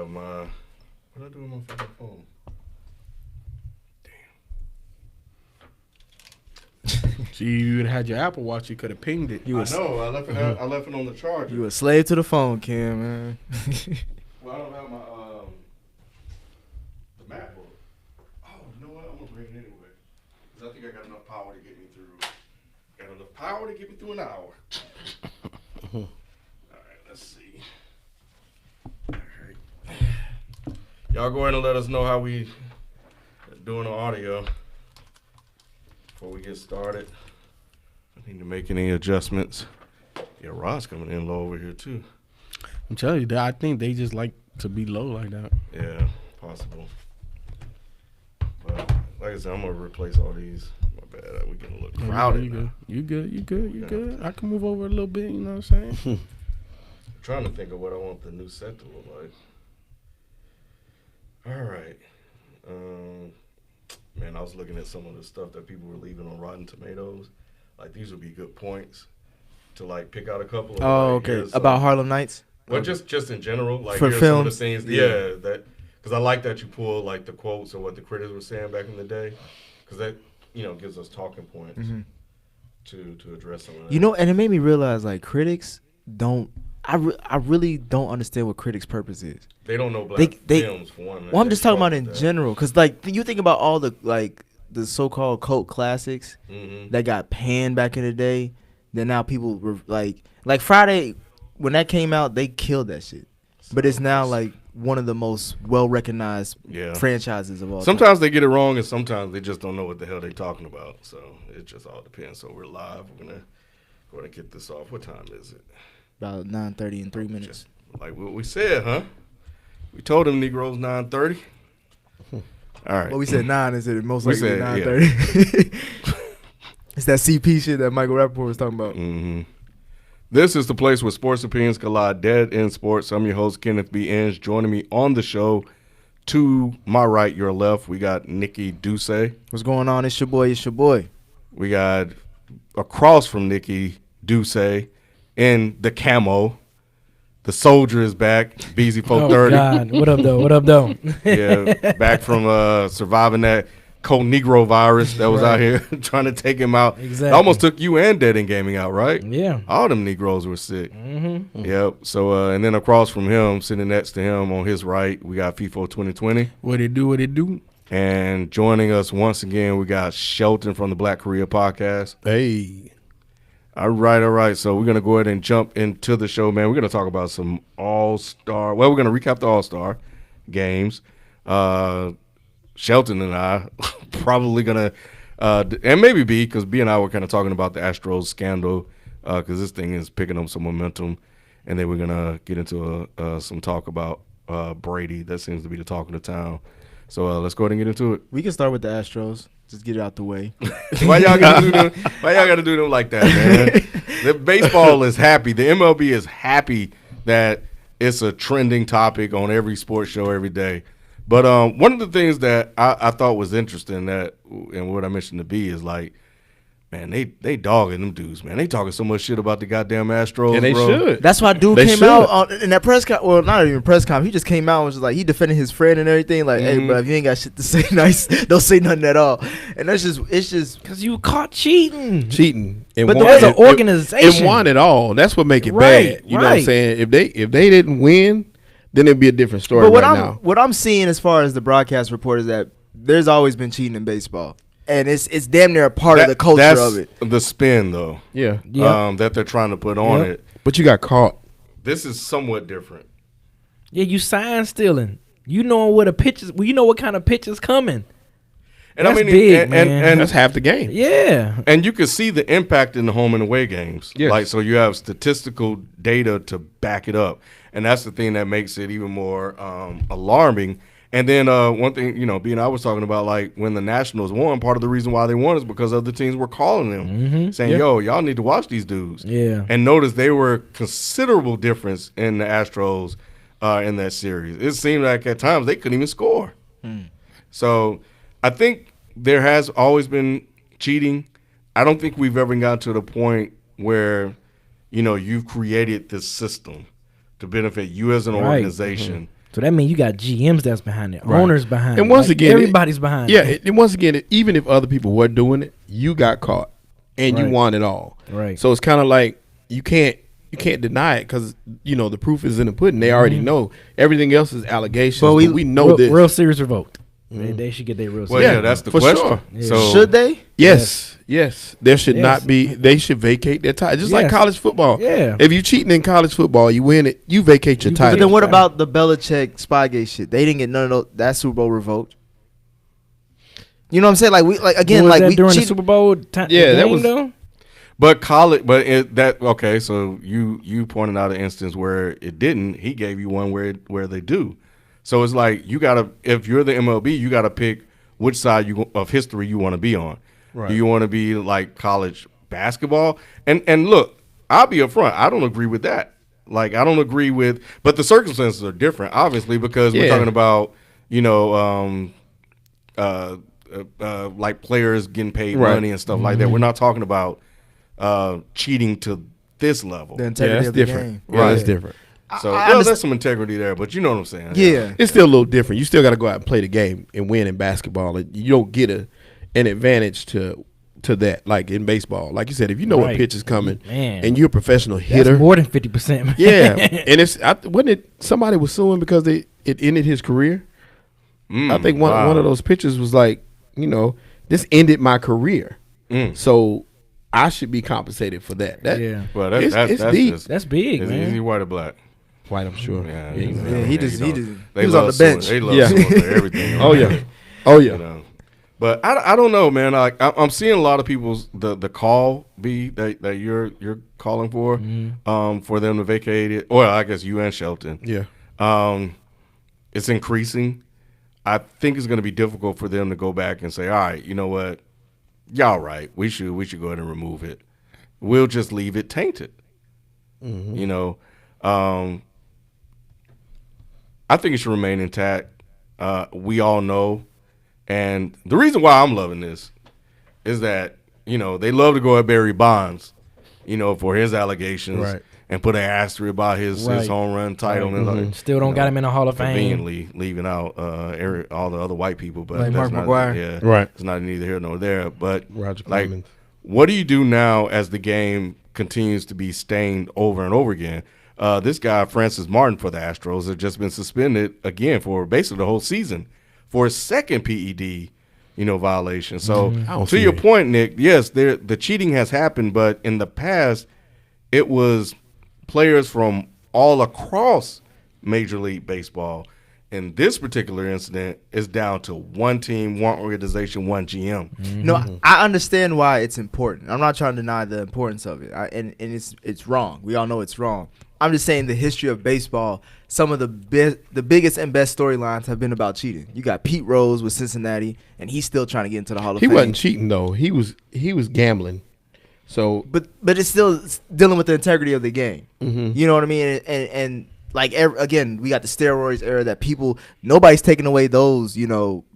have my. What did I do with my fucking phone? See, you'd had your Apple Watch, you could have pinged it. I know. I left it on the charger. You a slave to the phone, Kim, man. Well, I don't have my the MacBook. Oh, you know what? I'm gonna bring it anyway because I think I got enough power to get me through. Got enough power to get me through an hour. All right, let's see. All right, y'all go ahead and let us know how we doing the audio before we get started. I need to make any adjustments. Yeah, Rod's coming in low over here too. I'm telling you, I think they just like to be low like that. Yeah, possible. But like I said, I'm gonna replace all these. My bad. We getting a little crowded now. You good. I can move over a little bit. You know what I'm saying? I'm trying to think of what I want the new set to look like. All right. Man, I was looking at some of the stuff that people were leaving on Rotten Tomatoes. Like, these would be good points to, like, pick out a couple of. Oh, like, okay. About Harlem Nights? Well, just in general. Like, for here's films? some of the scenes. Yeah, that because I like that you pull, like, the quotes or what the critics were saying back in the day. Because that, gives us talking points to address some of that. And it made me realize, like, critics don't. I really don't understand what critics' purpose is. They don't know black films, for one. Well, I'm just talking about in general. Because, like, you think about all the, like, the so-called cult classics that got panned back in the day. Then now people were, like Friday, when that came out, they killed that shit. But it's now, like, one of the most well-recognized franchises of all time. Sometimes they get it wrong, and sometimes they just don't know what the hell they're talking about. So it just all depends. So we're live. We're going to get this off. What time is it? About 9:30 in 3 minutes. Just like what we said, huh? We told them Negroes 9:30. All right. Well, we said 9. Is it most likely said, 9:30? It's that CP shit that Michael Rappaport was talking about. This is the place where sports opinions collide. Dead End Sports. I'm your host, Kenneth B. Inge. Joining me on the show, to my right, your left, we got Nikki Duce. What's going on? It's your boy. We got across from Nikki Duce in the camo. The soldier is back. BZ430. Oh, God. What up, though? Yeah, back from surviving that cold Negro virus that was out here trying to take him out. Exactly. It almost took you and Dead End Gaming out, right? Yeah. All them Negroes were sick. Yep. So, and then across from him, sitting next to him on his right, we got FIFO 2020. What it do? And joining us once again, we got Shelton from the Black Korea Podcast. Hey. All right. So we're going to go ahead and jump into the show, man. We're going to talk about some All-Star. Well, we're going to recap the All-Star games. Shelton and I probably going to, and maybe B, because B and I were kind of talking about the Astros scandal, because this thing is picking up some momentum. And then we're going to get into some talk about Brady. That seems to be the talk of the town. So let's go ahead and get into it. We can start with the Astros. Just get it out the way. Why y'all gotta do them like that, man? The baseball is happy. The MLB is happy that it's a trending topic on every sports show every day. But one of the things that I thought was interesting and what I mentioned to B is like, man, they dogging them dudes, man. They talking so much shit about the goddamn Astros, And they bro. should. That's why dude came out in that press con. Well, not even press con. He just came out and was like, he defended his friend and everything. Like, hey, bro, if you ain't got shit to say nice, don't say nothing at all. And it's just Because you caught cheating. But there's an organization. And won it all. That's what make it Right, bad. You know what I'm right. saying? If they didn't win, then it'd be a different story But now. what I'm seeing as far as the broadcast report is that there's always been cheating in baseball. And it's damn near a part of the culture of it. The spin, though, Yeah. that they're trying to put on it. But you got caught. This is somewhat different. Yeah, you sign stealing. You know what you know what kind of pitch is coming. And That's I mean, big, man. and That's half the game. Yeah. And you can see the impact in the home and away games. Yes. Like, so you have statistical data to back it up. And that's the thing that makes it even more alarming. And then one thing, B and I was talking about, like, when the Nationals won, part of the reason why they won is because other teams were calling them, saying, yo, y'all need to watch these dudes. Yeah. And notice they were considerable difference in the Astros in that series. It seemed like at times they couldn't even score. So I think there has always been cheating. I don't think we've ever gotten to the point where, you've created this system to benefit you as an organization. So that means you got GMs that's behind it, Right. owners behind it. And once again, everybody's behind Yeah, it. and once again, even if other people were doing it, you got caught and you Right. won it all. Right. So it's kind of like you can't deny it because the proof is in the pudding. They already know. Everything else is allegations. But But we know this. Real serious revote. They should get their real Well, serious. yeah, that's the for question. sure. Yeah. So Should they? Yes. There should Yes. not be. They should vacate their title, just like Yes. college football. Yeah. If you cheating in college football, you win it. You vacate your You title. But then what about the Belichick Spygate shit? They didn't get none of that Super Bowl revoked. You know what I'm saying? Like we Was that we during the cheated. Super Bowl time. Yeah, that game, was- though. But college, okay. So you pointed out an instance where it didn't. He gave you one where they do. So it's like you gotta, if you're the MLB, you gotta pick which side of history you want to be on. Right. Do you want to be like college basketball? And look, I'll be upfront. I don't agree with that. Like I don't agree with, but the circumstances are different, obviously, because we're Yeah. talking about like players getting paid Right. money and stuff like that. We're not talking about cheating to this level. The Yeah, integrity that's of the different. game. Yeah, that's Right. different. So I there's understand- some integrity there, but you know what I'm saying. Yeah. It's still a little different. You still got to go out and play the game and win in basketball. You don't get an advantage to that, like in baseball. Like you said, if you know what Right. pitch is coming Man. and you're a professional That's hitter, more than 50%. yeah. And wasn't it somebody was suing because it ended his career? I think one of those pitchers was like, this ended my career, so I should be compensated for that. Yeah. Well, it's that's deep. just, That's big, is man. he white or black? White, I'm sure. Yeah, Yeah, Yeah, he just- he they was on love the bench. Suing, they love Yeah. suing for everything. Oh yeah, oh yeah. You know. But I don't know, man. Like I'm seeing a lot of people's the call that you're calling for them to vacate it. Or I guess you and Shelton. Yeah. It's increasing. I think it's going to be difficult for them to go back and say, all right, you know what, y'all right. We should go ahead and remove it. We'll just leave it tainted. I think it should remain intact. We all know. And the reason why I'm loving this is that, they love to go at Barry Bonds, for his allegations Right. and put an asterisk about his Right. home run title. Right. And Still don't got him in the Hall of Fame. conveniently leaving out all the other white people. But Like that's Mark not, McGwire. Yeah, Right. It's not neither here nor there. But Roger like, Clemens. what do you do now as the game continues to be stained over and over again? This guy, Francis Martin for the Astros, has just been suspended again for basically the whole season for his second PED, violation. So I don't to see your it. point, Nick, yes, the cheating has happened, but in the past, it was players from all across Major League Baseball. In this particular incident, it's down to one team, one organization, one GM. No, I understand why it's important. I'm not trying to deny the importance of it, and it's wrong. We all know it's wrong. I'm just saying the history of baseball. Some of the biggest and best storylines have been about cheating. You got Pete Rose with Cincinnati, and he's still trying to get into the Hall of He Fame. wasn't cheating though. He was gambling. So But it's still dealing with the integrity of the game. Mhm. You know what I mean? And like again, we got the steroids era that nobody's taking away those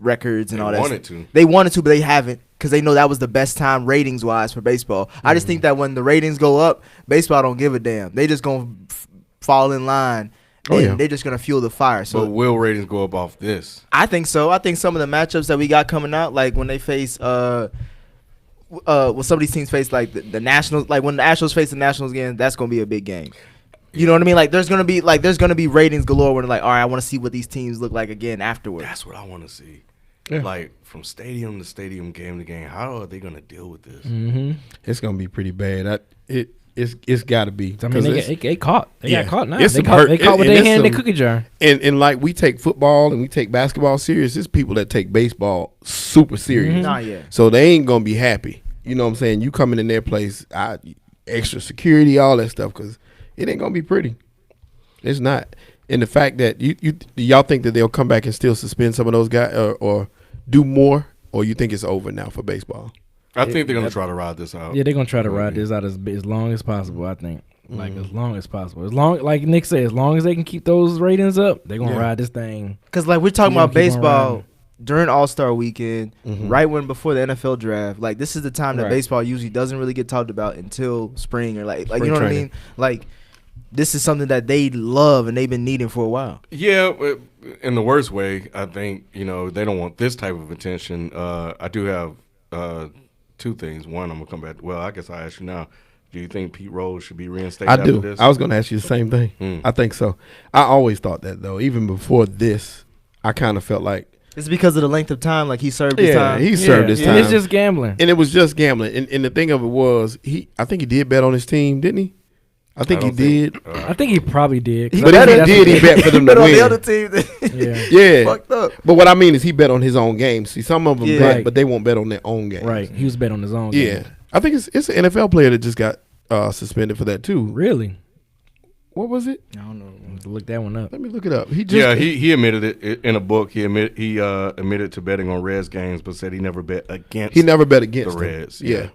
records and They all that. wanted to. They wanted to, but they haven't because they know that was the best time ratings wise for baseball. I just think that when the ratings go up, baseball don't give a damn. They just gonna fall in line. Oh, And yeah. they're just gonna fuel the fire. So But will ratings go up off this? I think so. I think some of the matchups that we got coming out, like when they face when some of these teams face like the Nationals, like when the Astros face the Nationals again, that's gonna be a big game. You know what I mean? Like there's gonna be ratings galore when they're like, all right, I want to see what these teams look like again afterwards. That's what I want to see. Yeah. Like from stadium to stadium, game to game, how are they going to deal with this? Mm-hmm. it's gonna be pretty bad. It's got to be. I mean, they caught. They Yeah. got caught now. It's They some caught, hurt- they caught with and their it's hand in the some- cookie jar. and like we take football and we take basketball serious. There's people that take baseball super serious. Nah, yeah. So they ain't gonna be happy. You know what I'm saying? You coming in their place, extra security, all that stuff, because it ain't gonna be pretty. It's not. And the fact that y'all think that they'll come back and still suspend some of those guys or do more, or you think it's over now for baseball? I think they're going to try to ride this out. Yeah, they're gonna try to ride this out as long as possible. I think, like as long as possible. As long, like Nick said, as long as they can keep those ratings up, they're gonna Yeah. ride this thing. Because like we're talking Keep on about baseball riding. during All-Star Weekend, Mhm. right when before the NFL draft. Like this is the time that Right. baseball usually doesn't really get talked about until spring or like Spring you know what I training. mean? Like this is something that they love and they've been needing for a while. Yeah, in the worst way, I think, they don't want this type of attention. I do have two things. One, I'm going to come back. Well, I guess I'll ask you now. Do you think Pete Rose should be reinstated after this? I was going to ask you the same thing. I think so. I always thought that, though. Even before this, I kind of felt like. It's because of the length of time, like he served his time. He served his time. It's just gambling. And it was just gambling. And the thing of it was, I think he did bet on his team, didn't he? I think he did. I think he probably did. But if he did, he bet for them to But on win. the other team, Yeah. fucked up. But what I mean is he bet on his own game. See, some of them bet, Right. but they won't bet on their own game. Right. He was bet on his own. Yeah. game. I think it's an NFL player that just got suspended for that, too. Really? What was it? I don't know. I have to look that one up. Let me look it up. He just he admitted it in a book. He admitted to betting on Reds games, but said he never bet against. He never bet against the them. Reds. Yeah.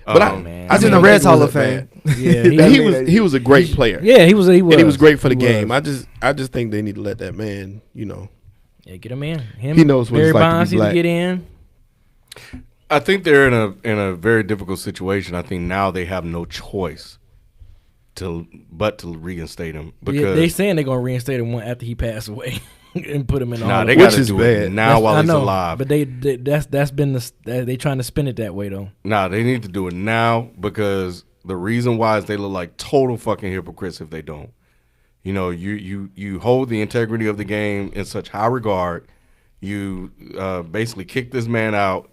But man. I He's in don't the Reds think it Hall was of that Fame. bad. Yeah, He was a great player. Yeah, he was. And he was great for the He game. was. I just think they need to let that man, Yeah, get him in. Him. He knows what Barry it's like to be Bonds need black. to get in. I think they're in a very difficult situation. I think now they have no choice but to reinstate him because They saying they're gonna reinstate him one after he passed away and put him in the nah, Hall they of got Which to is do bad. it now while I he's know, alive. But that's been they trying to spin it that way though. Nah, they need to do it now because the reason why is they look like total fucking hypocrites if they don't. You hold the integrity of the game in such high regard. You basically kick this man out,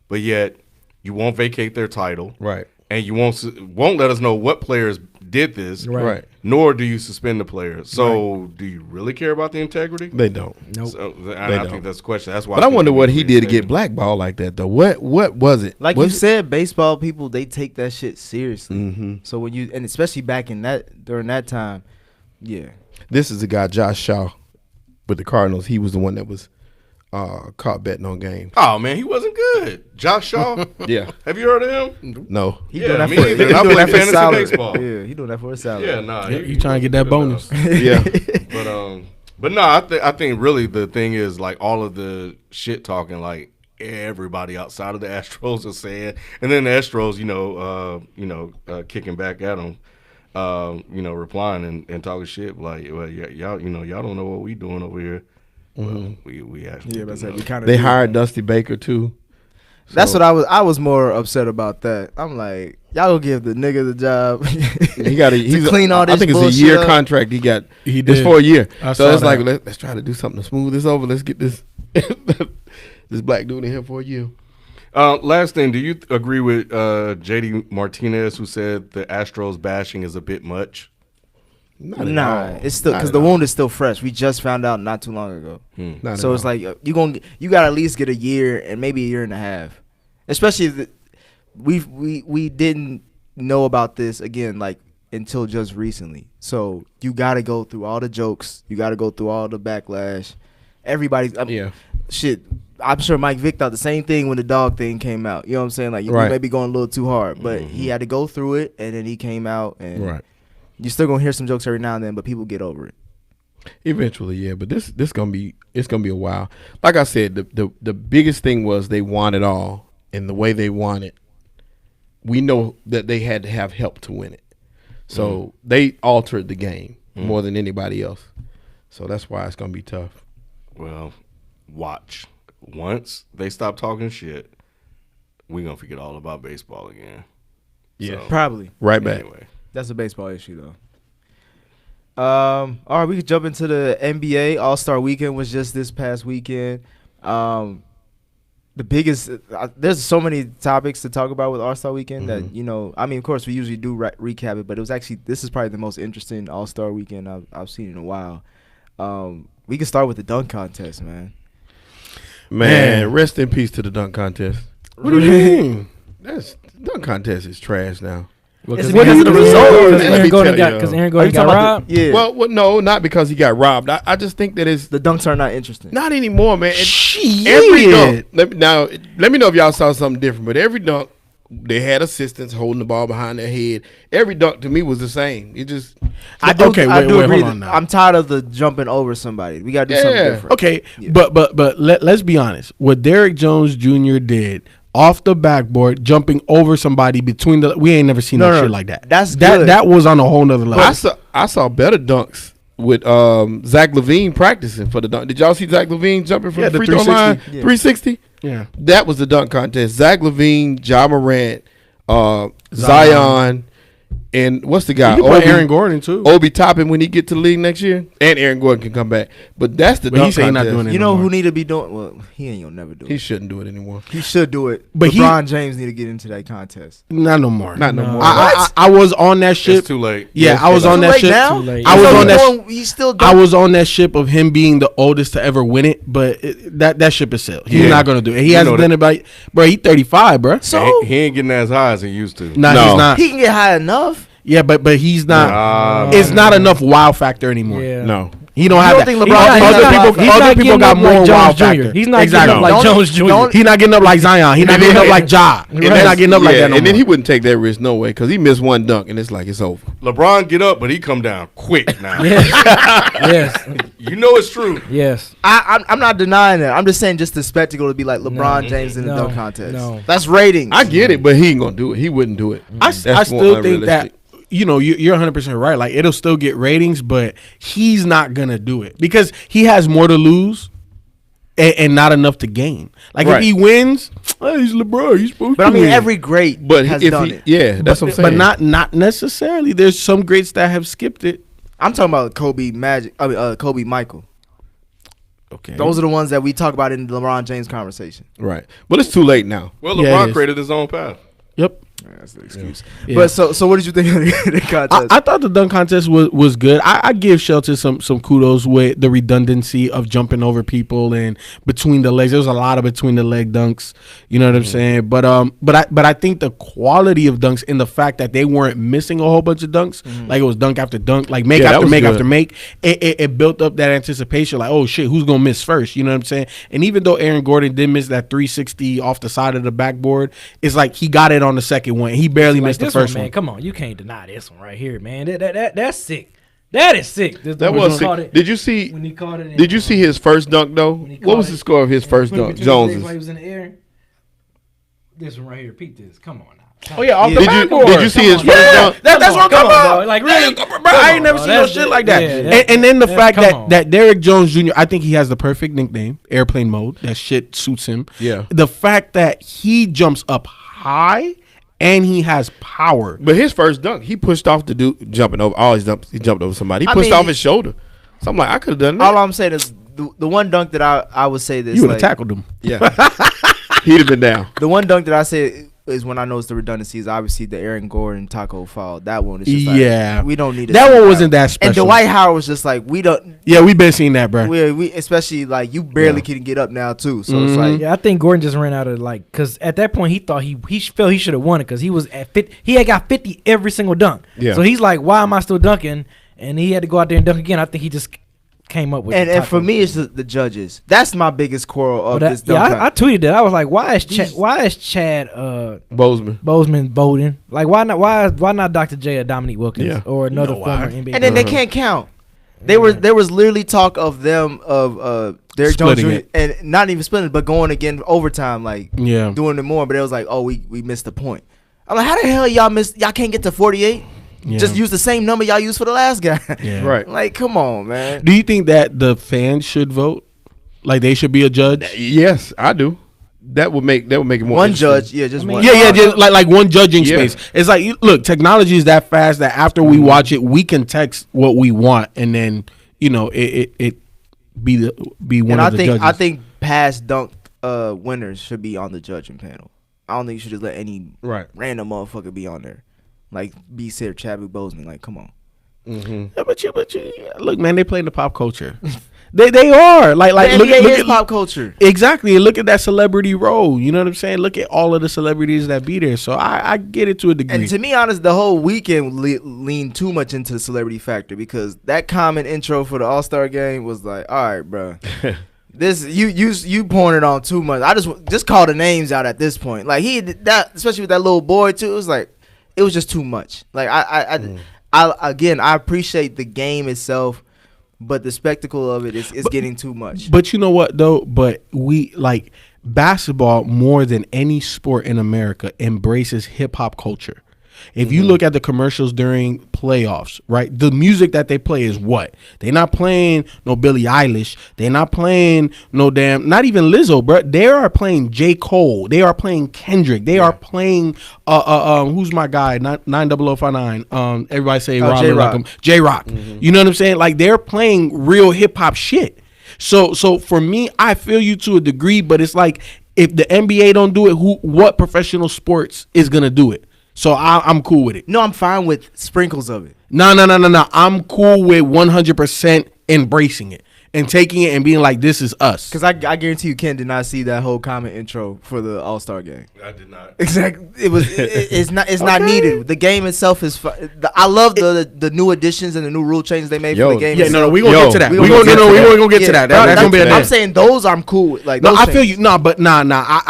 but yet you won't vacate their title. Right. And you won't let us know what players did this. Right. Nor do you suspend the players. So do you really care about the integrity? They don't. Nope. So, They I don't. think that's the question. That's why. But I think wonder they what need he to did to reinstate get him. blackballed like that, though. What was it? Like Was you it- said, baseball people, they take that shit seriously. Mhm. So and especially back in during that time, yeah. This is the guy, Josh Shaw, with the Cardinals. He was the one that was caught betting on games. Oh man, he wasn't good. Josh Shaw. Yeah. Have you heard of him? No. He Yeah, doing that me for neither. he I doing play that for fantasy salary. baseball. Yeah, he doing that for a salary. Yeah, nah. You trying to get that bonus. Yeah. But no, I think really the thing is like all of the shit talking like everybody outside of the Astros are saying, and then the Astros, kicking back at them, replying and talking shit like, well, y'all don't know what we doing over here. Well, we actually do know. we kind of. They hired Dusty Baker, too. That's So- what I was more upset about that. I'm like, y'all gonna give the nigga the job. He got he's clean all I this think it's a bullshit year up. contract he got. He It's did. for a year. I So saw it's like that. let's try to do something to smooth this over. Let's get this this black dude in here for a year. Last thing, do you agree with JD Martinez who said the Astros bashing is a bit much? Not at Nah, all. it's still Not because at the all. wound is still fresh. We just found out not too long ago. Not So at it's all. like you gotta at least get a year and maybe a year and a half, especially if we didn't know about this again like until just recently. So you gotta go through all the jokes, you gotta go through all the backlash. Everybody's Yeah. shit. I'm sure Mike Vick thought the same thing when the dog thing came out. You know what I'm saying? Like you Right. may be going a little too hard, but he had to go through it, and then he came out, and Right. you're still gonna hear some jokes every now and then, but people get over it. Eventually, yeah. But this gonna be a while. Like I said, the biggest thing was they won it all, and the way they won it, we know that they had to have help to win it. So they altered the game more than anybody else. So that's why it's gonna be tough. Well, watch. Once they stop talking shit, we're going to forget all about baseball again. Yeah. So, Probably. Right back. anyway. That's a baseball issue, though. All right, we could jump into the NBA. All-Star Weekend was just this past weekend. The biggest there's so many topics to talk about with All-Star Weekend that, I mean, of course, we usually do recap it, but it was actually, this is probably the most interesting All-Star Weekend I've seen in a while. We can start with the dunk contest, man. Man, rest in peace to the dunk contest. What do you mean? That's dunk contest is trash now. Is it What because of the do you result? mean? Because Let Aaron me Gordon tell got you. because Aaron Are you Gordon got talking about robbed. yeah. Well, no, not because he got robbed. I just think that it's The dunks are not interesting. not anymore, man. Shit. Every dunk. Let me know if y'all saw something different. But every dunk, they had assistants holding the ball behind their head. Every dunk to me was the same. It just I do Okay, I wait, do wait, agree hold on that now. I'm tired of the jumping over somebody. We got to do something Yeah. different. Okay, Yeah. but let's be honest. What Derrick Jones Jr. did off the backboard, jumping over somebody we ain't never seen No, no no, shit like that. that's good. That was on a whole nother level. I saw better dunks Zach LaVine practicing for the dunk. Did y'all see Zach LaVine jumping from the free throw line? 360. Yeah. That was the dunk contest. Zach LaVine, Ja Morant, Zion, and what's the guy? You can put Aaron Gordon too. Obi Toppin when he get to the league next year, and Aaron Gordon can come back. But that's the dunk he said he's contest. not doing it. You know no more. who need to be doing? Well, he ain't gonna never do it. He shouldn't do it anymore. He should do it. But LeBron James need to get into that contest. Not no more. Not no more. I was on that ship. It's too late. Yeah, I was on that ship. Now? Too late. I was on that. He's still. I was on that ship of him being the oldest to ever win it, but that ship is sailed. He's not gonna do it. He hasn't done it by, bro. He's 35, bro. So He ain't getting as high as he used to. Nah, No. he's not. he can get high enough. Yeah, but he's not. Nah, It's not enough wow factor anymore. Yeah. No. He don't have don't that. think He- LeBron- other people got more like wow Jones Jr. factor. He's not exactly. getting up like Jones Jr. He's not getting up like Zion. He's not getting up like Ja. He's not getting up like that no and then more. he wouldn't take that risk no way because he missed one dunk and it's like it's over. LeBron get up, but he come down quick now. Yes. You know it's true. Yes. I'm not denying that. I'm just saying just the spectacle to be like LeBron James in the No. dunk contest. No. That's ratings. I get it, but he ain't gonna do it. He wouldn't do it. I That's still more think that unrealistic. you're 100% right. Like it'll still get ratings, but he's not gonna do it because he has more to lose and not enough to gain. Like if Right. he wins, he's LeBron. He's supposed But to I mean, win. every great But has if done he, it. yeah, that's what I'm saying. But not necessarily. There's some greats that have skipped it. I'm talking about Kobe Magic. I mean, Kobe Michael. Okay, Those are the ones that we talk about in the LeBron James conversation. right. But it's too late now. Well, Yeah, it LeBron is. created his own path. Yep. That's the excuse. Yeah. But so what did you think of the contest? I thought the dunk contest was good. I give Shelton some kudos with the redundancy of jumping over people and between the legs. There was a lot of between the leg dunks. You know what I'm saying? But I think the quality of dunks in the fact that they weren't missing a whole bunch of dunks, like it was dunk after dunk, like make Yeah, that after was make good. after make. It built up that anticipation, like oh shit, who's gonna miss first? You know what I'm saying? And even though Aaron Gordon did miss that 360 off the side of the backboard, it's like he got it on the second one. He barely missed the this first man, one. Come on, you can't deny this one right here, man. That's sick. That is sick. That was sick. Did you see? when he caught it? Did you see his first dunk though? he What was caught the it, score of his first dunk? While he Jones's. was in the air. This one right here. Peep this. Come on now. Oh yeah, off the Did backboard. you see his Come first on. dunk? That's what I'm Come talking on, about. dog. Like, really? Bro, I ain't never Come seen on, no dog. shit like that. Yeah, and then the fact come on. that Derrick Jones Jr., I think he has the perfect nickname, Airplane Mode. That shit suits him. Yeah. The fact that he jumps up high and he has power. But his first dunk, he pushed off the dude jumping over. Always he jumped over somebody. He I pushed mean, off his shoulder. So I'm like, I could have done that. All I'm saying is the one dunk that I would say this. You would have like, tackled him. Yeah, he'd have been down. The one dunk that I say is when I noticed the redundancy is obviously the Aaron Gordon taco foul. That one is just like, Yeah. we don't need to That see one wasn't that special. And Dwight Howard was just like, we don't. Yeah, we've been seeing that, bro. We especially like you barely can get up now too. So it's like Yeah, I think Gordon just ran out of like, cause at that point he thought he felt he should have won it, cause he was at 50. He had got 50 every single dunk. Yeah. So he's like, why am I still dunking? And he had to go out there and dunk again. I think he just came up with. and the for taco. me it's the judges. That's my biggest quarrel of But this yeah, dunk. I tweeted that. I was like, why is Chad Bozeman. Bozeman voting? Like, why not Dr. J or Dominique Wilkins Yeah. or another know why. former NBA? and then they player? can't count. There was literally talk of them of Derrick Jones Splitting Jr. it. and not even splitting, it, but going again overtime, like Yeah. doing it more. But it was like, oh, we missed the point. I'm like, how the hell y'all can't get to 48? Yeah. Just use the same number y'all used for the last guy. Yeah. Right. Like, come on, man. Do you think that the fans should vote? Like they should be a judge? Yes, I do. That would make it more One interesting. judge, yeah, just I mean, one. Yeah, just like one judging Yeah. space. It's like look, technology is that fast that after we watch it, we can text what we want, and then it be one And of the judges. I think past dunk winners should be on the judging panel. I don't think you should just let any Right. random motherfucker be on there. Like B. Sir, Chadwick Boseman. Like, come on. Yeah, but you look, man, they play in the pop culture. they are like The look, NBA look is at pop culture. exactly. Look at that celebrity role. You know what I'm saying? Look at all of the celebrities that be there. So I get it to a degree. And to be honest, the whole weekend leaned too much into the celebrity factor because that common intro for the All-Star game was like, all right, bro. This you pouring it on too much. I just call the names out at this point. Like he did that, especially with that little boy too. It was like it was just too much. Like I appreciate the game itself, but the spectacle of it is getting too much. But you know what though? But we like basketball more than any sport in America embraces hip hop culture. If you look at the commercials during playoffs, right, the music that they play is what? They're not playing no Billie Eilish. They're not playing no not even Lizzo, bro. They are playing J. Cole. They are playing Kendrick. They are playing who's my guy? 90059. Everybody say J-Rock. J-Rock. You know what I'm saying? Like, they're playing real hip hop shit. So for me, I feel you to a degree, but it's like, if the NBA don't do it, what professional sports is gonna do it? So I'm cool with it. No, I'm fine with sprinkles of it. No. I'm cool with 100% embracing it and taking it and being like, this is us. Because I guarantee you, Ken did not see that whole comment intro for the All-Star game. I did not. Exactly. It's not needed. The game itself is. I love the new additions and the new rule changes they made for the game. Yeah, itself. no, we gonna get to that. We gonna get to that. That's gonna be I'm saying those I'm cool with. Like, no, those I feel changes. you. No, but nah.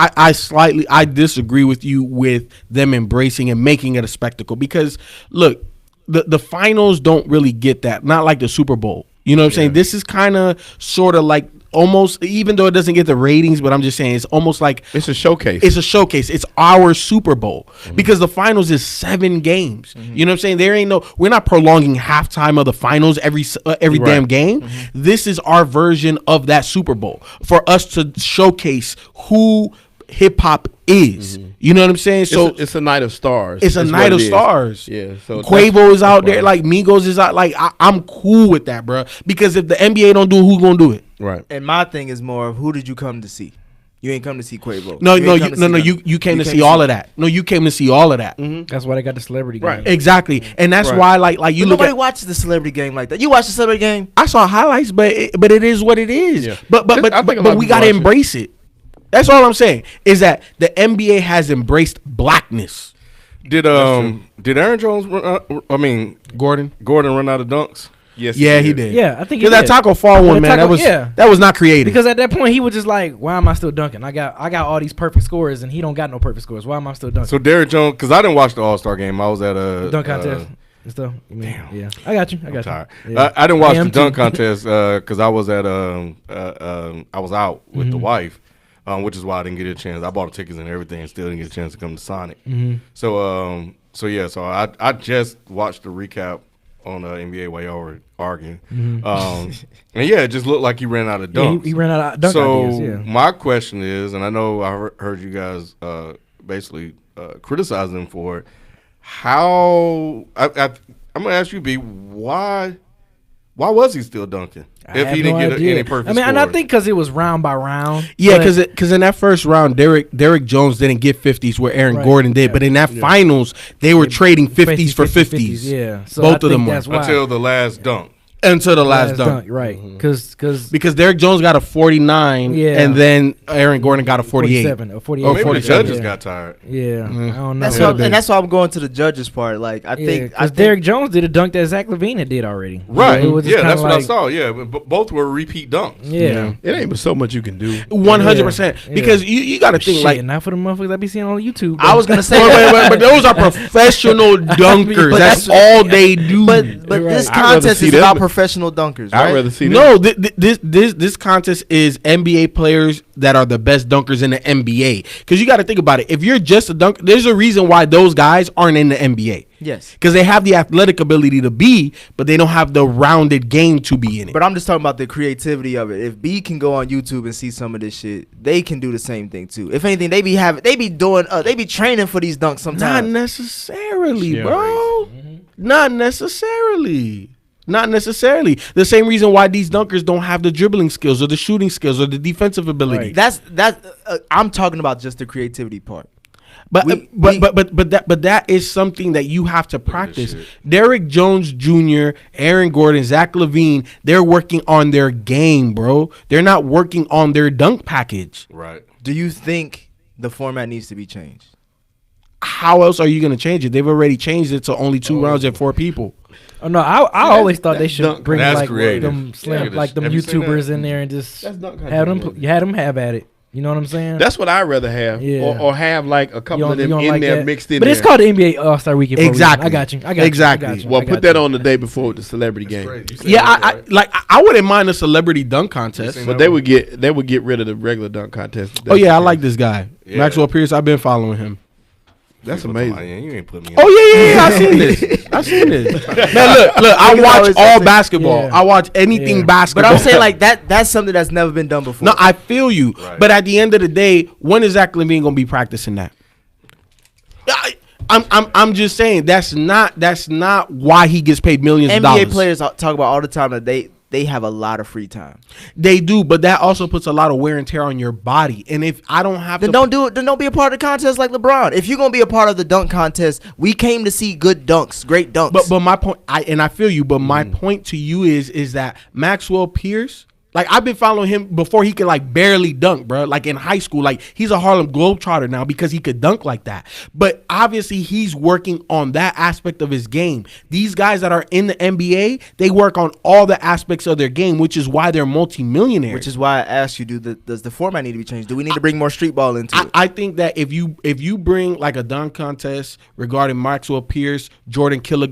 I disagree with you with them embracing and making it a spectacle, because look, the finals don't really get that. Not like the Super Bowl. You know what I'm saying? This is kind of sort of like almost, even though it doesn't get the ratings, but I'm just saying it's almost like It's a showcase. it's a showcase. It's our Super Bowl because the finals is 7 games. You know what I'm saying? There ain't we're not prolonging halftime of the finals every damn game. This is our version of that Super Bowl for us to showcase who hip hop is. You know what I'm saying? So it's a night of stars. it's a That's night what of it is. stars. Yeah. So Quavo is out that's there, why. like Migos is out. Like I'm cool with that, bro. Because if the NBA don't do it, who's gonna do it? Right. And my thing is more of, who did you come to see? You ain't come to see Quavo. No, You no, ain't come to see nothing. you came to see all of that. No, you came to see all of that. That's why they got the celebrity game. Right. Exactly, and that's Right. why, like you But look nobody at. watches the celebrity game like that. You watch the celebrity game? I saw highlights, but it is what it is. Yeah. But I think a lot but of we people gotta watch it. embrace it. That's all I'm saying. Is that the NBA has embraced blackness. Did Aaron Jones Gordon. Gordon run out of dunks? Yes. Yeah, he did. Yeah, I think Because that Taco Fall one, man, Taco- that was not creative. Because at that point he was just like, why am I still dunking? I got all these perfect scores and he don't got no perfect scores. Why am I still dunking? So Derrick Jones, because I didn't watch the All-Star game. I was at a Dunk contest and stuff. Damn. Yeah, I got you. I'm tired. Yeah. I didn't watch am the dunk too. contest because I was at I was out with the wife, which is why I didn't get a chance. I bought the tickets and everything, and still didn't get a chance to come to Sonic. So I just watched the recap on NBA while y'all were arguing, and yeah, it just looked like he ran out of Yeah, dunks. he ran out of dunk So ideas. Yeah. my question is, and I know I heard you guys basically criticize him for it. How I'm gonna ask you, B, why was he still dunking I if have he didn't no get idea. any perfect I mean, and I scores? think because it was round by round. Yeah, but- because in that first round, Derrick Jones didn't get 50s where Aaron Right. Gordon did, but in that finals, they were trading 50s for 50s. Yeah, so Both I of them think were. that's why. until the last dunk. Until the last dunk. right? Because Because Derrick Jones got a 49, Yeah. and then Aaron Gordon got a 48. 47 or 48. Oh, Maybe the 47, judges yeah. got tired. Yeah, I don't know. That's why I'm going to the judges part. Like, I think Derrick Jones did a dunk that Zach LaVine did already. Right. So it was just Yeah, kinda that's what I like- saw. Yeah, but both were repeat dunks. Yeah. It ain't but so much you can do. 100%. Yeah. Because you got to think, Shit, like, not for the motherfuckers I be seeing on YouTube. I was gonna say, but those are professional dunkers. But That's that's- all they do. but You're this right. I'd rather contest see is them. about professional dunkers, right? I'd rather see No, this contest is NBA players that are the best dunkers in the NBA. Because you got to think about it. If you're just a dunker, there's a reason why those guys aren't in the NBA. Yes. Because they have the athletic ability to be, but they don't have the rounded game to be in it. But I'm just talking about the creativity of it. If B can go on YouTube and see some of this shit, they can do the same thing too. If anything, they be training for these dunks Not sometimes. necessarily, Yeah. bro. Not necessarily. Not necessarily. The same reason why these dunkers don't have the dribbling skills or the shooting skills or the defensive ability. Right. I'm talking about just the creativity part. But We- but that is something that you have to practice. shit. Derrick Jones Jr., Aaron Gordon, Zach LaVine, they're working on their game, bro. They're not working on their dunk package. Right. Do you think the format needs to be changed? How else are you going to change it? They've already changed it to only 2 rounds and 4 people. Oh no, I always thought they should dunk- bring that's like creative. them slam, Yeah, like them have you seen YouTubers that? in there and just That's dunk have them contest. have at it. You know what I'm saying? That's what I'd rather have. Yeah. Or have like a couple of them don't in like there that? mixed in But there. it's called the NBA All-Star Weekend. For a reason. Exactly. I got you. Exactly. I got you. Well, I got put that you. on the day before the celebrity game. Crazy. You said Yeah, that, right? I wouldn't mind a celebrity dunk contest. seen But that they one? would get rid of the regular dunk contest. Oh yeah, I like this guy. Yeah. Maxwell Pierce, I've been following him. That's You amazing. You ain't put me. Oh yeah. I seen this. I seen this. Man, look. I Niggas watch always all say- basketball. Yeah. I watch anything Yeah. But basketball. I'm saying like that's something that's never been done before. no, I feel you. Right. But at the end of the day, when is Zach LaVine gonna be practicing that? I'm just saying that's not why he gets paid millions of dollars. NBA players talk about all the time that they have a lot of free time. They do, but that also puts a lot of wear and tear on your body. And if I don't have Then to don't do it. Then don't be a part of the contest like LeBron. If you're gonna be a part of the dunk contest, we came to see good dunks, great dunks. But my point, I feel you. But my point to you is that Maxwell Pierce, like I've been following him before he could like barely dunk, bro. Like in high school, like he's a Harlem Globetrotter now because he could dunk like that. But obviously he's working on that aspect of his game. These guys that are in the NBA, they work on all the aspects of their game, which is why they're multimillionaires. Which is why I asked you, does the format need to be changed? Do we need to bring more street ball into it? I think that if you bring like a dunk contest regarding Maxwell Pierce, Jordan y'all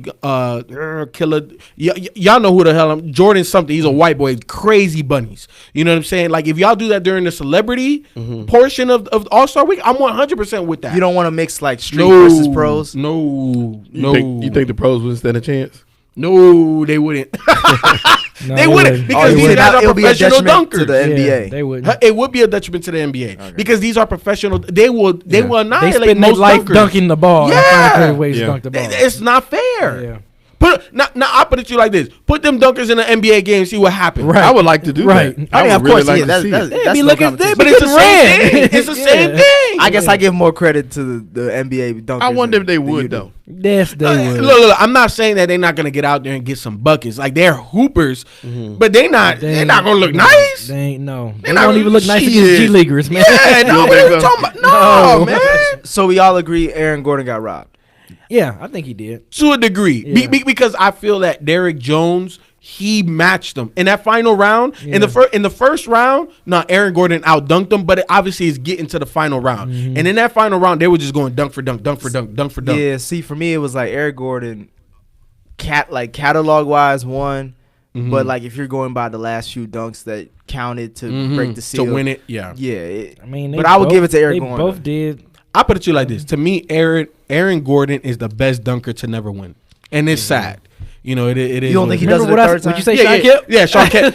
know who the hell Jordan something. He's a white boy, crazy bunnies. You know what I'm saying? Like if y'all do that during the celebrity portion of All-Star Week, I'm 100% with that. You don't want to mix like street versus pros. No. You think the pros wouldn't stand a chance? No, they wouldn't. No, They wouldn't because Oh, these it guys are it'll be a professional detriment dunkers. to the NBA. They wouldn't. It would be a detriment to the NBA because these are professional. They will They annihilate spend their most life dunkers. dunking the ball. Yeah. Find creative ways Yeah. to dunk the ball. It's not fair. Yeah. Now I put it to you like this: put them dunkers in the NBA game, see what happens. Right. I would like to do Right. that. I mean, would of really course, like yeah, to see that's it. They be no looking, competition. But it's the getting same ran. thing. It's the same Yeah. thing. I guess I give more credit to the NBA dunkers. I wonder if they than you would do. though. Yes, they would. Look, I'm not saying that they're not gonna get out there and get some buckets. Like they're hoopers, but they're not gonna look nice. They ain't no. They not- don't even look nice shit. against G leaguers, man. Yeah, no, You what are think you so? talking about? No, man. So we all agree Aaron Gordon got robbed. Yeah, I think he did. To a degree, Yeah. because I feel that Derrick Jones, he matched them in that final round. In the first round, Aaron Gordon outdunked them, but it obviously is getting to the final round. And in that final round, they were just going dunk for dunk, dunk for dunk, dunk for dunk. Yeah, see, for me, it was like Eric Gordon, catalog wise, won. But like if you're going by the last few dunks that counted to break the seal to win it. Yeah, yeah. I mean, But I would give it to Eric They Gordon. both did. I put it to you like this: to me, Aaron Gordon is the best dunker to never win, and it's sad. You know, it is. You don't think he what does it it Remember the what third you time? say, Sean Kemp?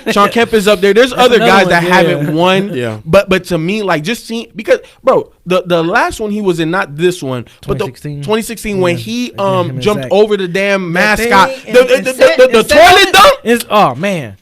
Yeah, Sean Kemp is up there. There's other another guys one, that yeah. haven't won. Yeah. But to me, like just seeing because bro, the last one he was in, not this one, but the 2016 when he Him and jumped Zach. over the damn mascot, thing the toilet dunk. It's man.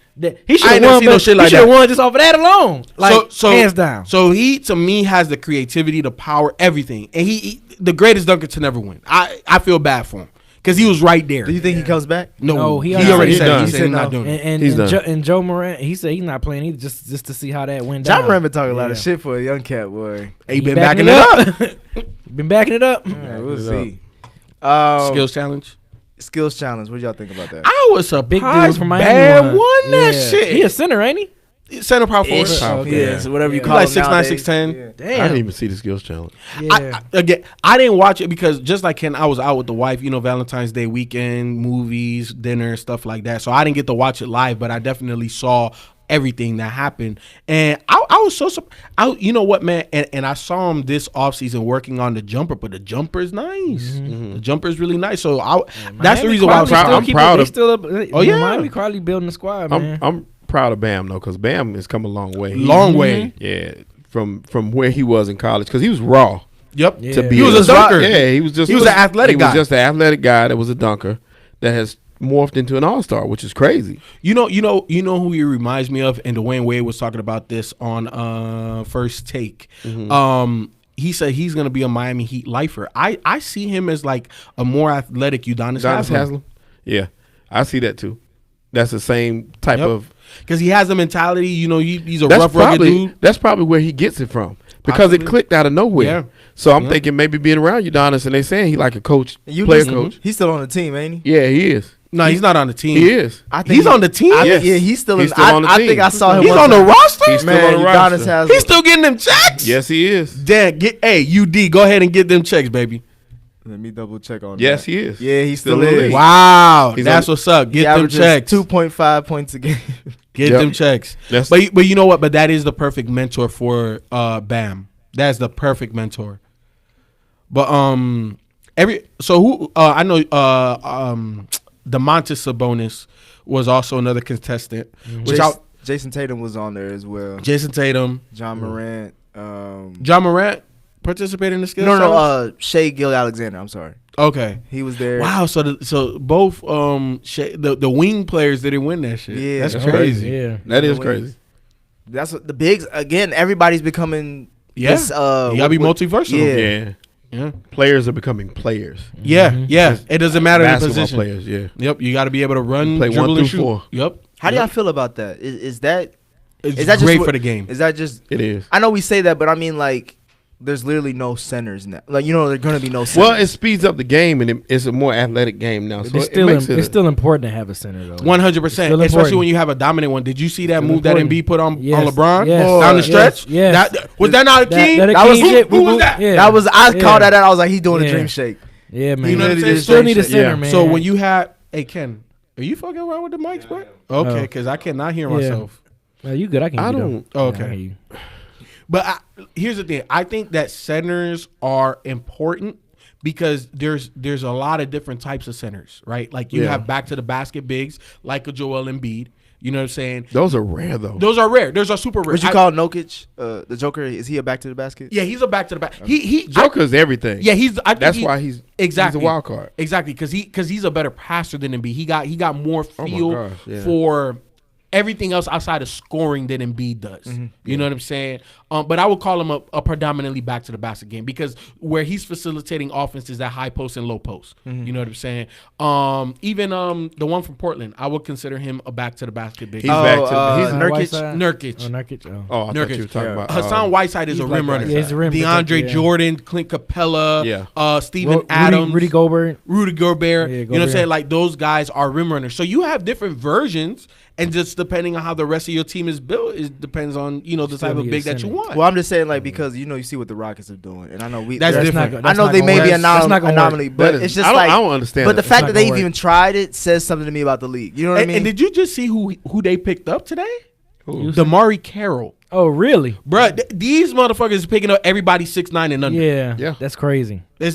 He should I have ain't never won. seen no shit like He should have that. won just off of that alone. Like hands down. So he to me has the creativity, the power, everything, and he the greatest dunker to never win. I feel bad for him because he was right there. Do you think he comes back? No, he he already already said done. he said he's not doing it. And He's done. and Joe Morant, he said he's not playing either, just to see how that went John down. Moran been talking a lot of Yeah. shit for a young cat boy. He been backing it up. Been backing it up. All right, we'll it up. see. Skills challenge. Skills challenge. What do y'all think about that? I was Big surprised dude from Miami Bam won. won that Yeah. shit. He a center, ain't he? Center power forward. Ish. Power Yeah, forward. so whatever you Yeah. call Like him 6'9", nowadays. 6'10". Yeah. Damn. I didn't even see the skills challenge. Yeah. I didn't watch it because just like Ken, I was out with the wife, Valentine's Day weekend, movies, dinner, stuff like that. So I didn't get to watch it live, but I definitely saw everything that happened. And I was so surprised. You know what, man? And I saw him this offseason working on the jumper, but the jumper is nice. The jumper is really nice. So that's the reason why I was proud of- Oh, yeah. Miami quietly building the squad, man. I'm proud of Bam though, because Bam has come a long way. long way. Yeah, from where he was in college, because he was raw. Yep. Yeah. To be He was a dunker. Yeah, he was He was an athletic guy. He was just an athletic guy that was a dunker that has morphed into an all-star, which is crazy. You know who he reminds me of, and Dwayne Wade was talking about this on First Take. He said he's gonna be a Miami Heat lifer. I see him as like a more athletic Udonis Haslem. Yeah, I see that too. That's the same type of. Because he has the mentality. He's a That's rough, rugged probably dude. that's probably where he gets it from, because it Possibly. clicked out of nowhere. Yeah. So I'm thinking maybe being around Udonis, and they saying he like a coach, You player listen, coach. He's still on the team, ain't he? Yeah, he is. No, he's not on the team. He is. I think He's on the team. Yes. Yeah, he's still, He's in, still on the I team. think I saw him. He's one on the time. roster. He's still Man, on the Udonis roster. has. He's still getting them checks. Yes, he is. Dad, UD, go ahead and get them checks, baby. Let me double check on Yes, that. he is. Yeah, he still in the is. league. Wow, He's that's on- what's up. He Get them averages checks. 2.5 points a game. Get Yep. them checks. That's- But you know what? But that is the perfect mentor for Bam. That's the perfect mentor. But I know DeMontis Sabonis was also another contestant. Jason Tatum was on there as well. Jason Tatum, John Morant. John Morant participated in the skills. No. Shea Gilgeous-Alexander. I'm sorry. Okay, he was there. Wow. So both the wing players didn't win that shit. Yeah, that's crazy. Yeah, that is crazy. That's what the bigs again. Everybody's becoming. Yeah, this, you gotta be multiversatile. Yeah. Players are becoming players. Yeah, yeah. It doesn't matter the Basketball position. players. Yeah. Yep. You got to be able to run, Play dribble, 1 and through shoot. 4. Yep. How do y'all feel about that? Is that It's that great just for the game. Is that just? It is. I know we say that, but I mean like. There's literally no centers now. Like there's gonna be no centers. Well, it speeds up the game and it's a more athletic game now. So it's still important to have a center though. 100%, especially when you have a dominant one. Did you see that move that MB put on LeBron yes. down the stretch? Yes. Was that not a king? That was who was that? Yeah. That was I called that out. I was like, he doing a dream shake. Yeah, man. You know what I'm saying? Still need a center, man. So when you have, hey Ken, are you fucking around with the mics, bro? Okay, because I cannot hear myself. No, you good? I can. I don't. Oh, okay. But here's the thing. I think that centers are important because there's a lot of different types of centers, right? Like you have back to the basket bigs, like a Joel Embiid. You know what I'm saying? Those are rare though. Those are rare. Those are super rare. What you call Jokic? The Joker? Is he a back to the basket? Yeah, he's a back to the back. Joker's everything. Yeah, that's why he's a wild card. Exactly, because he's a better passer than Embiid. He got more feel for everything else outside of scoring than Embiid does. Mm-hmm. You know what I'm saying? But I would call him a predominantly back to the basket game because where he's facilitating offense is that high post and low post. Mm-hmm. You know what I'm saying? Even the one from Portland, I would consider him a back to the basket big. He's back to Nurkic. Nurkic. Oh, I thought you were talking about Hassan Whiteside is a rim runner. Yeah, he's a rim DeAndre Jordan, Clint Capella, Steven Adams, Rudy Gobert. You know what I'm saying? Like those guys are rim runners. So you have different versions. And just depending on how the rest of your team is built, it depends on the type of big that you want. Well, I'm just saying because you see what the Rockets are doing, and I know that's different. I know they may be an anomaly, but it's just I don't understand. But the fact that they've even tried it says something to me about the league. You know what I mean? And did you just see who they picked up today? Damari Carroll. Oh, really? Bro, these motherfuckers is picking up everybody 6'9" and under. Yeah. That's crazy. I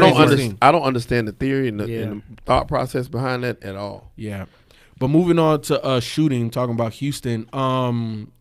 don't understand the theory and the thought process behind that at all. Yeah. But moving on to shooting, talking about Houston.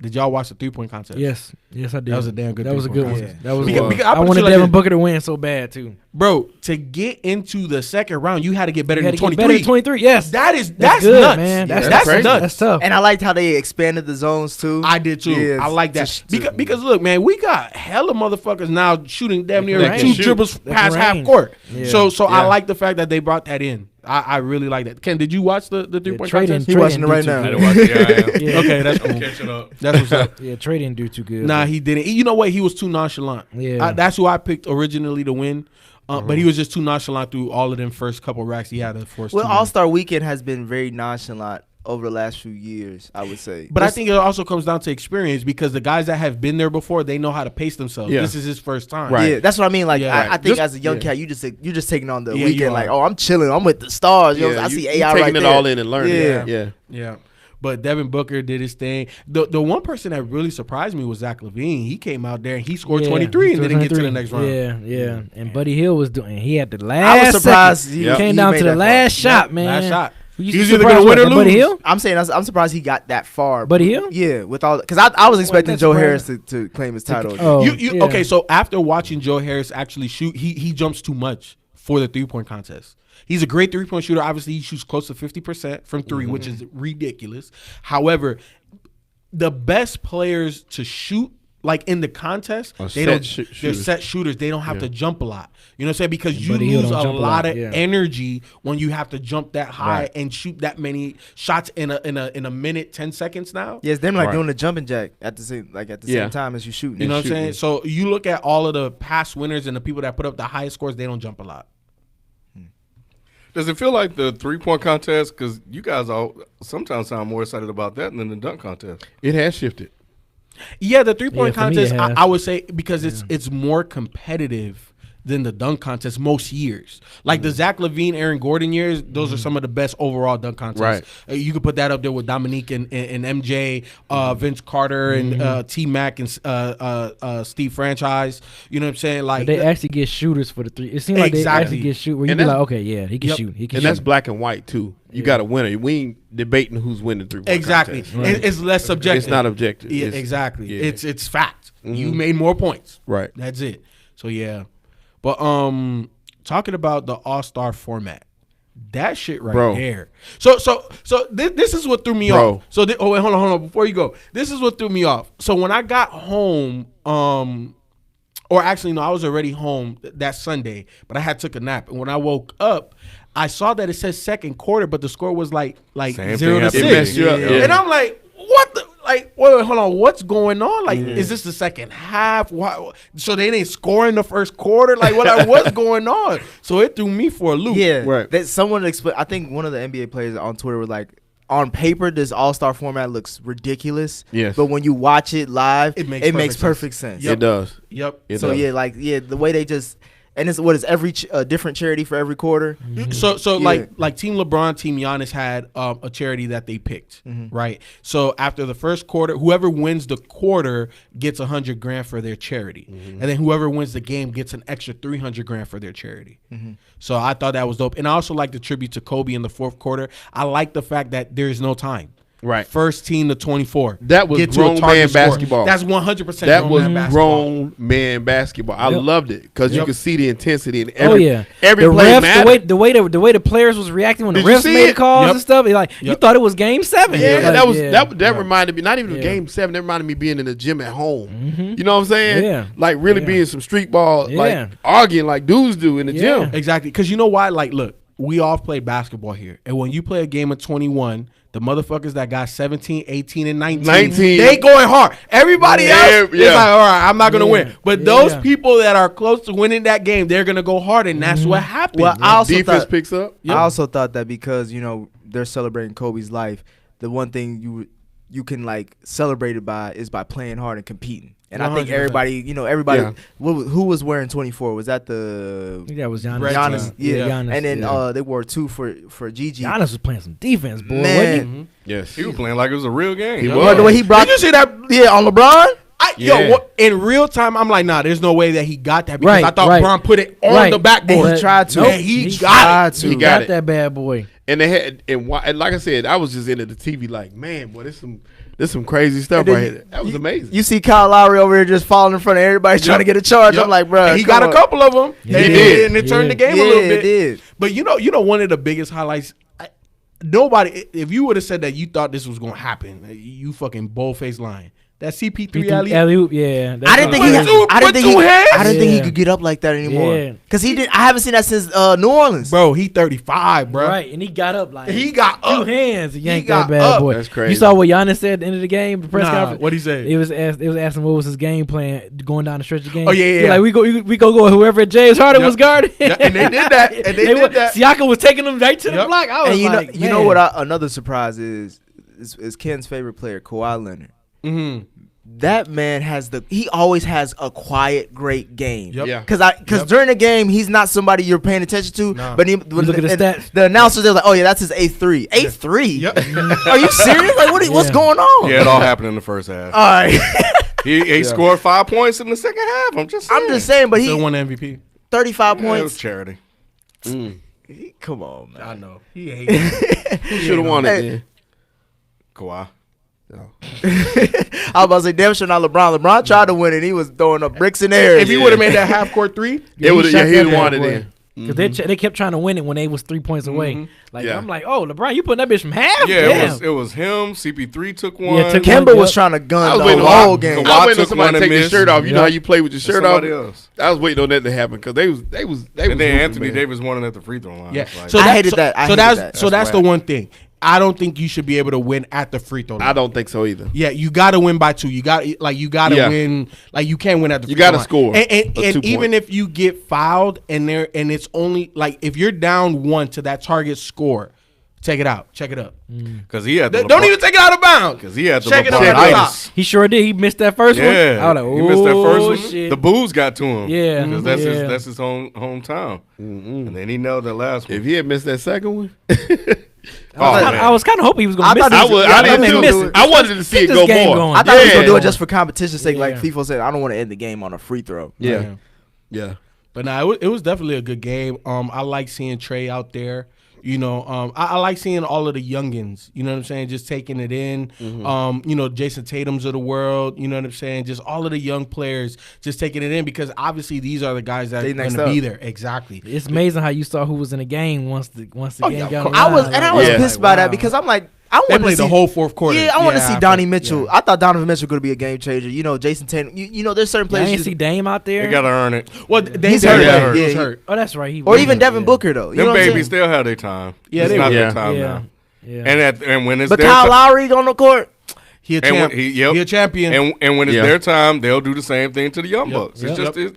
Did y'all watch the 3-point contest? Yes, I did. That was a damn good. That was a good one. Yeah. That was. Because I wanted Devin Booker to win so bad too. Bro, to get into the second round, you had to get better than 23. Better than 23. Yes, that's good, nuts, man. That's crazy. nuts. That's tough. And I liked how they expanded the zones too. I did too. Yeah, I like that because look, man, we got hella motherfuckers now shooting damn near Right. 2 dribbles past half court. Yeah. So I like the fact that they brought that in. I really like that. Ken, did you watch the 3-point contest? He watching it right now. I didn't watch it. Yeah, I am. Yeah. Okay, that's cool. Catching up. That's what's up. Yeah, Trey didn't do too good. Nah, he didn't. You know what? He was too nonchalant. Yeah. That's who I picked originally to win. But he was just too nonchalant through all of them first couple racks he had to force. Well, All-Star Weekend has been very nonchalant over the last few years, I would say. But I think it also comes down to experience because the guys that have been there before, they know how to pace themselves. Yeah. This is his first time. Right. Yeah, that's what I mean. Like, Yeah. I think Just- as a young cat, you just taking on the Yeah, you weekend. are. Like, oh, I'm chilling. I'm with the stars. You know, I see AI taking right it there. all in and learning. Yeah. Yeah. But Devin Booker did his thing. The one person that really surprised me was Zach LaVine. He came out there and he scored 23 and didn't get to the next round. Yeah. And Buddy Hill was doing. He had the last. I was surprised second. he Came down made to the that last far. shot, man. Last shot. You He's surprised either gonna win or what, Buddy lose. Hill? I'm saying I'm surprised he got that far. Buddy Hill? Yeah, with all because I was expecting that's Joe surprising. Harris to claim his title. Oh, Yeah. Okay, so after watching Joe Harris actually shoot, he jumps too much for the 3-point contest. He's a great 3-point shooter. Obviously, he shoots close to 50% from 3, which is ridiculous. However, the best players to shoot, like in the contest, they're set shooters. They don't have to jump a lot. You know what I'm saying? Because you Buddy Hill lose don't a jump a lot lot, of yeah. energy when you have to jump that high Right. and shoot that many shots in a minute, 10 seconds now. Yeah, it's them like Right. doing the jumping jack at the same Yeah. time as you shooting. You know what I'm shooting. saying? So you look at all of the past winners and the people that put up the highest scores, they don't jump a lot. Does it feel like the 3-point contest? Because you guys all sometimes sound more excited about that than the dunk contest. It has shifted. Yeah, the 3-point Yeah, for me, contest, it has. I would say because it's more competitive than the dunk contest most years. Like the Zach LaVine, Aaron Gordon years, those are some of the best overall dunk contests. Right. You could put that up there with Dominique and MJ, Vince Carter and T Mac and Steve Franchise. You know what I'm saying? Like They actually get shooters for the three. It seems like they Exactly. actually get shoot. Where you And be that's- like, okay, yeah, he can shoot. He can And shoot. that's black and white too. You got a winner. We ain't debating who's winning 3-point exactly. contest. It's less subjective. It's not objective. Yeah, It's- exactly. yeah. It's fact. You made more points. Right. That's it. So yeah. But talking about the All-Star format. That shit right Bro. there. So this is what threw me Bro. off. So oh wait, hold on. Before you go, this is what threw me off. So when I got home, or actually no, I was already home that Sunday, but I had took a nap, and when I woke up, I saw that it says second quarter, but the score was like Same 0 to thing 6. It messed you up. Yeah. Yeah. And I'm like, what the? Like, wait, hold on. What's going on? Like, is this the second half? Why? So they didn't score in the first quarter? Like, what's going on? So it threw me for a loop. Yeah, Right. That someone explain. I think one of the NBA players on Twitter was like, on paper, this All-Star format looks ridiculous. Yes. But when you watch it live, It makes it makes perfect perfect sense. Yep. It does. Yep. It So does. the way they just, and it's what is every different charity for every quarter. So Yeah. like Team LeBron, Team Giannis had a charity that they picked, right? So after the first quarter, whoever wins the quarter gets $100,000 for their charity, and then whoever wins the game gets an extra $300,000 for their charity. So I thought that was dope, and I also like the tribute to Kobe in the fourth quarter. I like the fact that there is no time. Right. First team to 24. That was Get to a grown target man score. basketball. That's 100% That was grown man basketball. grown man basketball. I Yep. loved it because you Yep. could see the intensity and Oh yeah, every the play refs, mattered. the way the players was reacting when Did the you refs see made it? calls Yep. and stuff. Like you Yep. thought it was Game 7. Yeah, Like, that reminded me. Not even Yeah. Game 7. That reminded me being in the gym at home. You know what I'm saying? Yeah. Like really Yeah. being some street ball, Yeah. like arguing like dudes do in the Yeah. gym. Exactly. Because you know why? Like, look, we all play basketball here. And when you play a game of 21, the motherfuckers that got 17, 18, and 19, they going hard. Everybody else is like, all right, I'm not going to win. But those people that are close to winning that game, they're going to go hard. And that's what happened. Well, I also Defense thought, picks up. I also thought that because they're celebrating Kobe's life, the one thing you can like celebrate it by is by playing hard and competing. And I think 100%. everybody, Yeah. who was wearing 24? Was that the I think that was Giannis. Brett Giannis? Yeah. Giannis, And then yeah. they wore 2 for Gigi. Giannis was playing some defense, boy. Man. wasn't he? Yes, He was playing like it was a real game. He Yeah. was. The way he brought, Did you see that? yeah, on LeBron. Yeah. In real time, I'm like, nah, there's no way that he got that because Right, I thought right. Bron put it on Right. the backboard. And he tried to. Yeah, he got tried it. to. He Got got it. that bad boy. And they had and like I said, I was just into the TV like, man, boy, there's some crazy stuff then right here. That was amazing. You see Kyle Lowry over here just falling in front of everybody trying to get a charge. Yep. I'm like, bro, And he got a couple of them. He did. And it turned the game Yeah, a little it bit. did. But you know, one of the biggest highlights. Nobody, if you would have said that you thought this was gonna happen, you fucking bold-faced lying. That CP3 alley. Alley-oop, yeah. I didn't think he. With two- I didn't with think two he. hands? I didn't think he Yeah. could get up like that anymore. Yeah. Cause he did. I haven't seen that since New Orleans. Bro, he 35, bro. Right, and he got up like He got two up. hands and yanked got that bad up. boy. That's crazy. You saw what Giannis said at the end of the game, the press Nah, conference. what'd he say? It was asking what was his game plan going down the stretch of the game. Oh, yeah. He like we go whoever James Harden Yep. was guarding. Yeah, and they did that. And they did that. Siakam was taking them right to the Yep. block. I was And like, you know man. what? Another surprise is Ken's favorite player, Kawhi Leonard. Mm-hmm. That man he always has a quiet, great game. Yep. Yeah. Because during the game he's not somebody you're paying attention to. Nah. But look at the stats. The announcers they're like, oh yeah, that's his 8-3. 8-3. Yep. Are you serious? Like what's Yeah. going on? Yeah, it all happened in the first half. All right. He scored 5 points in the second half. I'm just saying. I'm just saying, but Still he won MVP. 35 Yeah, it was points. charity. Come on, man. I know. He hates it. Who should have won it Hey. then? Kawhi. I was about to say, damn sure not LeBron. LeBron tried to win it. He was throwing up bricks in the air. If he would have made that half court three, It would. Yeah, shot he that would have bad won it boy. then. Because they kept trying to win it when they was 3 points away. Like Yeah. I'm like, oh LeBron, you putting that bitch from half? Yeah, Damn. it was him. CP3 took one. Yeah, took Kemba one, was yep. trying to I gun was the waiting whole on game. Kawhi I was waiting on took somebody one to and take their missed. shirt off. You know how Yep. you play with your shirt off. Somebody else. I was waiting on that to happen because they was And then hooping, Anthony man. Davis won it at the free throw line. yeah. It's like, So I that- hated so- that. I So hated that's that. so that's That's the whack. one thing. I don't think you should be able to win at the free throw line. I don't think so either. Yeah, you got to win by 2. You got to Yeah. win. Like you can't win at the. You free throw gotta line. score And, a and 2-point. even if you get fouled and it's only like if you're down 1 to that target score, Take it out. Check it up. Because he had Don't even take it out of bounds. Because he had the Check it up LeBron at the top. itis. He sure did. He missed that first one. Yeah, I was like, he missed that first "Oh, one. shit." The booze got to him. Yeah, because yeah. that's his hometown. And then he nailed that last one. If he had missed that second one, I was kind of hoping he was going to miss thought it. he was- I I did thought too. they would do it. I wanted to see Keep it this go game more. going. I thought he was gonna do Yeah. it just for competition's sake. Like Yeah. FIFO said, I don't want to end the game on a free throw. Yeah, yeah. But nah, it was definitely a good game. I like seeing Trey out there. You know, I like seeing all of the youngins. You know what I'm saying? Just taking it in. You know, Jason Tatum's of the world. You know what I'm saying? Just all of the young players just taking it in because obviously these are the guys that They are going next to be up. there. Exactly. It's amazing how you saw who was in the game once the game yeah, got of I around. was Like, pissed by that because I'm like, I They want to played see the whole fourth quarter. Yeah, I want to see Donnie but- Mitchell. yeah. I thought Donovan Mitchell going to be a game changer. You know, Jason Tatum. You know, there's certain I players. didn't see Dame out there. They got to earn it. Well, they He's did. hurt. Yeah, he Yeah, was he- hurt. Oh, that's right. He or was. even Devin Yeah. Booker though. You know Them what I'm babies saying? still have their time. Yeah, it's they not will. their time Yeah. now. Yeah. And when it's But their Kyle time, Lowry on the court. He a And when champ. he a champion. and when it's Yeah. their time, they'll do the same thing to the young bucks. It's Yep. just it's,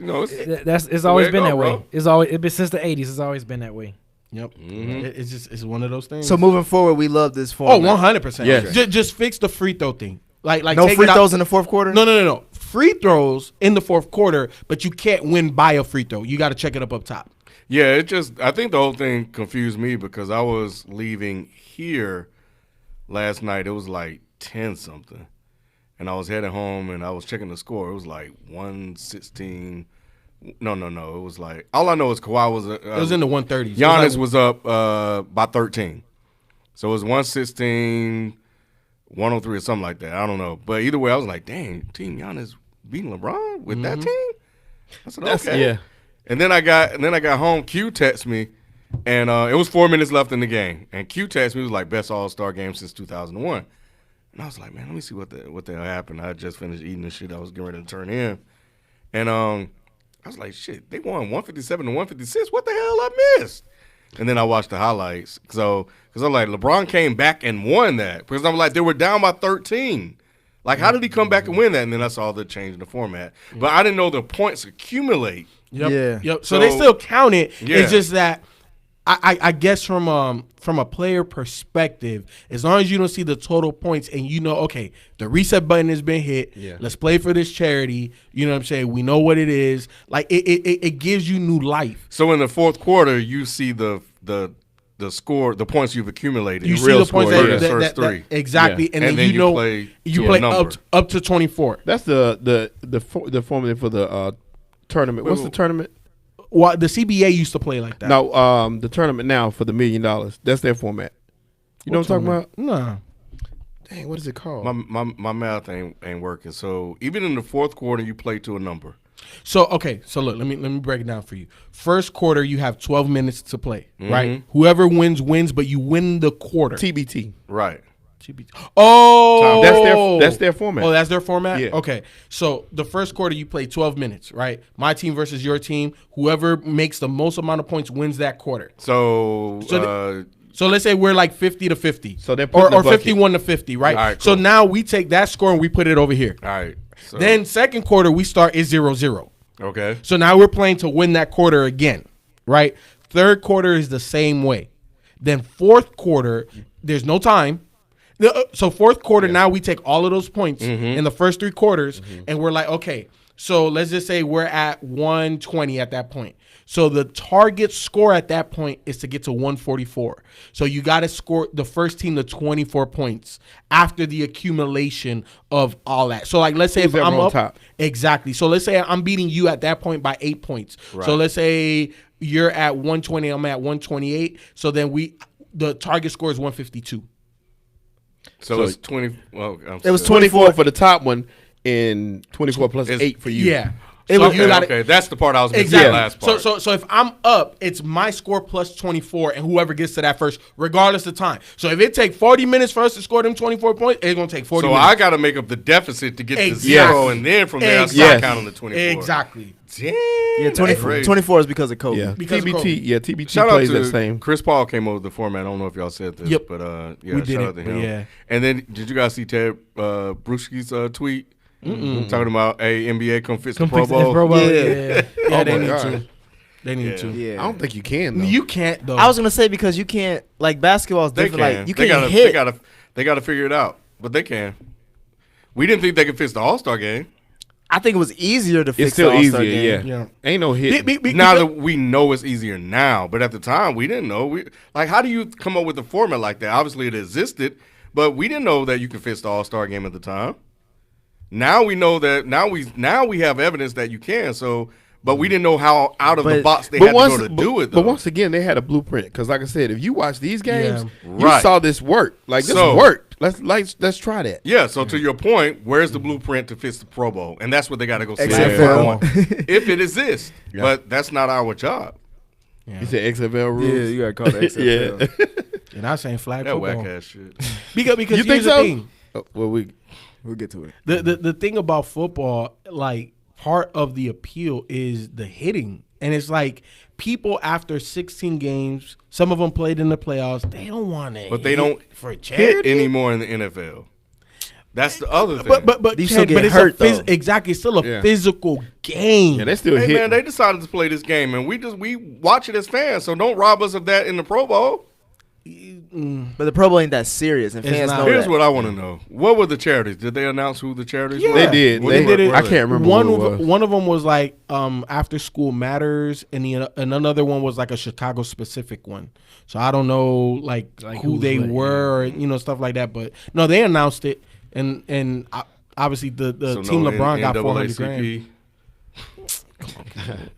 It's the always way it been go, that way. bro. It's been since the '80s. It's always been that way. Yep. Mhm. It's one of those things. So moving forward, we love this Oh, format. 100%. Yes. Just fix the free throw thing. Like No take free it out- throws in the fourth quarter. No. Free throws in the fourth quarter, but you can't win by a free throw. You got to check it up top. Yeah, I think the whole thing confused me because I was leaving here last night. It was like 10 something. And I was heading home and I was checking the score. It was like 116. No. It was like all I know is Kawhi was It was in the 130s. Giannis was up by 13. So it was 116, 103 or something like that. I don't know. But either way, I was like, dang, Team Giannis beating LeBron with that team? I said, okay. Yeah. And then I got home. Q texted me, and it was 4 minutes left in the game. And Q texted me, it was like best All-Star game since 2001. And I was like, man, let me see what the hell happened. I had just finished eating the shit I was getting ready to turn in. And I was like, shit, they won 157 to 156. What the hell I missed? And then I watched the highlights. So, because I'm like, LeBron came back and won that. Because I'm like, they were down by 13. Like, how did he come back and win that? And then I saw the change in the format. But I didn't know the points accumulate. Yep. Yeah. So they still count it. Yeah. It's just that I guess from a player perspective, as long as you don't see the total points and you know, okay, the reset button has been hit. Yeah. Let's play for this charity. You know what I'm saying? We know what it is. Like it gives you new life. So in the fourth quarter, you see the score, the points you've accumulated. You the see real the points score, that, the first three. exactly, Yeah. and then you know play you to a play number. up to 24. That's the formula for the tournament. What's the tournament? Well, the CBA used to play like that. No, the tournament now for the $1 million. That's their format. You know what I'm talking about? Nah. Dang, what is it called? My math ain't working. So even in the fourth quarter, you play to a number. So look, let me break it down for you. First quarter, you have 12 minutes to play, Mm-hmm. right? Whoever wins, but you win the quarter. TBT. Right. Oh, That's their format. Oh, that's their format? Yeah. Okay. So the first quarter you play 12 minutes, right? My team versus your team. Whoever makes the most amount of points wins that quarter. So, So let's say we're like 50 to 50. So they're putting or the bucket. 51 to 50, right? All right, So cool. now we take that score and we put it over here. all right. So, Then second quarter we start is 0-0. okay. So now we're playing to win that quarter again, right? Third quarter is the same way. Then fourth quarter, there's no time. So fourth quarter, now we take all of those points in the first three quarters, and we're like, okay, so let's just say we're at 120 at that point. So the target score at that point is to get to 144. So you got to score the first team to 24 points after the accumulation of all that. So like, let's say Who's if ever I'm on up, top? exactly. So let's say I'm beating you at that point by 8 points. Right. So let's say you're at 120, I'm at 128. So then the target score is 152. So it's 20. Well, It was 24 for the top one and 24 plus It's- 8 for you. Yeah. Okay, So you gotta- okay, that's the part I was missing. Exactly. The last part. So if I'm up, it's my score plus 24, and whoever gets to that first, regardless of time. So if it take 40 minutes for us to score them 24 points, it's gonna take 40 So minutes. I got to make up the deficit to get to Exactly. 0, and then from there I start Yes. counting the 24. Exactly. Damn. Yeah, that's 24, crazy. 24 is because of Kobe. Yeah. Because of TBT. Kobe. Yeah, TBT Shout out plays to that same. Chris Paul came over with the format. I don't know if y'all said this, Yep. but yeah, We shout didn't, out to but him. yeah. And then did you guys see Ted Bruschi's tweet talking about NBA come fix the Pro Fix the Bowl? Pro Bowl. Yeah. Yeah. Yeah, Oh they my need God. to. They need to. Yeah. I don't think you can though. You can't though. I was gonna say because you can't like basketball is They different. can. Like you they can't gotta, hit. They gotta figure it out, but they can. We didn't think they could fix the All-Star game. I think it was easier to fix It's still the All-Star easier. game. Yeah. Ain't no hit. Now that we know it's easier now, but at the time we didn't know. How do you come up with a format like that? Obviously it existed, but we didn't know that you could fix the All-Star game at the time. Now we know that. Now we have evidence that you can. So, but we didn't know how out of the box they had to go to do it. Though. But once again, they had a blueprint because, like I said, if you watch these games, you Right. saw this work. Like this worked. Let's try that. Yeah. So to your point, where's the blueprint to fix the Pro Bowl? And that's what they got to go see XFL. if it exists. Yeah. But that's not our job. You said XFL rules. Yeah, you gotta call it XFL. You're not saying flag That football. whack ass shit. Because You here's think the so? thing. Well, We'll get to it. The thing about football, like part of the appeal is the hitting. And it's like people after 16 games, some of them played in the playoffs, they don't want to But they don't for hit charity anymore in the NFL. That's the other thing. But You still get it's hurt, though. exactly. It's still a Yeah. physical game. yeah, they still Hey hit. man, they decided to play this game, and we watch it as fans. So don't rob us of that in the Pro Bowl. But the Pro Bowl ain't that serious, and It's fans not. know Here's that. what I want to know: what were the charities? Did they announce who the charities were? They did. What They were- did it. what I were can't remember one what it of was. one of them was like after school matters, and another one was like a Chicago specific one. So I don't know like who who's they what, were, or stuff like that. But no, they announced it, and obviously the So team no LeBron got NAACP. $400,000.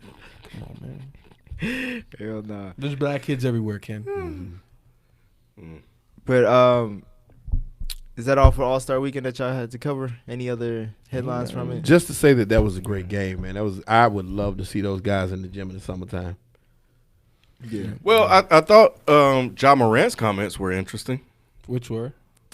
Hell nah. There's black kids everywhere, Ken. But is that all for All-Star Weekend that y'all had to cover? Any other headlines from it? Just to say that was a great game, man. I would love to see those guys in the gym in the summertime. Yeah. Well, I thought Ja Morant's comments were interesting. Which were?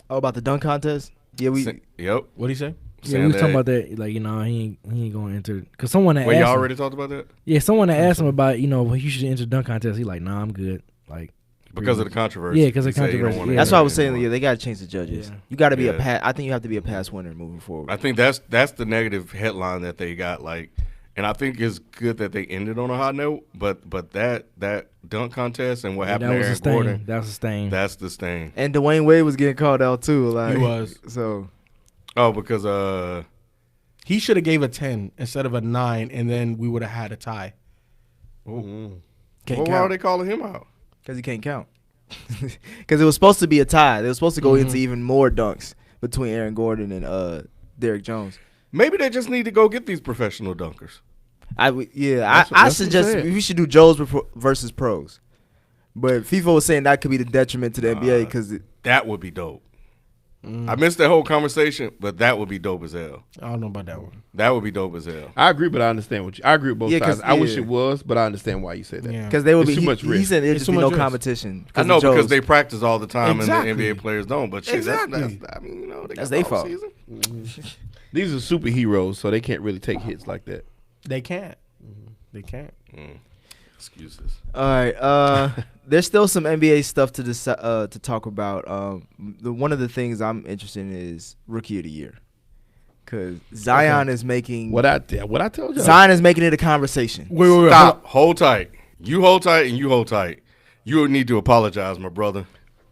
Oh, about the dunk contest? Yeah, Yep. What did he say? Yeah, we was talking about that. Like, he ain't going to enter. Because someone had Wait, asked y'all him. already talked about that? Yeah, someone had asked him about, well, you should enter dunk contest. He like, nah, I'm good. Like, Because of the controversy. Yeah, 'cause of He said he don't controversy, wanna yeah. That's enter why I was saying. anymore. Yeah, they got to change the judges. Yeah. You got to be a Yeah. pass. I think you have to be a pass winner moving forward. I think that's the negative headline that they got. Like, and I think it's good that they ended on a hot note. But that dunk contest and what happened that to was a Aaron stain. Gordon, That was a stain. that's the stain. And Dwayne Wade was getting called out too. Like He was. So Oh, because He should have gave a 10 instead of a 9, and then we would have had a tie. can't why are count they calling him out? because he can't count. Because it was supposed to be a tie. They were supposed to go into even more dunks between Aaron Gordon and Derrick Jones. Maybe they just need to go get these professional dunkers. I that's what suggest I'm saying. we should do Joes versus pros. But FIFA was saying that could be the detriment to the NBA because That would be dope. I missed that whole conversation, but that would be dope as hell. I don't know about that one. That would be dope as hell. I agree, but I understand what I agree with both Yeah, 'cause- sides. I wish yeah. it was, but I understand why you say that. Yeah. because they would It's be too much he risk. said there'd It's just too be no much risk. competition. I of know because Joes. they practice all the time Exactly. and the NBA players don't. But shit, Exactly. that's I mean, they That's got their the fault. offseason. These are superheroes, so they can't really take hits like that. They can't. They can't. Excuses. All right. There's still some NBA stuff to talk about. One of the things I'm interested in is Rookie of the Year, because Zion is making What I told you. Zion is making it a conversation. Wait. Stop. Hold tight. You hold tight and you hold tight. You need to apologize, my brother.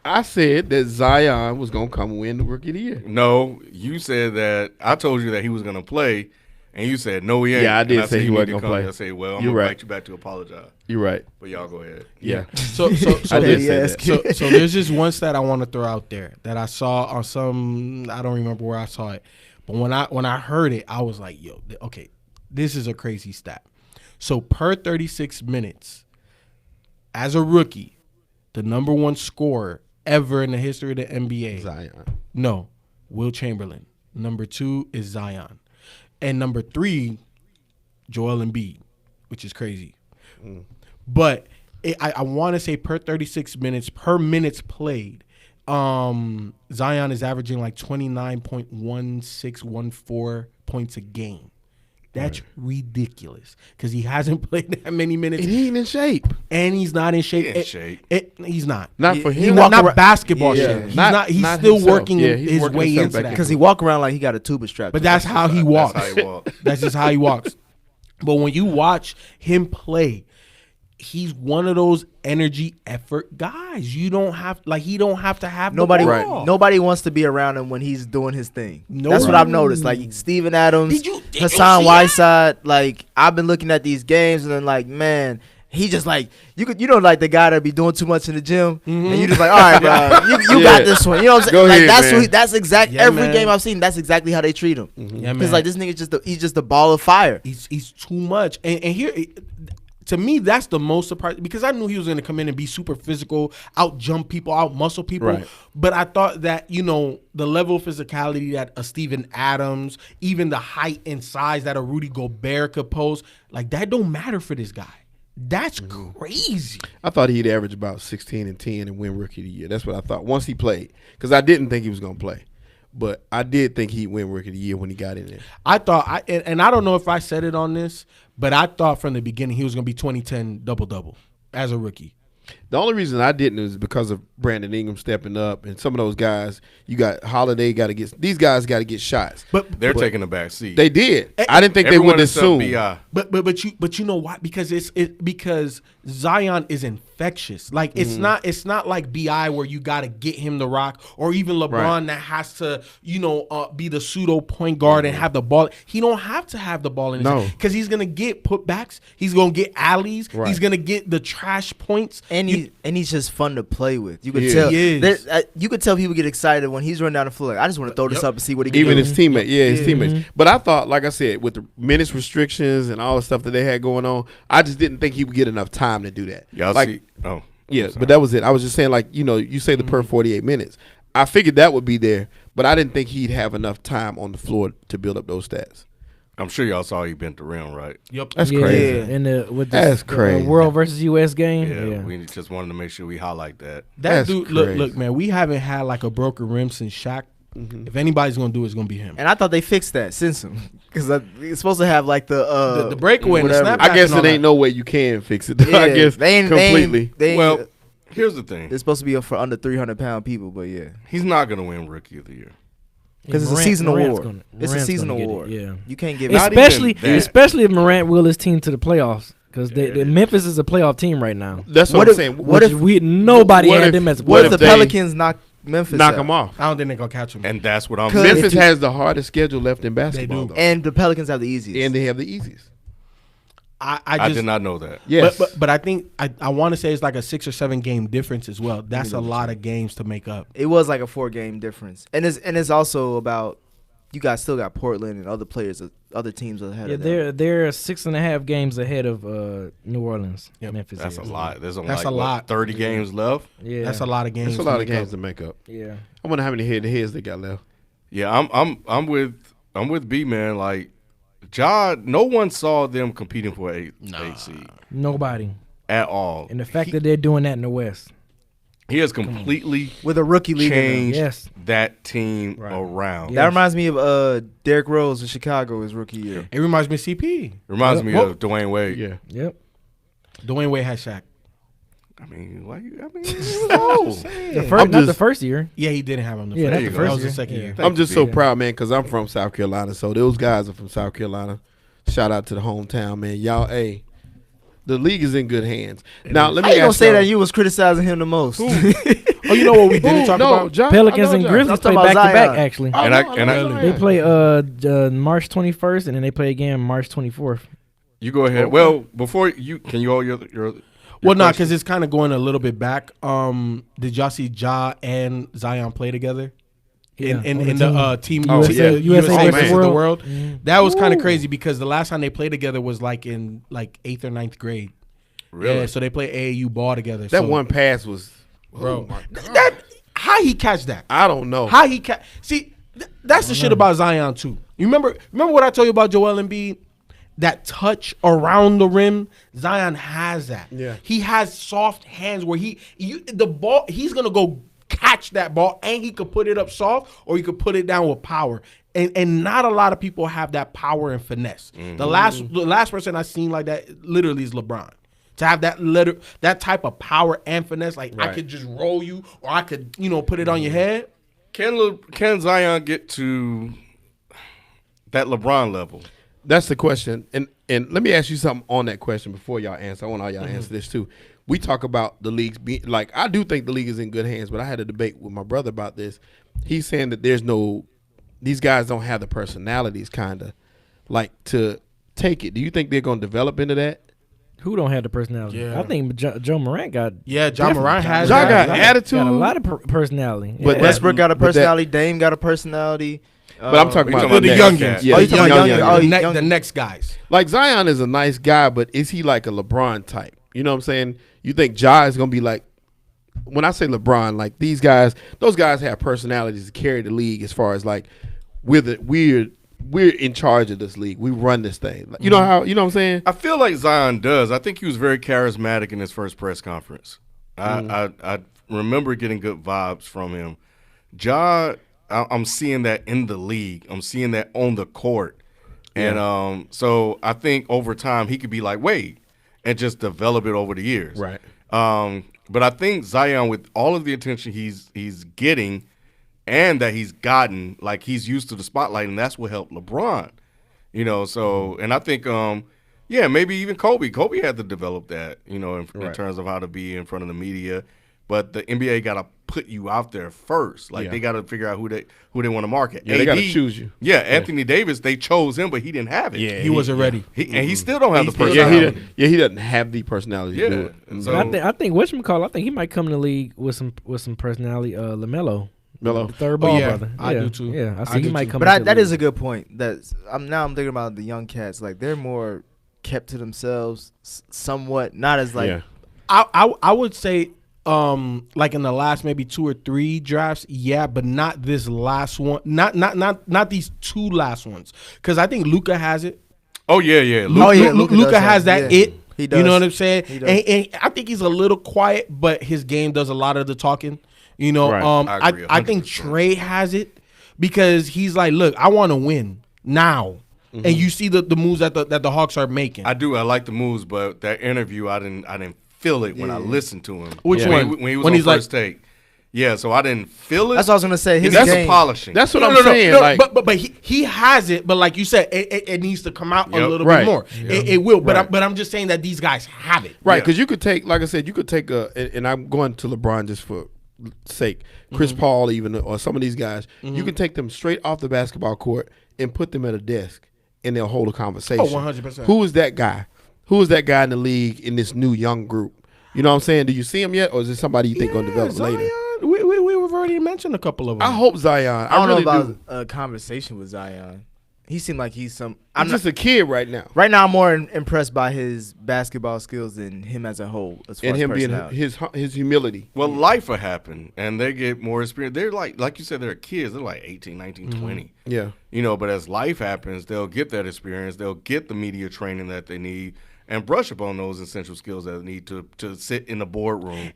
I said that Zion was gonna come win the Rookie of the Year. No, you said that. I told you that he was going to play, and you said, no, he ain't. Yeah, I did And say said, he you wasn't need to gonna come. play. I said, well, I'm You're going to right. invite you back to apologize. You're right. But y'all go ahead. Yeah. So I did he say asked that. so there's just one stat I want to throw out there that I saw on some, I don't remember where I saw it, but when I heard it, I was like, yo, okay, this is a crazy stat. So per 36 minutes, as a rookie, the number one scorer ever in the history of the NBA. Zion. No, Will Chamberlain. Number 2 is Zion. And number 3, Joel Embiid, which is crazy. But I want to say per 36 minutes, per minutes played, Zion is averaging like 29.1614 points a game. That's ridiculous because he hasn't played that many minutes And he ain't in shape. and he's not in shape. He in shape. He's not. Not for He him. not basketball Yeah. shape. He's Not- not. He's not still himself. working Yeah, he's his working way himself into back that. in. Because he walk around like he got a tuba strap. But that's how he walks. That's how he walks. That's just how he walks. But when you watch him play, he's one of those energy effort guys. You don't have he don't have to have Nobody, the ball. nobody wants to be around him when he's doing his thing. No. That's what I've noticed. Like Steven Adams, Did you Hassan see Whiteside. Like I've been looking at these games and then like, man, he just like like the guy that be doing too much in the gym, and you just like, all right, bro, you got this one. You know what I'm saying? Go Like ahead, that's man. that's exact. Yeah, every man. game I've seen, that's exactly how they treat him. Yeah, Because man. like this nigga he's just a ball of fire. He's too much. And here, to me, that's the most surprising because I knew he was going to come in and be super physical, out jump people, out muscle people. Right. But I thought that the level of physicality that a Steven Adams, even the height and size that a Rudy Gobert could pose, like that don't matter for this guy. That's crazy. I thought he'd average about 16 and 10 and win Rookie of the Year. That's what I thought once he played, because I didn't think he was going to play, but I did think he'd win Rookie of the Year when he got in there. I thought, and I don't know if I said it on this, but I thought from the beginning he was going to be 2010 double-double as a rookie. The only reason I didn't is because of Brandon Ingram stepping up, and some of those guys. You got Holiday, these guys got to get shots. But They're taking the back seat. They did. I didn't think they Everyone would except assume. BI. But you know why? Because because Zion is infectious. Like it's not like BI where you got to get him the rock, or even LeBron Right. that has to be the pseudo point guard and have the ball. He don't have to have the ball in his No. hand because he's gonna get putbacks. He's gonna get alleys. Right. He's gonna get the trash points. And he's just fun to play with. You could Yeah. tell. He is. You could tell people get excited when he's running down the floor. Like, I just want to throw this up and see what he can Even do. his teammates, his teammates. But I thought, like I said, with the minutes restrictions and all the stuff that they had going on, I just didn't think he would get enough time to do that. Y'all like, see? Oh, yeah, sorry. but that was it. I was just saying, like, you say the per 48 minutes. I figured that would be there, but I didn't think he'd have enough time on the floor to build up those stats. I'm sure y'all saw he bent the rim, right? Yep. That's Yeah, crazy. and with That's the crazy. World versus U.S. game. Yeah, we just wanted to make sure we highlight that. That That's dude, crazy. look, man. We haven't had like a broken rim since Shaq. If anybody's gonna do it, it's gonna be him. And I thought they fixed that since him, because it's supposed to have like the breakaway and the whatever. snap. I guess and all it ain't that. no way you can fix it. Yeah, I guess completely. Well, here's the thing. it's supposed to be for under 300-pound people, but yeah, He's not going to win Rookie of the Year. because it's a Morant- season Morant's award. gonna- It's a Morant's season gonna get it, award. yeah. You can't give Not it. Especially if Morant will his team to the playoffs, because Memphis is a playoff team right now. That's what What I'm if- saying. what if- nobody what had if- them as a What if if the they Pelicans knock Memphis knock out? them off? I don't think they're gonna catch him. And that's what I'm Cause- saying. Memphis has the hardest schedule left in basketball, do. though. And the Pelicans have the easiest. And they have the easiest. I I just did not know that. Yes. But I think I want to say it's like a 6 or 7 game difference as well. That's a lot of games to make up. It was like a 4-game difference, and it's also about you guys still got Portland and other players, other teams ahead Yeah, of them. they're 6.5 games ahead of New Orleans. Yep. Memphis. That's a is. lot. There's only That's like, a lot. 30 games left. Yeah, That's a lot of games. It's a to lot of make games up. to make up. Yeah, I wonder how many head-to-heads they got left. Yeah, I'm with B, man. Like, Ja, no one saw them competing for eight seed nobody. at all. And the fact that they're doing that in the West. He has completely With a rookie leader. changed Yes. that team Right. around. That reminds me of Derrick Rose in Chicago his rookie year. It reminds me of CP. Reminds me Well- of Dwayne Wade. Yeah. Yep. Dwayne Wade had Shaq. I mean, why you? I mean, no. Not the first year. Yeah, he didn't have him. The Yeah, first not year. the That first was the year. second Yeah. year. I'm just so Yeah. proud, man, because I'm from South Carolina. So those guys are from South Carolina. Shout out to the hometown, man. Y'all, the league is in good hands. Now, let How me you gonna ask say y'all- that you was criticizing him the most? Oh, you know what we didn't talk about? John, Pelicans I know and John. Grizzlies I'm play talking back about to back, Zion. actually. I And know, I- I and know I- Zion. They play March 21st, and then they play again March 24th. You go ahead. Well, before you can you all your Well, no, question? because it's kind of going a little bit back. Did y'all see Ja and Zion play together? Yeah, in on the team Oh, USA, yeah. USA versus man. the world. Mhm. That was kind of crazy because the last time they played together was like in like 8th or 9th grade. Really? Yeah, so they play AAU ball together. That so, one pass was, bro. oh my God. That how he catch that? I don't know. How he catch? See, that's the shit about Zion too. You remember what I told you about Joel Embiid? That touch around the rim, Zion has that. Yeah. He has soft hands where the ball, he's gonna go catch that ball and he could put it up soft or he could put it down with power. And not a lot of people have that power and finesse. The last person I seen like that literally is LeBron. To have that type of power and finesse, like I Right. could just roll you or I could, put it on your head. Can Zion get to that LeBron level? That's the question. And let me ask you something on that question before y'all answer. I want all y'all to answer this too. We talk about the league's being like, I do think the league is in good hands, but I had a debate with my brother about this. He's saying that these guys don't have the personalities kind of like to take it. Do you think they're going to develop into that? Who don't have the personality? Yeah. I think Joe Morant got. John Morant has John that. got attitude. Got a lot of personality. But Yeah. Westbrook got a personality. Dame got a personality. But I'm talking you about talking the about youngins. cats. Yeah, Oh, you talking about young- The next guys. Like Zion is a nice guy, but is he like a LeBron type? You know what I'm saying? You think Ja is gonna be like? When I say LeBron, like those guys have personalities to carry the league. As far as like, we're in charge of this league. We run this thing. You know how? You know what I'm saying? I feel like Zion does. I think he was very charismatic in his first press conference. I remember getting good vibes from him. Ja, I'm seeing that in the league. I'm seeing that on the court. And so I think over time he could be like Wade and just develop it over the years. Right. But I think Zion, with all of the attention he's getting and that he's gotten, like he's used to the spotlight, and that's what helped LeBron. You know, so and I think maybe even Kobe. Kobe had to develop that, you know, in terms of how to be in front of the media. But the NBA got to put you out there first. Like they got to figure out who they want to market. Yeah, they got to choose you. Yeah, Anthony Davis, they chose him, but he didn't have it. Yeah, He wasn't ready. And he still don't have the Yeah, personality. he doesn't have the personality to do it. Yeah. So I think whatchamacallit, I think he might come in the league with some personality. LaMelo, Melo. the third ball yeah, brother. I do too. Yeah, I I see he do might too. come. But into the that league. is a good point. I'm thinking about the young cats. Like they're more kept to themselves, somewhat. Not as like. Yeah. I would say like in the last maybe 2 or 3 drafts, but not this last one. Not these 2 last ones. Because I think Luka has it. Oh yeah. Luka has that it. He does. You know what I'm saying? He does. And I think he's a little quiet, but his game does a lot of the talking. You know, Right. I agree, I think 100%. Trey has it because he's like, look, I want to win now. And you see the moves that the Hawks are making. I do. I like the moves, but that interview, I didn't feel it when I listened to him. Which when one? When he was When on he's like- first take. Yeah, so I didn't feel it. That's what I was gonna say. His That's game. polishing. That's what I'm saying. Like, but he has it. But like you said, it needs to come out a Yep. little Right. bit more. It will. But Right. I'm just saying that these guys have it. right, Yeah. because you could take, like I said, and I'm going to LeBron just for sake, Chris Paul even, or some of these guys, you can take them straight off the basketball court and put them at a desk, and they'll hold a conversation. 100%. Who is that guy? Who is that guy in the league in this new young group? You know what I'm saying? Do you see him yet, or is it somebody you think going to develop Zion, later? We've already mentioned a couple of them. I hope Zion. I don't really know about do. a conversation with Zion. He seemed like he's some. I'm just a kid right now, Right now, I'm more impressed by his basketball skills than him as a whole. As far and as him being personality. his humility. Well, life will happen, and they get more experience. They're like you said, they're kids. They're like 18, 19, 20. Yeah, You know, but as life happens, they'll get that experience. They'll get the media training that they need and brush up on those essential skills that they need to sit in the boardroom.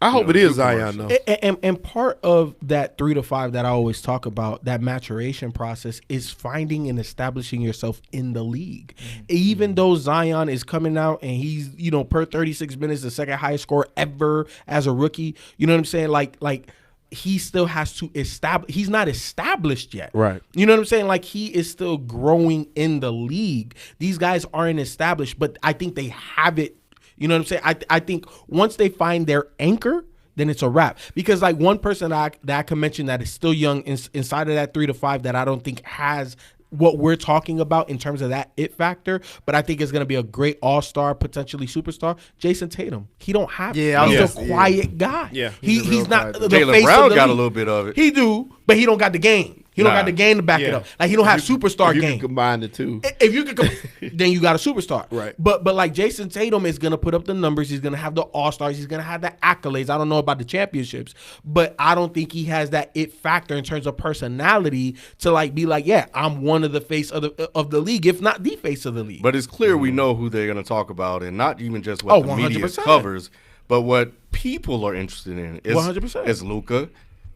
I hope know, it is do Zion commercials. though. And part of that 3 to 5 that I always talk about, that maturation process, is finding and establishing yourself in the league. Even though Zion is coming out and he's, you know, per 36 minutes, the second highest score ever as a rookie, you know what I'm saying? Like he still has to establish. He's not established yet. Right. You know what I'm saying? Like he is still growing in the league. These guys aren't established, but I think they have it. You know what I'm saying? I think once they find their anchor, then it's a wrap. Because like one person that I can mention that is still young inside of that 3 to 5 that I don't think has what we're talking about in terms of that it factor, but I think is going to be a great all-star, potentially superstar, Jason Tatum. He don't have Yeah, I was he's just- a quiet guy. Yeah. He's a real not quiet the Jaylen face Brown of the got a league. little bit of it. He do, but he don't got the game. He don't Nah. got the game to back it Yeah. up. Like he don't have superstar If you game. can combine the two. If you could, then you got a superstar. Right. But like Jason Tatum is gonna put up the numbers. He's gonna have the all stars. He's gonna have the accolades. I don't know about the championships, but I don't think he has that it factor in terms of personality to like be like, yeah, I'm one of the face of the league, if not the face of the league. But it's clear we know who they're going to talk about, and not even just what the media 100%. covers, but what people are interested in. It's, 100%. It's Luka,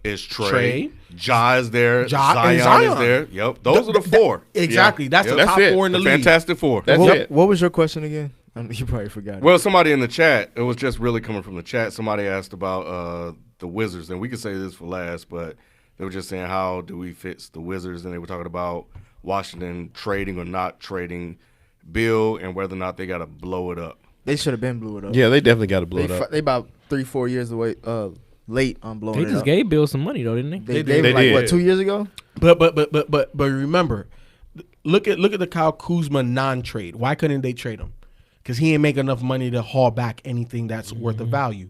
it's Trey, Trey. Ja is there, Ja and Zion is Zion. there. Yep, those are the 4. Exactly. Yeah. That's Yep. the top it. 4 in the The league. Fantastic 4. That's what, it. what was your question again? You probably forgot. it. Well, somebody in the chat, it was just really coming from the chat. Somebody asked about the Wizards, and we could say this for last, but they were just saying, how do we fix the Wizards? And they were talking about Washington trading or not trading Bill and whether or not they got to blow it up. They should have been blew it up. Yeah, they definitely got to blow it up. They about 3-4 years away, late on blowing They it up. just gave Bill some money though, didn't they? They They gave like did. what 2 years ago? But remember, look at the Kyle Kuzma non-trade. Why couldn't they trade him? Because he ain't make enough money to haul back anything that's worth of value.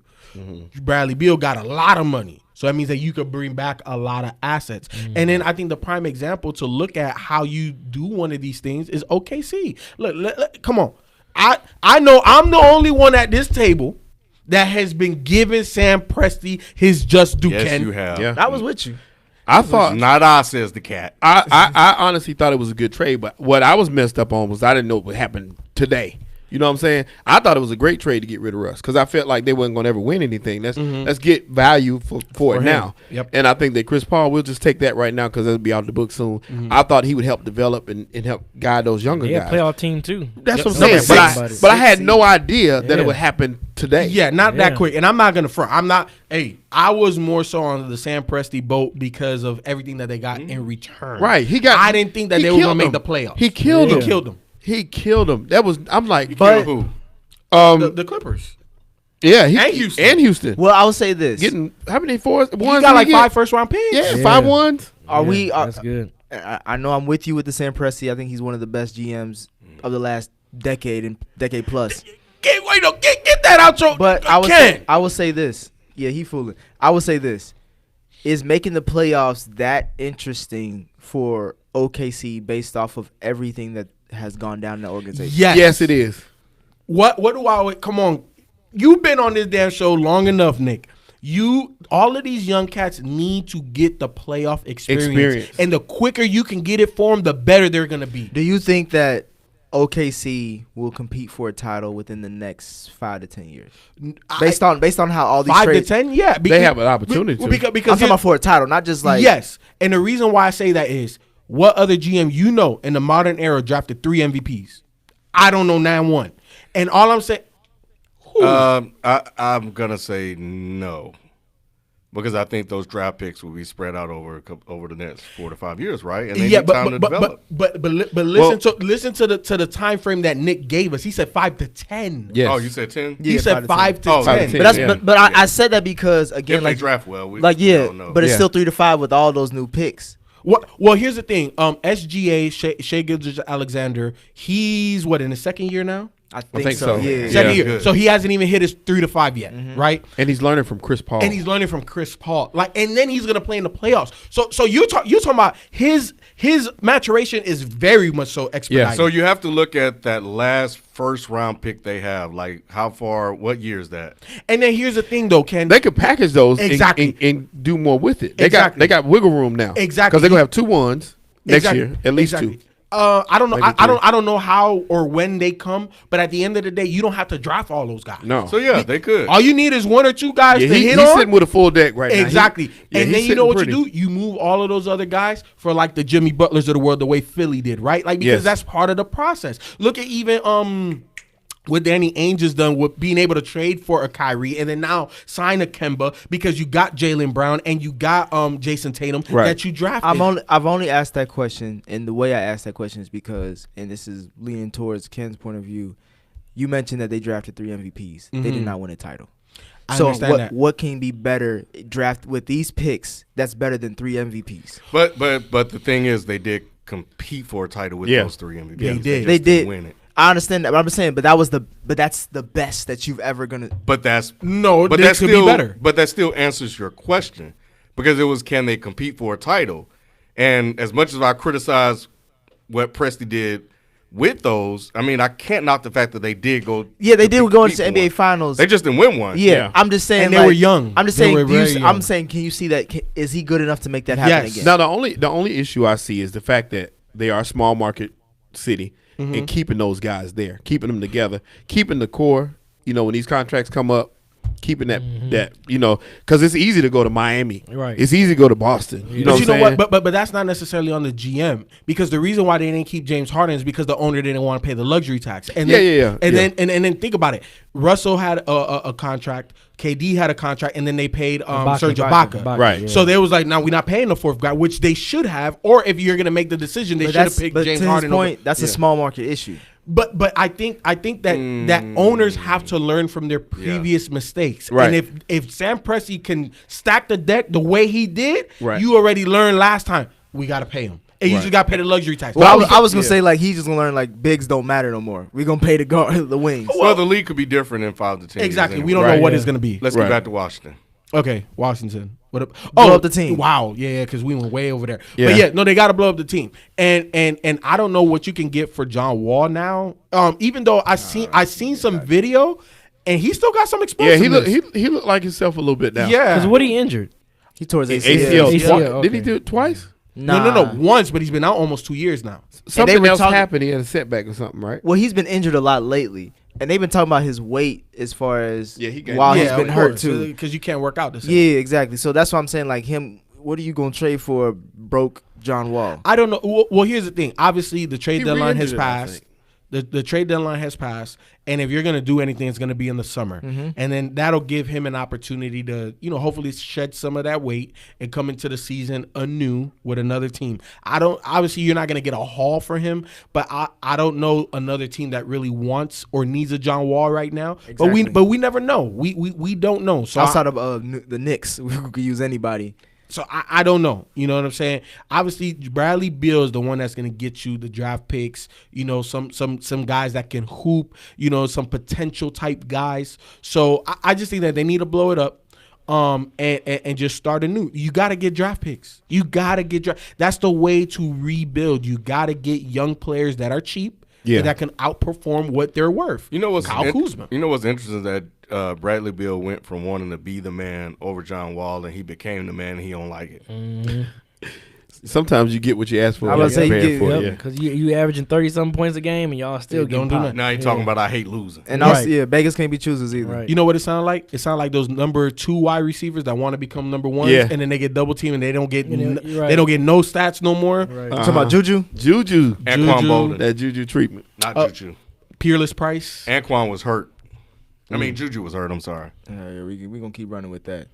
Bradley Beal got a lot of money, so that means that you could bring back a lot of assets. And then I think the prime example to look at how you do one of these things is OKC. Look, come on. I know I'm the only one at this table that has been giving Sam Presti his just due. Yes, you have. Yeah. I was with you. I thought Not I, says the cat. I honestly thought it was a good trade, but what I was messed up on was I didn't know what would happen today. You know what I'm saying? I thought it was a great trade to get rid of Russ because I felt like they wasn't going to ever win anything. Let's get value for it him. now. Yep. And I think that Chris Paul will just take that right now because it'll be out of the book soon. I thought he would help develop and help guide those younger They a guys. playoff team too. That's what I'm Number saying. six. But I had no idea that Yeah. it would happen today. Yeah, not Yeah. that quick. And I'm not gonna front. I was more so on the Sam Presti boat because of everything that they got in return. Right. I didn't think that he they were gonna killed make him. the playoffs. He killed him. He killed them. He killed him. I'm like, But- Who? The Clippers. yeah, and Houston. And Well, I will say this. getting how many fours? He Ones got did like he 5 first-round picks. Yeah, Yeah. 5 ones. Are we? That's good. I know I'm with you with the Sam Presti. I think he's one of the best GMs of the last decade and decade plus. Get that out your. But I will say this. Yeah, he fooling. I will say this. Is making the playoffs that interesting for OKC based off of everything that has gone down in the organization? Yes, it is. What do I? Come on, you've been on this damn show long enough, Nick. All of these young cats need to get the playoff experience. And the quicker you can get it for them, the better they're gonna be. Do you think that OKC will compete for a title within the next 5 to 10 years? Based on how all these 5 trades, to 10, yeah, They have an opportunity to. because I'm talking about for a title, not just like yes. And the reason why I say that is, what other GM in the modern era drafted 3 MVPs? I don't know 9-1. And all I'm saying, I'm gonna say no, because I think those draft picks will be spread out over the next 4 to 5 years, right? And they yeah, need time to develop. but listen to the time frame that Nick gave us. He said 5 to 10. Yes. Oh, you said 10? Yeah, He said 5 to 10. 5 to 10. But that's Yeah. but I said that because again, If they like draft well, we don't know. But it's Yeah. still 3 to 5 with all those new picks. Well, here's the thing. SGA Shea Gilgeous-Alexander, he's in his second year now. I think, think so. so. Yeah. Second year. good. So he hasn't even hit his 3 to 5 yet, right? And he's learning from Chris Paul. And he's learning from Chris Paul. And then he's gonna play in the playoffs. So you're talking about his maturation is very much so expedited. So you have to look at that last first round pick they have. Like what year is that? And then here's the thing though, Ken. They could package those Exactly. and do more with it. Exactly. They got wiggle room now. Exactly. Because they're gonna have 2 ones next Exactly. year, at least Exactly. 2. I don't know. Maybe I don't know how or when they come, but at the end of the day, you don't have to draft all those guys. No. So yeah, they could. All you need is 1 or 2 guys Yeah, to hit he's on. sitting with a full deck right now. Exactly. Yeah, and he's then you know what sitting you pretty. do? You move all of those other guys for like the Jimmy Butlers of the world, the way Philly did, right? Like because Yes. that's part of the process. Look at even what Danny Ainge has done with being able to trade for a Kyrie and then now sign a Kemba because you got Jaylen Brown and you got Jason Tatum Right. that you drafted. I've only asked that question, and the way I asked that question is because, and this is leaning towards Ken's point of view, you mentioned that they drafted 3 MVPs. They did not win a title. I So understand that. what can be better draft with these picks that's better than 3 MVPs? But the thing is, they did compete for a title with Yeah. those 3 MVPs. Yeah, he did. just They did. didn't win it. I understand that, but I'm saying, but that's the best that you've ever gonna. But that's No, but they that could still be better. But that still answers your question, because it was, can they compete for a title? And as much as I criticize what Presti did with those, I mean, I can't knock the fact that they did go. Yeah, they did go into the compete for NBA one. Finals. They just didn't win one. yeah, I'm just saying, And they like, were young. I'm just They saying. were very I'm young. saying, can you see that? Is he good enough to make that happen Yes. again? Now the only issue I see is the fact that they are a small market city and keeping those guys there, keeping them together, keeping the core. You know, when these contracts come up, keeping that because it's easy to go to Miami. Right. It's easy to go to Boston. You know But what I'm saying? what? But that's not necessarily on the GM, because the reason why they didn't keep James Harden is because the owner didn't want to pay the luxury tax. And then think about it. Russell had a contract. KD had a contract, and then they paid Serge Ibaka. Right. Yeah. So they was like, now we're not paying the fourth guy, which they should have. Or if you're gonna make the decision, they should have picked James Harden. That's a small market issue. But I think that owners have to learn from their previous mistakes. Right. And if Sam Presti can stack the deck the way he did, Right. you already learned last time. We got to pay him. And you just got to pay the luxury tax. Well, I was gonna say like he's just gonna learn like bigs don't matter no more. We're gonna pay the guard the wings. Well, the league could be different in 5 to 10 exactly. years We don't anyway. know what it's going to be. Let's get back to Washington. Okay, Washington. What up? Blow up the team. Wow. Yeah, because we went way over there. Yeah. But yeah, no, they got to blow up the team. And I don't know what you can get for John Wall now. Even though I seen some video, and he still got some Yeah, explosiveness. he looked like himself a little bit now. Yeah. Because what he injured? He tore his ACL. ACL, Did he okay. do it twice? No, once, but he's been out almost 2 years now. Something were else talking- happened. He had a setback or something, right? Well, he's been injured a lot lately, and they've been talking about his weight as far as Yeah, he got- while Yeah, he's been hurt too. Because you can't work out the same. Yeah, exactly. So that's why I'm saying like him. What are you gonna trade for broke John Wall? I don't know. Well, here's the thing. Obviously, the trade He deadline has re-injured him, I passed. think. The trade deadline has passed, and if you're going to do anything, it's going to be in the summer, and then that'll give him an opportunity to, hopefully shed some of that weight and come into the season anew with another team. Obviously you're not going to get a haul for him, but I don't know another team that really wants or needs a John Wall right now. Exactly. But we never know. We don't know. So Outside of the Knicks, we could use anybody. So I don't know. You know what I'm saying? Obviously, Bradley Beal is the one that's going to get you the draft picks. Some guys that can hoop. Some potential type guys. So I just think that they need to blow it up, and just start anew. You got to get draft picks. You got to get draft. That's the way to rebuild. You got to get young players that are cheap. Yeah. And that can outperform what they're worth. You know what's Kyle Kuzma. You know what's interesting is that Bradley Beal went from wanting to be the man over John Wall, and he became the man. And he don't like it. Sometimes you get what you ask for. I was what gonna you're say, paying for, yeah. yeah. Because you averaging 30-something points a game, and y'all still Don't getting do popped. nothing. Now he talking about I hate losing. And Right. also, Vegas can't be choosers either. Right. You know what it sounded like? It sounded like those number 2 wide receivers that want to become number 1s, Yeah. and then they get double teamed and they don't get You're right. they don't get no stats no more. Right. You talking about Juju? Juju. Anquan Juju. Bolden, That Juju treatment. not Juju. Peerless Price. Anquan was hurt. I mean, Juju was hurt. I'm sorry. We gonna keep running with that.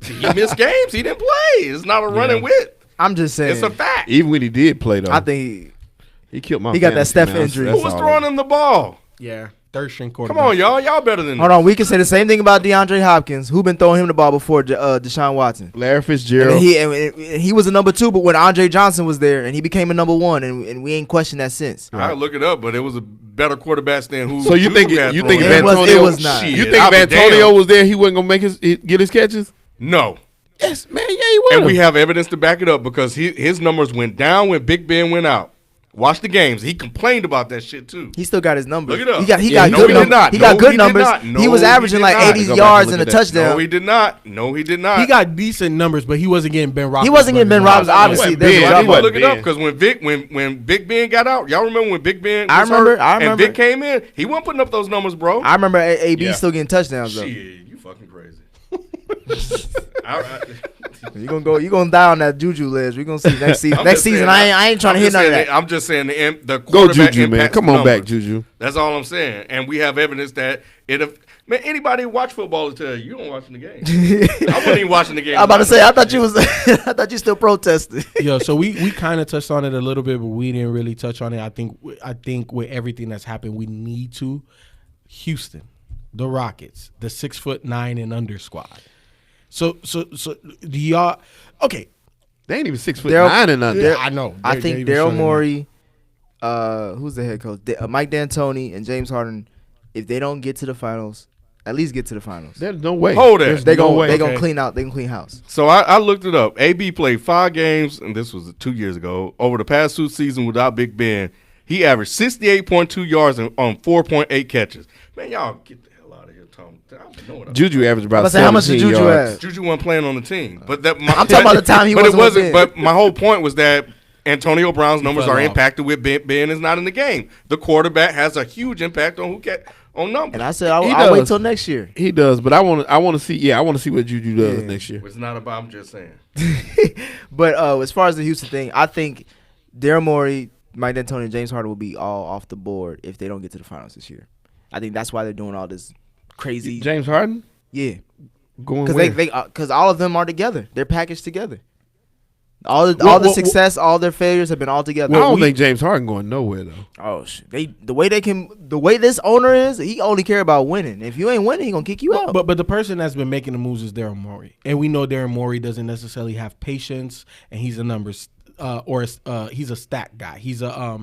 He missed games. He didn't play. It's not a running with. I'm just saying. It's a fact. Even when he did play, though, I think he killed my. he got that fantasy, Steph man. That's- injury. that's Who was all throwing I- him the ball? Yeah, third string Come quarterback. on, y'all. Y'all better than Hold on, we can say the same thing about DeAndre Hopkins, who been throwing him the ball before Deshaun Watson. Larry And Fitzgerald. he was a number 2, but when Andre Johnson was there, and he became a number 1, and we ain't questioned that since. I look it up, but it was a better quarterback than who. So you think Juju had you think if throwing. Antonio was not. Shit, you think I'll if be Antonio damned. was there, he wasn't gonna get his catches? No. Yes, man. Yeah, he would. And we have evidence to back it up because his numbers went down when Big Ben went out. Watch the games. He complained about that shit too. He still got his numbers. Look it up. He Yeah, got no, good he numbers. did not. He got No, good he did numbers. not. No, he was he averaging did like not. 80 Go back yards and and a look at that. touchdown. No, he did not. No, he did not. He got decent numbers, but he wasn't getting Ben Roethlisberger. He wasn't getting Ben Roethlisberger. Obviously, wasn't there's Ben. a He drop wasn't off. Look it up Ben. because when Big Ben got out, y'all remember when Big Ben I was remember, hurt I and remember. Big came in, he wasn't putting up those numbers, bro. I remember AB Yeah. still getting touchdowns though. Shit, you fucking crazy. You gonna die on that Juju list. We gonna see next season. I'm Next just season, saying, I ain't trying to I'm hear just none of saying that. I'm just saying the Go quarterback Juju, man. impacts Come the on back, numbers. Juju. That's all I'm saying. And we have evidence that man, anybody who watch football will tell you don't watching the game. I wasn't even watching the game. I'm about to say, I thought you was, I thought you still protested. Yo, so we kind of touched on it a little bit, but we didn't really touch on it. I think with everything that's happened, we need to. Houston, the Rockets, the 6'9" and under squad. So do y'all? Okay, They ain't even 6'9" Daryl- and under. yeah, I know. I They're think even Daryl shorter than Morey, who's the head coach? Mike D'Antoni and James Harden. If they don't get to the finals, at least get to the finals. There's no way. Hold it. There's They no gonna way. they gonna Okay. clean out. They gonna clean house. So I looked it up. AB played 5 games, and this was 2 years ago. Over the past 2 seasons without Big Ben, he averaged 68.2 yards on 4.8 catches. Man, y'all get the hell out of here, Tom. I don't know what Juju averaged about I'm about to say, how much did 17 Juju yards. have? Juju wasn't playing on the team, but I'm talking about the time he but wasn't it wasn't. with Ben. But my whole point was that Antonio Brown's numbers fell are off. impacted with Ben is not in the game. The quarterback has a huge impact on on numbers. And I said He I'll wait does. till next year. He does, but I want to see. Yeah, I want to see what Juju does next year. It's not about. I'm just saying. But as far as the Houston thing, I think Daryl Morey, Mike D'Antoni, and James Harden will be all off the board if they don't get to the finals this year. I think that's why they're doing all this crazy. James Harden Yeah, going because all of them are together. They're packaged together. All the success, all their failures have been all together. I don't think James Harden going nowhere though. Oh, the way this owner is, he only care about winning. If you ain't winning, he gonna kick you out. But the person that's been making the moves is Daryl Morey, and we know Daryl Morey doesn't necessarily have patience, and he's a numbers he's a stat guy. He's a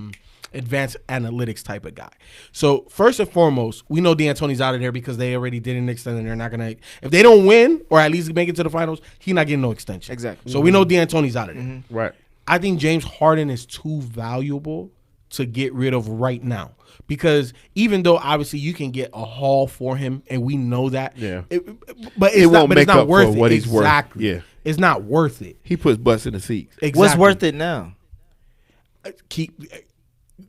advanced analytics type of guy. So first and foremost, we know D'Antoni's out of there because they already did an extension, and they're not gonna. If they don't win or at least make it to the finals, he's not getting no extension. Exactly. So we know D'Antoni's out of there. Mm-hmm. Right. I think James Harden is too valuable to get rid of right now. Because even though obviously you can get a haul for him, and we know that, but It won't make not up worth for it. what he's worth. Exactly. Yeah. It's not worth it. He puts butts in the seats. Exactly. What's worth it now? Keep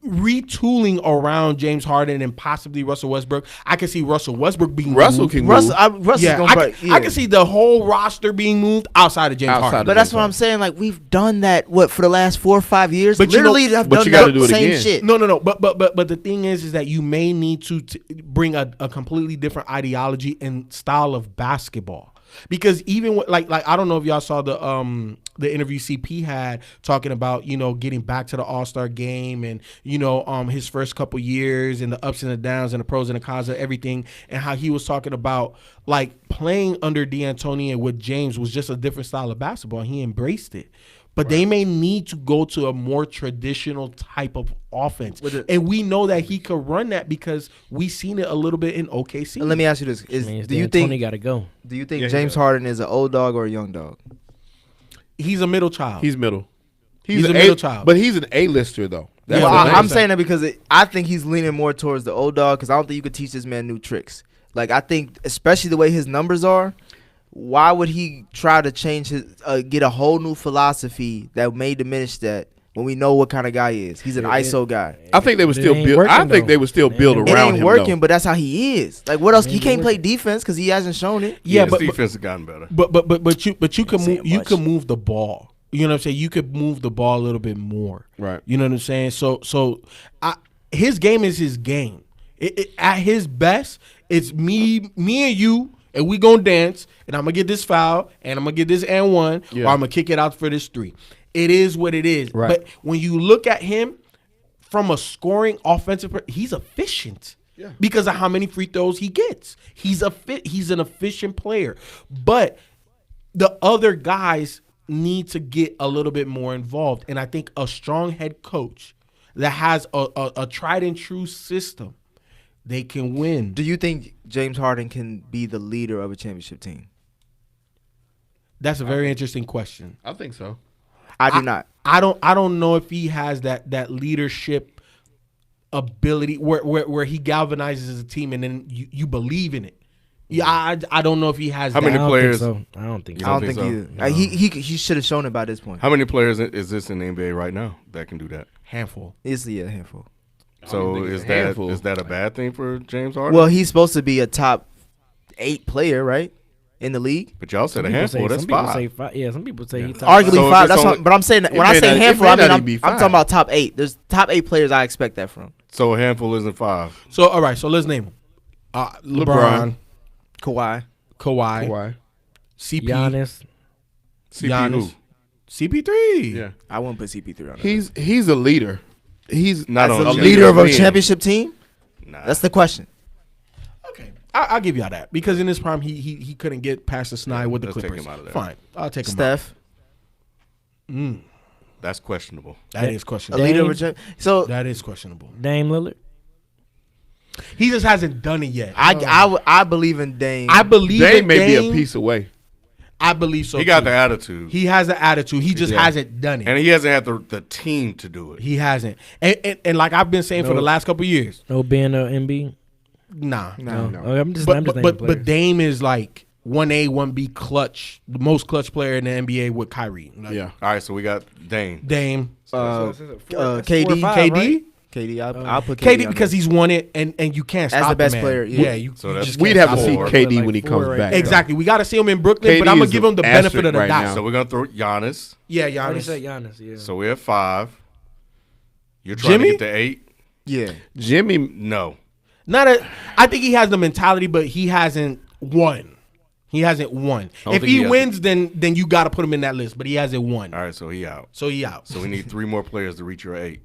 retooling around James Harden and possibly Russell Westbrook. I can see Russell Westbrook being Russell moved. can Russell, move. Russell's Yeah, gonna I can see the whole roster being moved outside of James Outside Harden. of But that's James what I'm saying. Like, we've done that for the last 4 or 5 years. But you know- literally have but done you gotta the do it same again. shit. No. But the thing is that you may need to bring a completely different ideology and style of basketball, because even with, like I don't know if y'all saw the interview CP had talking about getting back to the All-Star game and his first couple years and the ups and the downs and the pros and the cons of everything, and how he was talking about like playing under D'Antoni and with James was just a different style of basketball. He embraced it. But they may need to go to a more traditional type of offense. And we know that he could run that because we seen it a little bit in OKC. And let me ask you this: do you think got to go? Do you think James Harden is an old dog or a young dog? He's a middle child. He's middle. He's a middle child. But he's an A-lister though. That's Yeah, the Well, thing. I'm saying that because I think he's leaning more towards the old dog, because I don't think you could teach this man new tricks. Like, I think, especially the way his numbers are, why would he try to change his, get a whole new philosophy that may diminish that when we know what kind of guy he is? He's an ISO guy. I think they would still ain't build. working, I think though. they would still build It It around ain't him. working, though. but that's how he is. Like, what else? He Ain't can't play working. defense because he hasn't shown it. Yeah, his but defense has gotten better. but you can saying move you much. can move the ball. You know what I'm saying? You could move the ball a little bit more. Right. You know what I'm saying? So his game is his game. At his best, it's me and you, and we gonna dance, and I'm gonna get this foul, and I'm gonna get this and one, Yeah. or I'm gonna kick it out for this 3. It is what it is. Right. But when you look at him from a scoring offensive, he's efficient. Yeah. Because of how many free throws he gets. He's an efficient player. But the other guys need to get a little bit more involved. And I think a strong head coach that has a tried and true system, they can win. Do you think James Harden can be the leader of a championship team? That's a very interesting question. I think so. I do not. I don't know if he has that leadership ability where he galvanizes a team and then you believe in it. Yeah, I don't know if he has How that. many I don't players- Think so. I don't think You so. I don't think think so? either. He should have shown it by this point. How many players is this in the NBA right now that can do that? handful. It's a handful. So think it's is a that handful. is that a bad thing for James Harden? Well, he's supposed to be a top 8 player, right, in the league. but y'all said a Some people handful. say- That's some people 5. say 5. Yeah, some people say he's top Arguably So if 5. it's That's only- what, but I'm saying that It when may I say not- it handful, may I mean not I'm even be talking 5. about top 8. There's top 8 players I expect that from. So a handful isn't 5. So all right, so let's name them. LeBron, Kawhi. Kawhi, Why? CP, Giannis. CP Giannis, who? CP3. Yeah. I wouldn't put CP3 on it. He's a leader. He's Not As on a the leader of a men. championship team? Nah. That's the question. Okay, I'll give y'all that because in his prime he couldn't get past the snide with the let's take Clippers. him out of there. Fine, I'll take him out. Steph, That's questionable. That is a questionable. leader of a champ. So That is questionable. Dame Lillard. He just hasn't done it yet. I believe in Dame. I believe Dame in may be Dame. a piece away. I believe so. He got too. the attitude, He has the attitude. He just Yeah. hasn't done it. and he hasn't had the team to do it. He hasn't. And like I've been saying for No. the last couple of years, No Ben or MB. nah. No. Okay, I'm just But naming but players. Dame is like 1A, 1B clutch, the most clutch player in the NBA with Kyrie. Like, Yeah. All right, so we got Dame. Dame, KD. KD. KD. I'll put KD on because there. he's won it, and you can't As stop the best man. player, Yeah, yeah. So that's We'd have to see four. KD Like when he four comes right back. there. exactly. We got to see him in Brooklyn, but KD I'm gonna is give the him the benefit of the asterisk right doubt. now. So we're gonna throw Giannis. Yeah, I already Giannis. said Giannis. Yeah. So we're at 5. You're trying Jimmy? to get to 8. Yeah. Jimmy, No. I think he has the mentality, but he hasn't won. He hasn't won. don't If think he he has wins, then you got to put him in that list. But he hasn't won, All right, so he out. so he out. So we need 3 more players to reach your 8.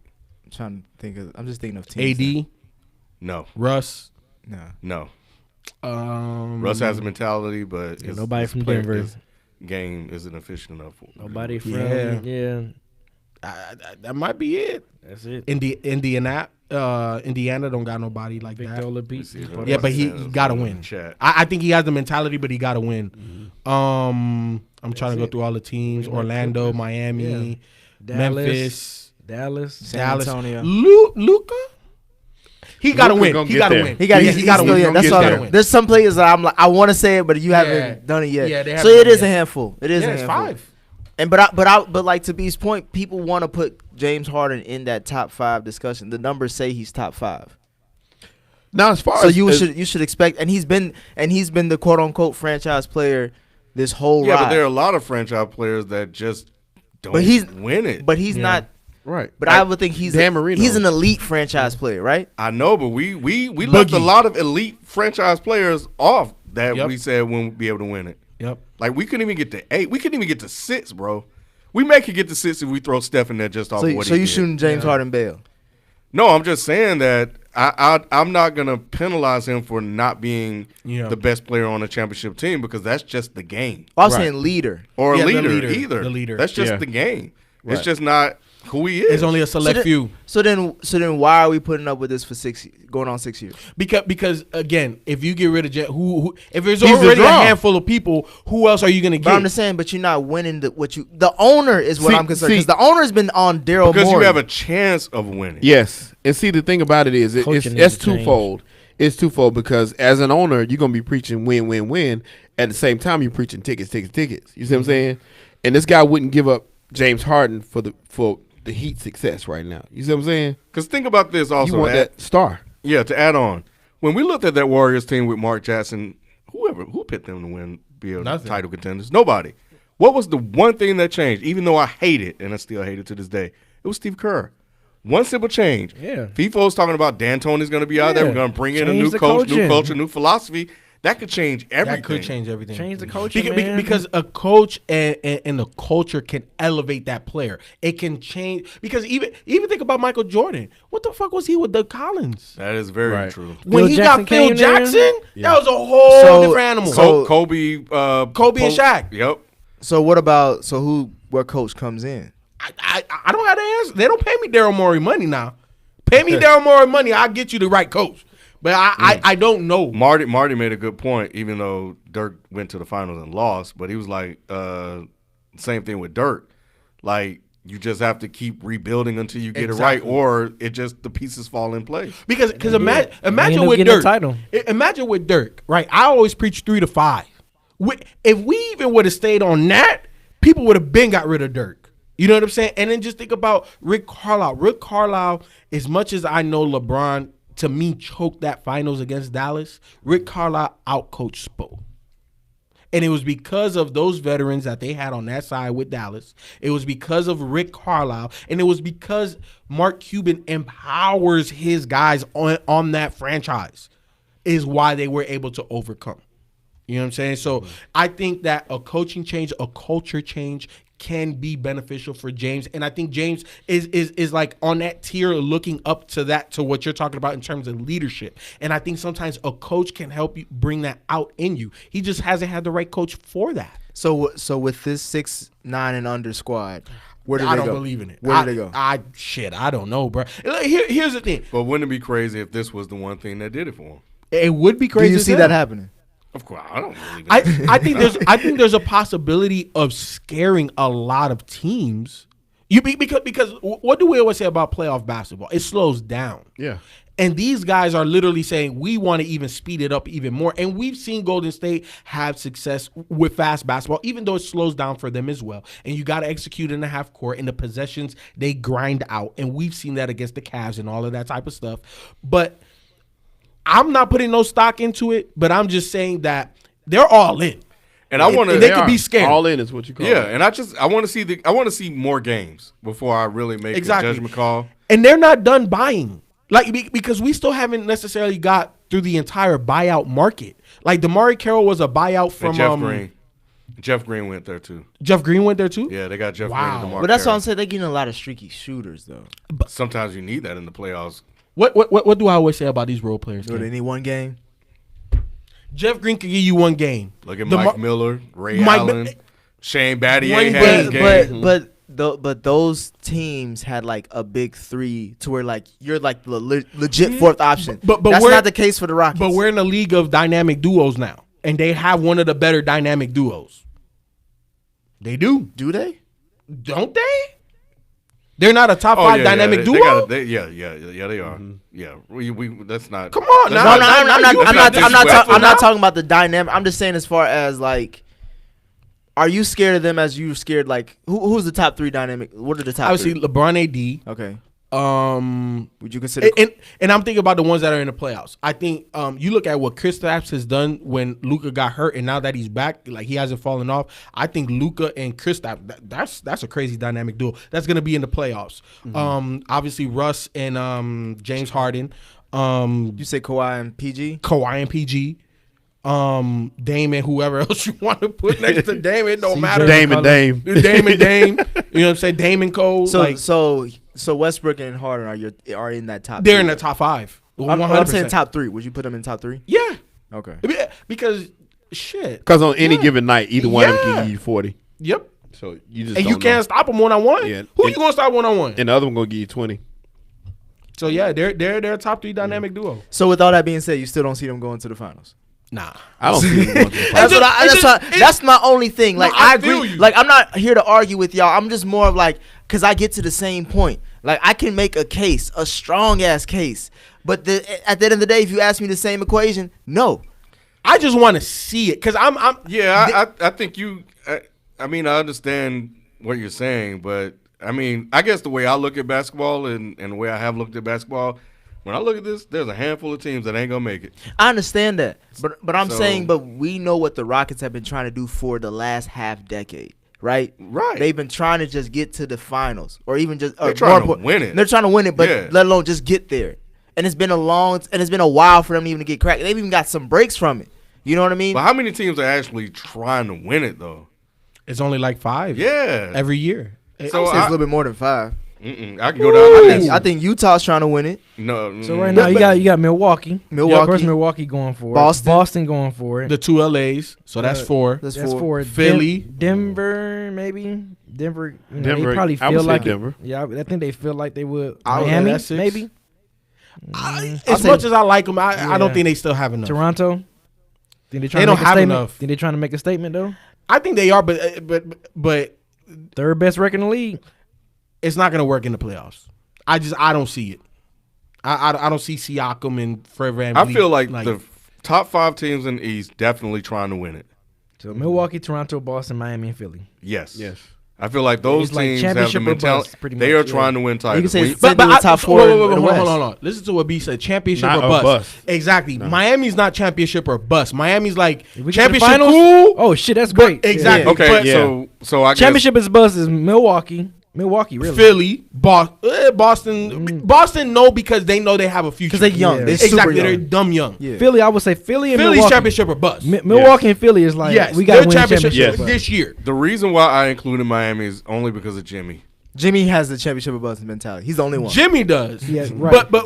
I'm trying to think of. I'm just thinking of teams. AD, No. Russ. No. Russ has a mentality, but nobody from Denver. His game isn't efficient enough. Nobody from Yeah. yeah. That might be it. That's it. Indiana don't got nobody like Victor that. Oladipo. Yeah, but he got to win. Chat. I think he has the mentality, but he got to win. I'm trying to go through all the teams: Orlando, Miami, Memphis, Dallas. San Antonio. Luka. He got to Luka win. gonna He get got to there. win. He got. Yeah, He he got to still, win. yeah, that's He all. gotta win. There's some players that I'm like, I want to say it, but you Yeah. haven't done it yet. Yeah, they so haven't it done is it a yet. handful. It is Yeah, a it's handful. 5. And but like to B's point, people want to put James Harden in that top 5 discussion. The numbers say he's top 5. now as far So as you should expect, and he's been the quote unquote franchise player this whole Yeah, ride. but there are a lot of franchise players that just don't win it. But he's not. right, But I would think he's Dan Marino. he's an elite franchise player, right? I know, but we left a Boogie. lot of elite franchise players off that Yep. we said wouldn't be able to win it. Yep. Like we couldn't even get to 8. We couldn't even get to 6, bro. We may could get to 6 if we throw Steph in there just off So, of what so he you did. shooting James Harden bail? No, I'm just saying that I'm not gonna penalize him for not being Yeah. the best player on a championship team because that's just the game. I was Right. saying leader. Or Yeah, a the leader, leader, either. the leader. That's just Yeah. the game. It's Right. just not who he is. There's only a select few. So then why are we putting up with this for going on 6 years? Because again, if you get rid of who if there's He's the already a draw. handful of people, who else are you gonna But I'm get? just saying, but you're not winning the owner is what See- I'm concerned see- because the owner's been on Daryl because Morey. you have a chance of winning. yes, and see the thing about it is Coaching it's needs to change. twofold. It's twofold because as an owner, you're gonna be preaching win, win, win. At the same time, you're preaching tickets. You see what I'm saying? And this guy wouldn't give up James Harden for the Heat success right now. You see what I'm saying? Because think about this also. You want that star. Yeah, to add on. When we looked at that Warriors team with Mark Jackson, who picked them to win, be a Nothing. title contenders? Nobody. What was the one thing that changed? Even though I hate it, and I still hate it to this day, it was Steve Kerr. One simple change. Yeah. FIFO's talking about D'Antoni's going to be out there. Yeah. We're going to bring in a Change new the coach, new coaching. culture, new philosophy. That could change everything. That could change everything. Change the coaching, man. Because a coach and the culture can elevate that player. It can change because even think about Michael Jordan. What the fuck was he with Doug Collins? That is very Right. true. When Phil he Jackson got Phil came there? Jackson, that was a whole So- different animal. so- Kobe and Shaq. Yep. So what coach comes in? I don't have the answer. They don't pay me Daryl Morey money now. Pay me Daryl Morey money, I'll get you the right coach. But I don't know. Marty made a good point, even though Dirk went to the finals and lost. But he was like, same thing with Dirk. Like, you just have to keep rebuilding until you get it right, or the pieces fall in place. Because imagine End up with getting a Dirk. title. Imagine with Dirk, right? I always preach 3 to 5. If we even would have stayed on that, people would have been got rid of Dirk. You know what I'm saying? And then just think about Rick Carlisle. Rick Carlisle, as much as I know LeBron, to me, choked that finals against Dallas, Rick Carlisle outcoached Spo. And it was because of those veterans that they had on that side with Dallas. It was because of Rick Carlisle. And it was because Mark Cuban empowers his guys on that franchise is why they were able to overcome. You know what I'm saying? So I think that a coaching change, a culture change can be beneficial for James. And I think James is like on that tier looking up to that, to what you're talking about in terms of leadership. And I think sometimes a coach can help you bring that out in you. He just hasn't had the right coach for that. So with this 6, 9 and under squad, where do they I go? don't believe in it. Where do they go? I don't know, bro. Here's the thing. But wouldn't it be crazy if this was the one thing that did it for him? It would be Do crazy. you as see hell. that happening? Of course, I don't believe it. I think there's a possibility of scaring a lot of teams. Because what do we always say about playoff basketball? It slows down. Yeah. And these guys are literally saying, we want to even speed it up even more. And we've seen Golden State have success with fast basketball, even though it slows down for them as well. And you got to execute in the half court, and the possessions, they grind out. And we've seen that against the Cavs and all of that type of stuff. But I'm not putting no stock into it, but I'm just saying that they're all in. And I want to. They could be scared. All in is what you call it. Yeah, and I want to see more games before I really make a judgment call. And they're not done buying, because we still haven't necessarily got through the entire buyout market. Like DeMarre Carroll was a buyout from Jeff Green. Jeff Green went there too. Jeff Green went there too. Yeah, they got Jeff Wow. Green and DeMarre But that's Carroll. what I'm saying. They're getting a lot of streaky shooters though. Sometimes you need that in the playoffs. What do I always say about these role players? Do they need one game? Jeff Green could give you one game. Look at Mike Miller, Ray Mike Allen, Shane Battier One had his game. game. But those teams had like a big three to where like you're like the legit fourth option. But that's we're- not the case for the Rockets. But we're in a league of dynamic duos now, and they have one of the better dynamic duos. They do, they? don't they? They're not a top five dynamic duo. They are. Mm-hmm. Yeah, we that's not. Come on, that's now. I'm not talking about the dynamic. I'm just saying as far as like, are you scared of them as you scared like who's the top three dynamic? What are the top? Obviously, three? LeBron, AD. Okay. Would you consider? And I'm thinking about the ones that are in the playoffs. I think you look at what Kristaps has done when Luka got hurt, and now that he's back, like he hasn't fallen off. I think Luka and Kristaps, that's a crazy dynamic duo. That's gonna be in the playoffs. Mm-hmm. Obviously Russ and James Harden. You say Kawhi and PG? Kawhi and PG. Dame and whoever else you want to put next to Dame, it don't matter. Dame and Dame. Dame and Dame. You know what I'm saying? Dame and Cole. So Westbrook and Harden are in that top. They're three. in the top five. I'm saying top three. Would you put them in top three? Yeah. Okay. Because shit. Because on any given night, either one of them can give you 40. Yep. So you just And don't you can't stop them one-on-one. Yeah. Who you gonna stop one-on-one? And the other one gonna give you 20. So yeah, they're a top three dynamic duo. So with all that being said, you still don't see them going to the finals. Nah. I don't see them going to the finals. That's my only thing. Like I feel agree. you. Like I'm not here to argue with y'all. I'm just more of like, cause I get to the same point. Like I can make a case, a strong ass case, but at the end of the day, if you ask me the same equation, no. I just want to see it because I think you. I mean, I understand what you're saying, but I mean, I guess the way I look at basketball and the way I have looked at basketball, when I look at this, there's a handful of teams that ain't gonna make it. I understand that, but I'm saying, but we know what the Rockets have been trying to do for the last half decade. Right. They've been trying to just get to the finals, or even just they're trying to win it. They're trying to win it, but let alone just get there. And it's been a while for them even to get cracked. They've even got some breaks from it. You know what I mean? But how many teams are actually trying to win it though? it's only like 5. Yeah. Every year. So I would say it's a little bit more than 5. I can go down. I think Utah's trying to win it. No. So right now you got Milwaukee. Of course, Milwaukee going for it. Boston going for it. The 2 LAs. So that's 4. That's That's 4. for Philly. Denver, maybe. Denver. Denver, They probably I would feel say like Denver. Yeah, I think they feel like they would. I would say Miami, that's 6. maybe. As much as I like them, I Yeah. don't think they still have enough. Toronto. Think They trying don't to make a have statement? enough. Think they're trying to make a statement though? I think they are, but Third best record in the league. it's not going to work in the playoffs. I don't see it. I don't see Siakam and Fred VanVleet. I feel like the top 5 teams in the East definitely trying to win it. So Milwaukee, Toronto, Boston, Miami, and Philly. Yes. I feel like those It's like teams have the championship or mentality. bust, pretty They much, are trying to win titles. You can say We- it's the top 4 wait, in the hold West. on. Listen to what B said. Championship Not or a bust. bust. Exactly. No. Miami's not championship or bust. Miami's like If we get to the championship finals, cool. Oh shit, that's great. Exactly. Okay, But so I guess Championship is buzz is Milwaukee, really. Philly, Boston, no, because they know they have a future. Because they're young. Yeah. They're super Exactly. young. They're dumb young. Yeah. Philly, I would say Philly and Philly's Milwaukee. championship or bust. Milwaukee and Philly is like Yes, we got they're to win championship championship. Yes. this year. the reason why I included Miami is only because of Jimmy. Jimmy has the championship of buzz mentality. He's the only one. Jimmy does. Yeah, right. But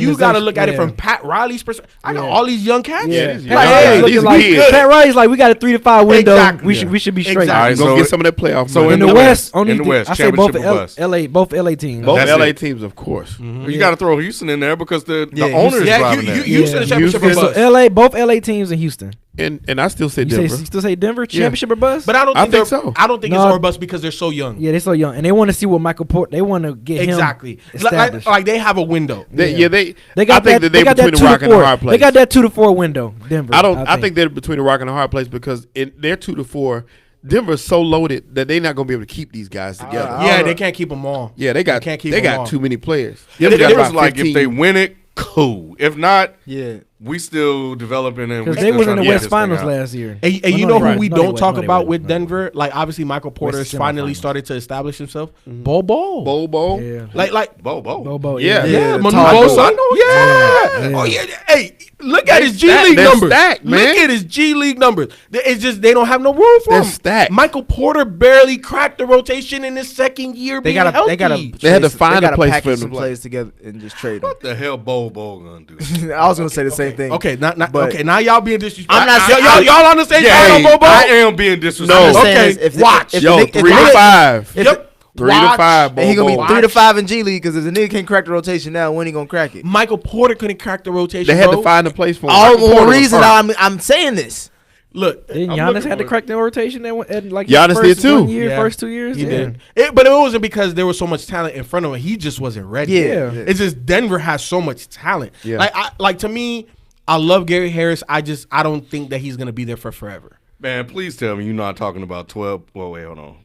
you got to look at it organization, from Pat Riley's perspective. I got Yeah. all these young cats. Yeah, He's Pat young. Riley's looking He's like good. Pat Riley's like we got a 3 to 5 window. Exactly. We should be straight. Exactly. All right, You're going to get some of that playoff so money. In the In West, the only West, I say both championship or bust. both LA teams. Both That's LA it. teams, of course. You got to throw Houston in there because the Yeah, owners Yeah, driving that. Houston the championship or So bust. both LA teams in Houston. And I still say You Denver. still say Denver championship or bust? But I don't I think, think so. I don't think No. it's or bust because they're so young. Yeah, they're so young, and they want to see what Michael Porter. They want to get Exactly. him established. Like they have a window. They Yeah. they They got I think that. that they're between the 2 to rock and the 4. hard place. They got that 2 to 4 window. Denver. I think they're between the rock and the hard place because in their 2 to 4, Denver's so loaded that they're not gonna be able to keep these guys together. Yeah, they can't keep them all. Yeah, they got can't keep they them got all. too many players. It Denver got was about like 15. if they win it, cool. If not, Yeah. we still developing and we because still they was in trying the to West get this Finals thing out. last year. And Well, you no, know they who weren't. we No, they don't weren't. talk No, they about weren't. with No. Denver? Like obviously Michael Porter has West finally semifinals. started to establish himself. Bobo. Bobo. Yeah. Like Bobo. Yeah. yeah, the Manu tall boy. Bosa. Yeah. Yeah. Oh yeah. Hey, look at his G stacked. League They're numbers. stacked, man. Look at his G League numbers. It's just they don't have no room for They're him. stacked. Michael Porter barely cracked the rotation in his second year. They being gotta. healthy. They gotta. They had to find a gotta place for package him some to play. players together and just trade them. What the hell Bobo gonna do? I was gonna say the same thing. Okay, not But- okay. Now y'all being disrespectful. I'm not y'all on the same Yeah, side on hey, Bobo. I am being disrespectful. I'm just saying okay, is if the- watch. if Yo, the- if 3 the to nigga- 5. if Yep. 3 to Watch. 5. And he gonna be Bobo. 3 to 5 in G League because if the nigga can't crack the rotation now, when he gonna crack it? Michael Porter couldn't crack the rotation. They had bro. to find a place for him. All Michael more Porter was reason hurt. I'm saying this. Look, Didn't I'm Giannis looking had to for- crack the rotation at like Giannis his did first too. 1 year, Yeah. first 2 years? He Yeah. did. But it wasn't because there was so much talent in front of him. He just wasn't ready. Yeah. It's just Denver has so much talent. Yeah. Like to me, I love Gary Harris. I don't think that he's gonna be there for forever. Man, please tell me you're not talking about 12. Well, wait, hold on.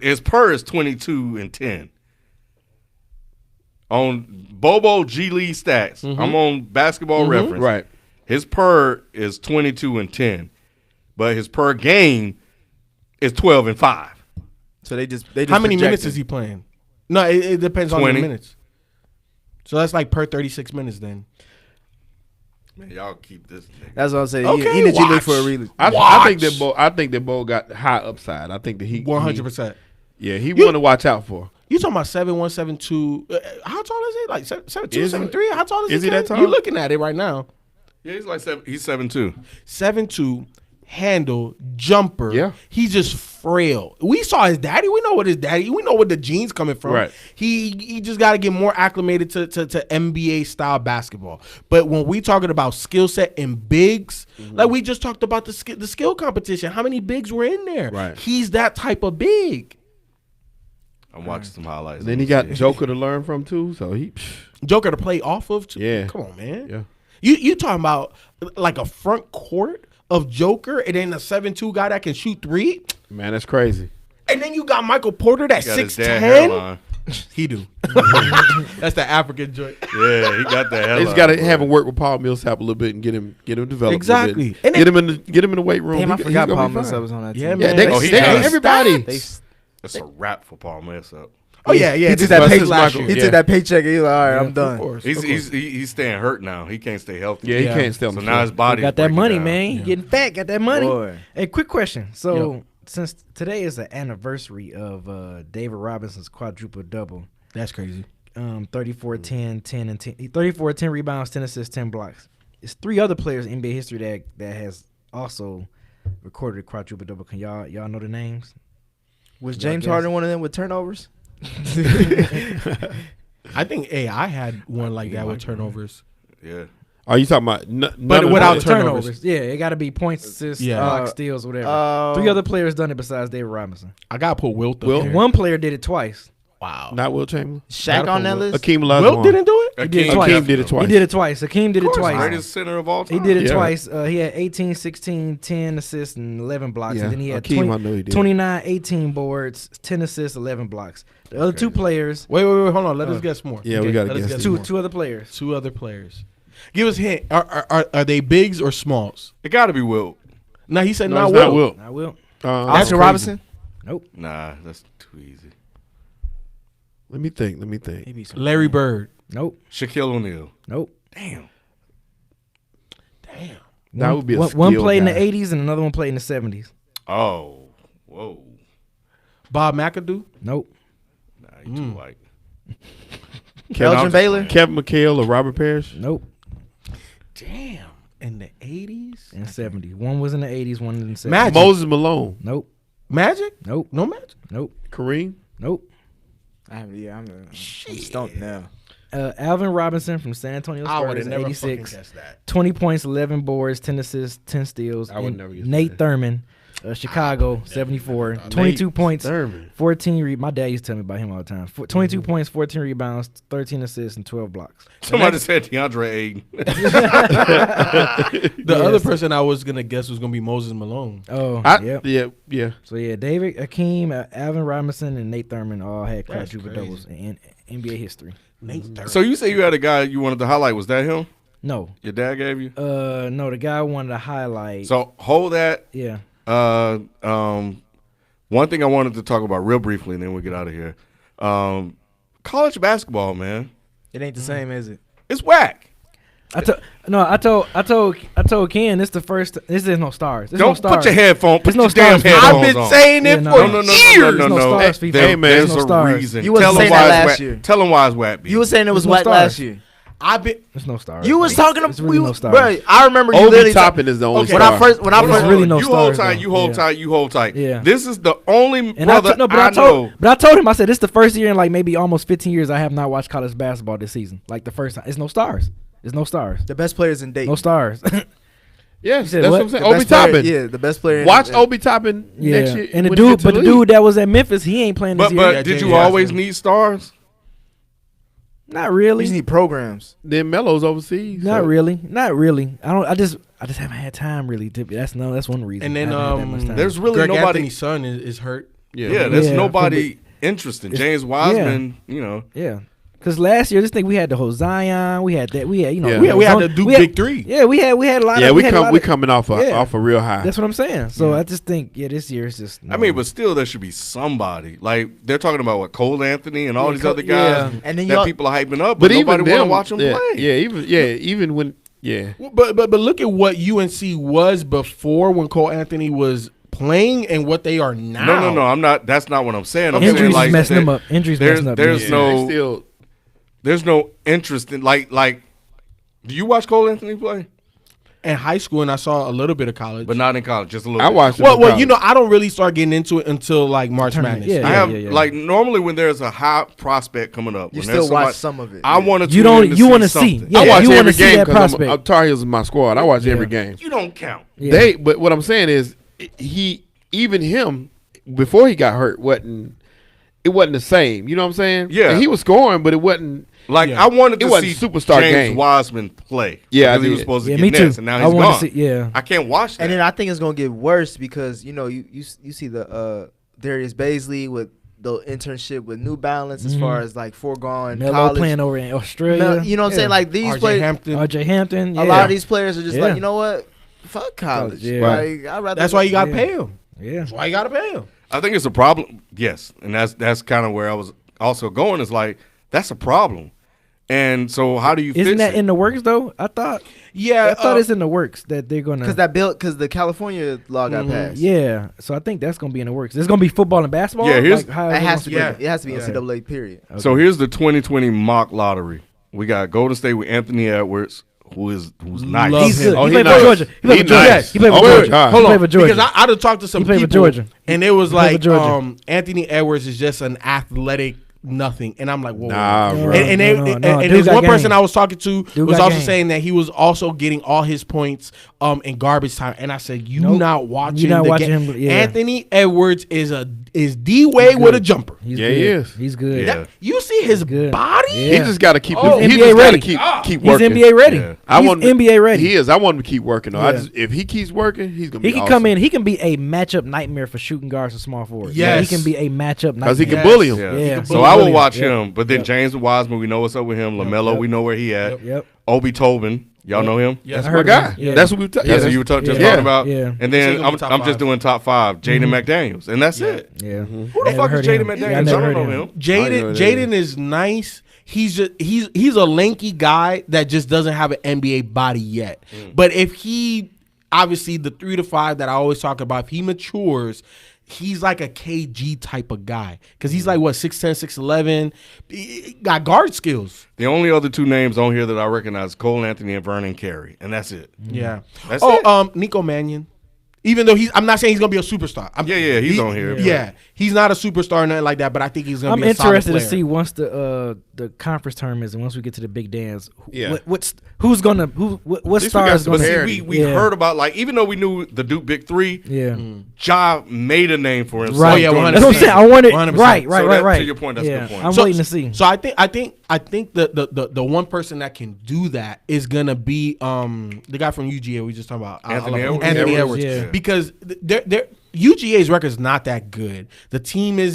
His per is 22 and 10. On Bobo G League stats, I'm on Basketball Reference. Right. His per is 22 and 10, but his per game is 12 and 5. So they just How many minutes is he playing? No, it depends on 20. the minutes. So that's like per 36 minutes then. Man, y'all keep this. That's what I'm saying. Okay, he in the G League watch. for a reason. I think that Bo got high upside. I think that he 100%. Yeah, he one to watch out for. You talking about 7'1", 7'2"? How tall is he? Like 7'2", Is he? 7'3"? How tall is Is this he that guy? tall? You looking at it right now? Yeah, he's like he's 7'2". 7'2", handle, jumper. Yeah. He's just frail. We saw his daddy. We know what his daddy. We know what the genes coming from. Right. He just got to get more acclimated to NBA style basketball. But when we talking about skill set and bigs, like we just talked about the skill competition. How many bigs were in there? Right. He's that type of big. I'm watching some highlights. And then he got Joker to learn from too. So he, Joker to play off of too. Yeah. Come on, man. yeah. You talking about like a front court of Joker and then a 7'2" guy that can shoot three? Man, that's crazy. And then you got Michael Porter that's got his dad 6'10". hairline. He do. That's the African joint. Yeah, he got that hairline. They just got to have him work with Paul Millsap a little bit and get him developed. Exactly. A little bit. And get him in the weight room. Damn, I He's forgot gonna Paul be fine. Millsap was on that team. Yeah, Yeah, man. they, Oh, he they stacked. everybody. That's a wrap for Paul Millsap. Oh yeah, yeah. He this took that was pay, his last year. he took that paycheck and he was like, all right, I'm done. Of course. He's staying hurt now. He can't stay healthy. Yeah, he Yeah. can't stay on So the now floor. his body Got that money, man. He getting fat. Got that money. Boy. Hey, quick question. So Yo. since today is the anniversary of David Robinson's quadruple-double, That's crazy. 34, 10, 10, and 10. 34, 10 rebounds, 10 assists, 10 blocks. It's three other players in NBA history that has also recorded a quadruple-double. Can y'all know the names? Was Y'all James guess? Harden one of them with turnovers? I think AI had one like that with turnovers. Yeah. Are you talking about? But without turn. turnovers. Yeah, it got to be points, assists, Yeah. blocks, steals, whatever. Three other players done it besides David Robinson. I gotta put Wilt up Wilt? there. One player did it twice. Wow. Not Will Chamberlain. Shaq on that list? Akeem Wilt Olajuwon. didn't do it. He did it Akeem twice. Akeem did it twice. He did it twice. Hakeem did it course, twice. Greatest center of all He time. did it Yeah. twice. He had 18, 16, 10 assists, and 11 blocks. Yeah, And then he had Hakeem, I know he did. 29, 18 boards, 10 assists, 11 blocks. The other two players, Wait, hold on. Let us guess more. Yeah, we gotta let us guess guess some more. two other players. Two other players. Give us a hint. Are they bigs or smalls? It got to be Wilt. No, he said No, not it's Wilt. not Wilt. I will. That's Oscar crazy. Robinson? Nope. Nah, that's too easy. Let me think. Maybe some. Larry Bird. Nope. Shaquille O'Neal. Nope. Damn. Damn. That would be a one skill played in guy. the 80s and another one played in the 70s. Oh. Whoa. Bob McAdoo. Nope. Nah, you too white. Elgin Baylor? Kevin McHale or Robert Parrish. Nope. Damn. In the 80s? In the 70s. One was in the 80s, one in the 70s. Magic. Moses Malone. Nope. Magic? Nope. No Magic? Nope. Kareem. Nope. I'm stumped now. Alvin Robinson from San Antonio I would Spurs, have never 86. fucking guessed that. 20 points, 11 boards, 10 assists, 10 steals. I would And never guess Nate that. Thurman, Chicago, 74. 22 points, Thurman. 14. My dad used to tell me about him all the time. 22 points, 14 rebounds, 13 assists, and 12 blocks. Somebody said DeAndre Ayton. The other person I was gonna guess was gonna be Moses Malone. Oh, yep. Yeah. So yeah, David Akeem, Alvin Robinson, and Nate Thurman all had That's quadruple doubles in NBA history. Nate Thurman. So you say you had a guy you wanted to highlight. Was that him? No, Your dad gave you? no, the guy wanted to highlight. So hold that. Yeah, One thing I wanted to talk about real briefly, and then we'll get out of here. College basketball, man, It ain't the same, is it? it's whack. I told Ken this the first. This is no stars. There's no Don't stars. put your headphone. Put There's no your damn stars. headphones I've been on. saying it Yeah, for no. No, years. no, no no. stars, FIFA. There- Hey, man. there's There's no a stars. reason. You wasn't Tell 'em saying why that it's last whack. year. Tell them why it's whack. B. You was saying it was There's no whack stars. last year. I've been. There's no stars. You was talking It's really no stars. bro. I remember you Obi literally Toppin is the only Okay. star. when I There's first really no you hold stars, tight. though. You hold Yeah. tight. You hold tight. Yeah. This is the only And brother I know. But I told him, I said, this is the first year in like maybe almost 15 years I have not watched college basketball this season. Like the first time. It's no stars. It's no stars. the best players in Dayton. No stars. Yes, said that's what? what I'm saying. The Obi best player- Toppin. Yeah, the best player. Watch Obi Toppin next yeah. year. And the when he dude, gets to but the league. dude that was at Memphis, he ain't playing this But year. did James you always Johnson. need stars? Not We really. just need programs. Then Melo's overseas. Not so- really. Not really. I just haven't had time really. That's one reason. And then I haven't had that much time. there's really Greg nobody. Anthony's son is hurt. Yeah, there's Yeah, nobody interesting. it's- James Wiseman, you know. Yeah. Because last year, this thing we had the whole Zion, we had that, we had Yeah. We had to do big three. Yeah, we had a lot. Yeah, of, we had a lot we of- coming off Yeah. a real high. That's what I'm saying. So I just think, this year is just. I mean, but still, there should be somebody. Like they're talking about what Cole Anthony and all these other guys And then that y'all- people are hyping up, but but even nobody want to them, watch them play. even when But look at what UNC was before when Cole Anthony was playing and what they are now. No. I'm not. That's not what I'm saying. I'm Okay, saying injuries like messing there- them up. Injuries there's messing up. there's yeah. no they still there's no interest in like. Do you watch Cole Anthony play? In high school, and I saw a little bit of college. But not in college, just a little. I bit. watched. well, him in you college. know, I don't really start getting into it until like March Tournament, Madness. yeah. I have yeah. like normally when there's a high prospect coming up, You when still there's watch somebody- some of it. I want to. You don't- you wanna see. something. Yeah, I watch you wanna every see game that because prospect. I'm Tar Heels is my squad. I watch every game. You don't count. Yeah. But what I'm saying is, even him before he got hurt it wasn't the same. You know what I'm saying? Yeah. And he was scoring, but it wasn't. Like Yeah. I wanted It to wasn't see superstar James game. Wiseman play. Yeah, I because he was did. supposed to Yeah, get me too. next, and now I he's wanna gone. see- yeah. I can't watch that. And then I think it's gonna get worse because you see the Darius Baisley with the internship with New Balance as far as like foregone Melo college. playing over in Australia. You know what I'm saying? Like these RJ players, Hampton. RJ Hampton. a lot of these players are just Yeah. like, you know what? Fuck college. Yeah. Like, I'd rather. That's why you got to Yeah. pay him. Yeah. That's why you got to pay him. I think it's a problem. Yes, and that's kind of where I was also going. Is like that's a problem. And so how do you Isn't fix that it? in the works though? I thought it's in the works that they're gonna. because the California law got passed. Yeah, so I think that's gonna be in the works. It's gonna be football and basketball. Yeah, here's- Like, how It has to be. Yeah. It has to be Yeah. NCAA. Period. So here's the 2020 mock lottery. We got Golden State with Anthony Edwards, who's nice. Love He's him. good. Oh, he he played for nice. Georgia. He played He for Georgia. nice. He played for Oh, my Georgia. God. He Hold played on, for Georgia. because I'd have talked to some He played for people, Georgia. and it was He played for like Georgia. Anthony Edwards is just an athletic nothing, and I'm like, whoa. Nah, whoa. bro. And No, and dude there's got one person game. I was talking to Dude was got also game. saying that he was also getting all his points in garbage time, and I said, you Nope. not watching You not the watching game. him, yeah. Anthony Edwards is D-Wade with a jumper. He's Yeah, good. he is. He's good. Yeah. That- you see his good. body? He Yeah. just got to keep. Oh, he NBA just got to ready. keep He's working. NBA ready. Yeah. I He's want NBA ready. He is. I want him to keep working though. Yeah. If he keeps working, he's gonna be. He can come in. He can be a matchup nightmare for shooting guards and small forwards. Yes. He can be a matchup nightmare. because he can Yes. bully him. Yeah. Yeah. So I will Bully him. watch Yeah. him. But then James Wiseman, we know what's up with him. LaMelo, Yep. we know where he at. Yep. Obi Tobin, y'all know him. Yes, That's my guy. Yeah. That's what we. That's what you were just Yeah. talking about. Yeah. And He's then gonna be top I'm just five. doing top 5. Jaden McDaniels, and that's it. Yeah. Who the fuck is Jaden McDaniels? I never don't heard know him. him. Jaden is nice. He's a lanky guy that just doesn't have an NBA body yet. But if he obviously the 3 to 5 that I always talk about, if he matures, he's like a KG type of guy because he's like what 6'10", 6'11", he got guard skills. The only other 2 names on here that I recognize: Cole Anthony and Vernon Carey, and that's it. Yeah. That's Oh, Nico Mannion Even though I'm not saying he's gonna be a superstar. He's on here. Yeah, he's not a superstar or nothing like that. But I think he's gonna I'm be a solid interested to player. see once the conference tournaments and once we get to the big dance. Yeah. What least star we got is some going to parity. We heard about, like, even though we knew the Duke Big Three, Ja made a name for himself. Right. Oh, yeah, during 100%. That's what I'm saying. I wanted 100%. right. To your point, that's a good point. I'm waiting to see. So I think the one person that can do that is gonna be the guy from UGA we just talking about, Anthony Edwards. Anthony Edwards. Yeah. Because they're UGA's record is not that good. The team is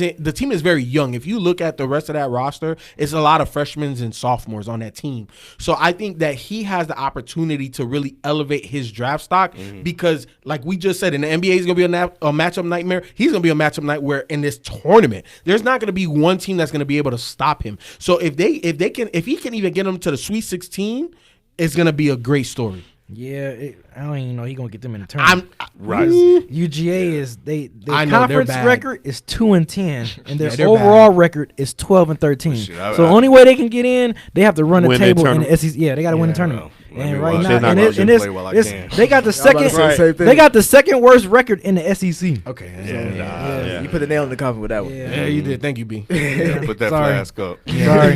very young. If you look at the rest of that roster, it's a lot of freshmen and sophomores on that team. So I think that he has the opportunity to really elevate his draft stock because, like we just said, in the NBA, he's gonna be a matchup nightmare. He's gonna be a matchup nightmare in this tournament. There's not gonna be one team that's gonna be able to stop him. So if he can even get him to the Sweet 16, it's gonna be a great story. Yeah, I don't even know he's gonna get them in the tournament. Right. UGA is their I know, they're conference bad. record is 2-10, and their they're overall record is 12-13. Shit, So the only way they can get in, they have to run the Win that table in the tournament. SEC. Yeah, they got to win the tournament. Let me And right watch. now, They're not and gonna it- and just it's, play while I it's can. they got the about to second. say the same thing. They got the second worst record in the SEC. Okay. You put the nail in the coffin with that one. Yeah, you did. Thank you, B. Put that Sorry. flask up. Sorry.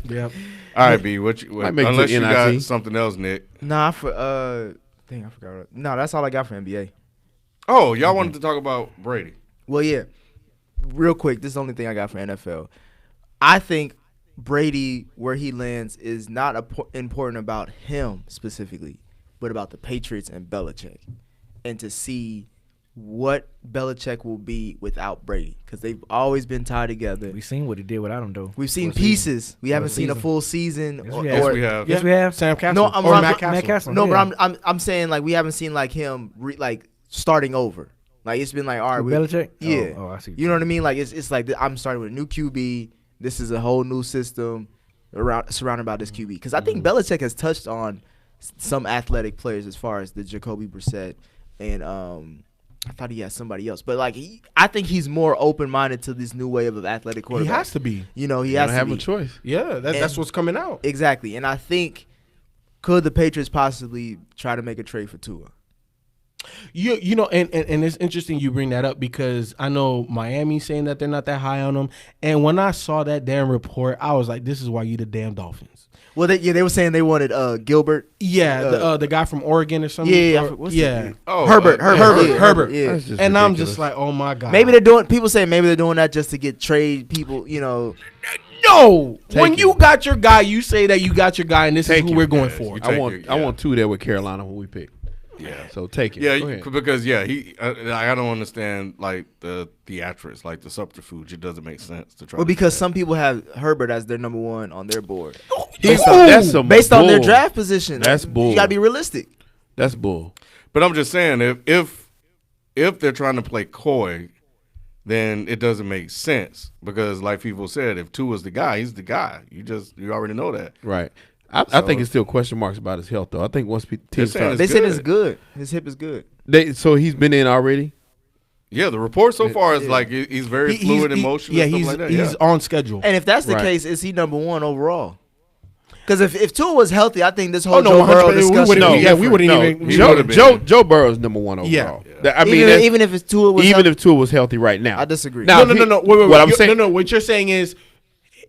Yep. All right, B. What Might make it unless to you NIT. got something else, Nick. Nah, I forgot. No, that's all I got for NBA. Oh, y'all wanted to talk about Brady. Well, yeah. Real quick, this is the only thing I got for NFL. I think Brady, where he lands, is not important about him specifically, but about the Patriots and Belichick. And to see what Belichick will be without Brady, because they've always been tied together. We seen what he did without him, though. We've seen Full pieces. season. We haven't Full seen a season. full season. Yes, or- we Yes, or- we have. Yes, we have. Sam Castle. No, I'm or wrong. Matt Castle. Matt Castle. No, Yeah. but I'm saying, like, we haven't seen like him like starting over. Like, it's been like, all right, With Belichick? Yeah. Oh, I see. You know what I mean? Like, it's like I'm starting with a new QB. This is a whole new system surrounded by this QB. Because I think Belichick has touched on some athletic players as far as the Jacoby Brissett and I thought he had somebody else, but like I think he's more open minded to this new wave of athletic He quarterback. has to be. You know, he You has don't to have be. a choice. Yeah, that's what's coming out. Exactly, and I think could the Patriots possibly try to make a trade for Tua? You know, and it's interesting you bring that up because I know Miami's saying that they're not that high on him. And when I saw that damn report, I was like, this is why you the damn Dolphins. Well, they were saying they wanted Gilbert. Yeah, the guy from Oregon or something. Yeah, Or- what's his yeah. name? Oh, Herbert. Yeah. That's just And I'm ridiculous. just like, oh my god. Maybe they're doing. People say maybe they're doing that just to get trade people. You know, no. When Take you him. got your guy, you say that you got your guy, and this Take is who him. we're going Yes, for. you I take want it, I yeah. want two there with Carolina when we pick. Yeah. So take it. Yeah, Go ahead. because I don't understand like the theatrics, like the subterfuge. It doesn't make sense to try. well, to because do some people have Herbert as their number one on their board That's some based on their bull. draft position. That's bull. You gotta be realistic. That's bull. that. But I'm just saying, if they're trying to play coy, then it doesn't make sense because, like people said, if Tua's the guy, he's the guy. You already know that. Right. I think it's still question marks about his health though. I think once teams saying start, They said good. it's good. His hip is good. so he's been in already. Yeah, the report so far is Yeah. like he's very fluid in motion. Yeah, and stuff he's like that. he's on schedule. And if that's the Right. case, is he number one overall? Because if Tua was healthy, I think this whole Oh, no, Joe Burrow 100%. We discussion. wouldn't- would be yeah, we different. wouldn't No, even. He Joe would've been. Joe Burrow is number one overall. Yeah. I mean, even if it's Tua was even healthy, if Tua was healthy right now. I disagree. Now, No. Wait. What I'm You- saying. No. What you're saying is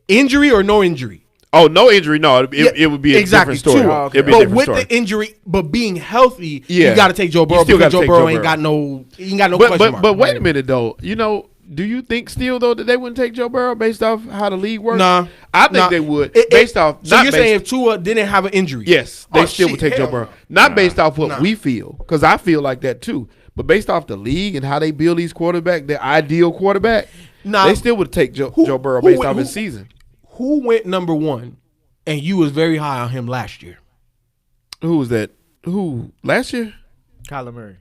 injury or no injury. Oh, no injury. No, Yeah, it would be a exactly, different story. Tua. Oh, okay. It'd be a But different with story. the injury, but being healthy, Yeah. you got to take Joe Burrow still because gotta Joe take Burrow Joe ain't got no but question mark. but wait a minute though. You know, do you think still though that they wouldn't take Joe Burrow based off how the league works? Nah, I think nah. they would It- based off. So not you're based, saying if Tua didn't have an injury? yes, they Oh, still shit, would take Joe hell Burrow, no. not based off what Nah. we feel, because I feel like that too. But based off the league and how they build these quarterback, their ideal quarterback, Nah. they still would take Joe Burrow who based went- off his who- season. Who went number one, and you was very high on him last year? Who was that? Who last year? Kyler Murray.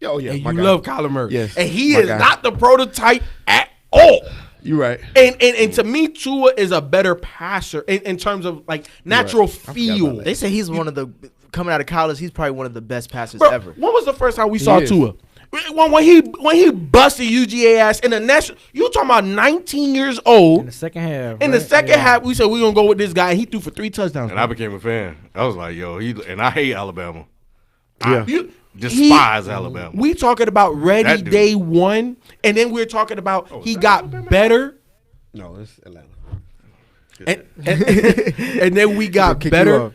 Oh yeah, And my you guy. love Kyler Murray. Yes, and he my is guy. not the prototype at all. You right. And to me, Tua is a better passer in terms of like natural feel. They say he's one of the coming out of college. He's probably one of the best passers Bro, ever. when was the first time we saw is. Tua? When he busted UGA ass in the national. You talking about 19 years In old. the second half. In the right? second Yeah. half, we said we're gonna go with this guy. He threw for 3 touchdowns. And I became a fan. I was like, yo, and I hate Alabama. Yeah. despise Alabama. We talking about ready That dude. day one, and then we're talking about he that got Alabama? better, No, it's Atlanta. and then we got kick you better, off.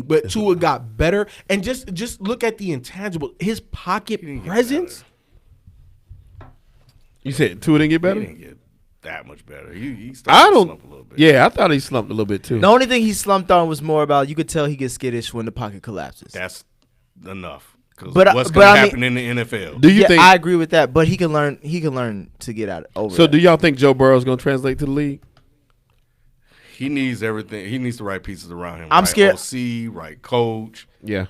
but Tua got better, and just look at the intangible. His pocket didn't get presence. You said Tua didn't get He better? didn't get that much better. He I started to don't. slump a little bit. Yeah, I thought he slumped a little bit too. The only thing he slumped on was more about you could tell he gets skittish when the pocket collapses. That's enough. Because But, what's but going to I happen in the NFL? Do you yeah, think? I agree with that, but he can learn. He can learn to get out over. So that. do y'all think Joe Burrow's gonna translate to the league? He needs everything. He needs the right pieces around him. I'm right scared- OC, right coach, Yeah.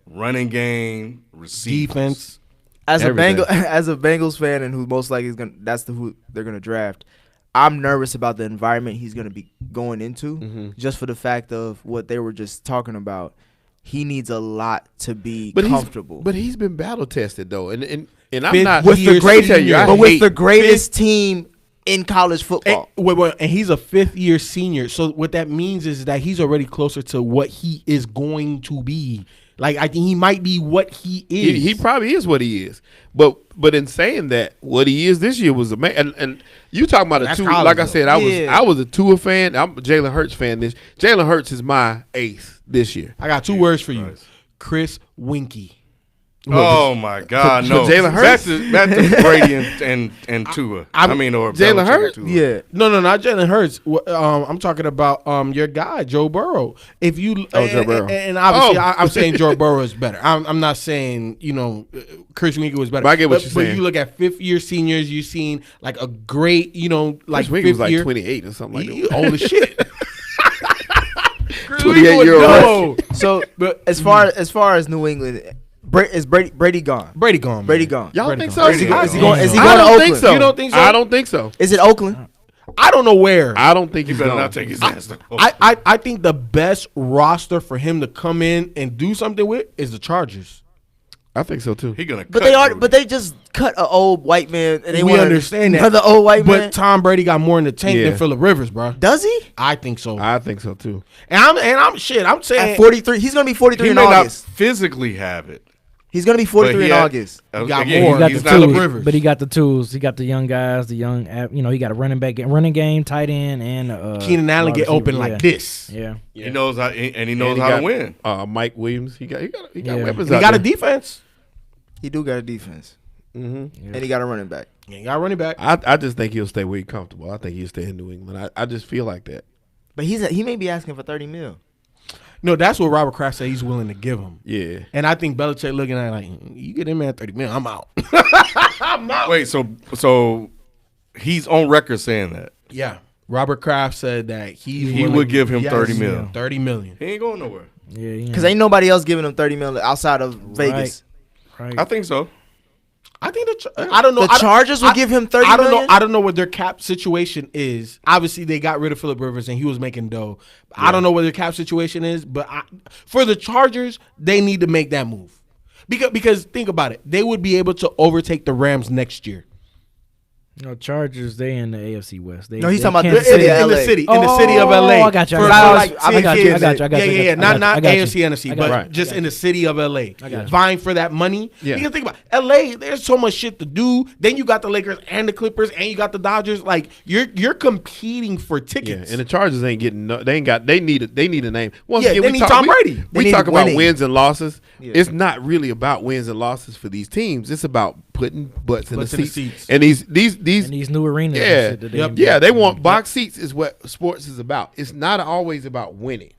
running game, receivers. Defense. as a everything. as a Bengals fan, and who most likely is gonna who they're gonna draft. I'm nervous about the environment he's gonna be going into, just for the fact of what they were just talking about. He needs a lot to be comfortable. But he's been battle tested though, and I'm Fifth not with the great- tell you, I but with hate- the greatest team in college football. And he's a 5th-year senior. So what that means is that he's already closer to what he is going to be. Like I think he might be what he is. He probably is what he is. But in saying that, what he is this year was amazing. And you talking about a That's Tua? college, Like I though. said, Yeah. I was a Tua fan. I'm a Jalen Hurts fan. Jalen Hurts is my ace this year. I got 2 words for you. Christ. Chris Winky. Oh my God, for no! Jalen Hurts? Back to Brady and Tua. I mean, or Jalen Belichick Hurts? and Tua. Yeah. No, not Jalen Hurts. I'm talking about your guy Joe Burrow. If you Joe Burrow. and obviously Oh. I'm saying Joe Burrow is better. I'm not saying Chris Winky was better. But I get what you're but saying. you look at 5th-year seniors, you've seen like a great like Chris Winky was 5th like year. 28 or something like He that. old as shit. Chris 28 Winky year old. no. So, but as far as New England, is Brady gone? Brady gone. Man. Brady gone. Y'all Brady think gone. so? Is he Brady going? gone. Is he I going to don't Oakland? think so. You don't think so? I don't think so. Is it Oakland? I don't know where. I don't think You he's better gone. not take his ass. I think the best roster for him to come in and do something with is the Chargers. I think so too. He gonna. But cut Brady. they just cut an old white man, and they We want understand that. another old white man. But Tom Brady got more in the tank Yeah. than Phillip Rivers, bro. Does he? I think so. I think so too. I'm saying At 43, he's gonna be 43 He in may not August. physically have it. He's gonna be 43 in August. He got Again, more. He got he's the not Phillip tools, Rivers. but he got the tools. He got the young guys, the young. He got a running game, tight end, and Keenan Allen wide get receiver. open Yeah. like this. Yeah, He knows how, and he knows And he how got, to win. Mike Williams, he got Yeah. weapons. He out got a there. defense. He do got a defense, Mm-hmm. and he got a running back. He got a running back. I just think he'll stay where he's comfortable. I think he'll stay in New England. I just feel like that. But he may be asking for 30 mil. No, that's what Robert Kraft said he's willing to give him. Yeah. And I think Belichick looking at it like, you get him at 30 million, I'm out. Wait, so he's on record saying that Yeah. Robert Kraft said that he willing- would give him yes, 30 mil. 30 million. He ain't going nowhere. yeah. Because ain't nobody else giving him 30 mil outside of Vegas. Right. I think so. I think I don't know. The Chargers will give him 30 I don't know. million? I don't know what their cap situation is. Obviously, they got rid of Phillip Rivers and he was making dough. I don't know what their cap situation is, but for the Chargers, they need to make that move because think about it, they would be able to overtake the Rams next year. No, Chargers. They in the AFC West. No, he's talking about Kansas the City. city of in the LA. city, in the city of LA. Oh, I got you. For I like got you. 10 I got you. kids. I got you. I got Yeah, you. yeah, yeah. I got you. Not I got you. AFC, NFC, I but got you. just in the city of LA, got you. vying for that money. Yeah. You can think about LA. There's so much shit to do. Then you got the Lakers and the Clippers, and you got the Dodgers. Like you're competing for Yeah, tickets. and the Chargers ain't getting. They need a name. Once Yeah, again, they we need talk, Tom we- Brady. They We need talk about winning. wins and losses. Yeah. It's not really about wins and losses for these teams. It's about putting butts in the Butts in the seats. seats. And these And these new arenas. and yeah, shit that yeah, they want box seats is what sports is about. It's not always about winning.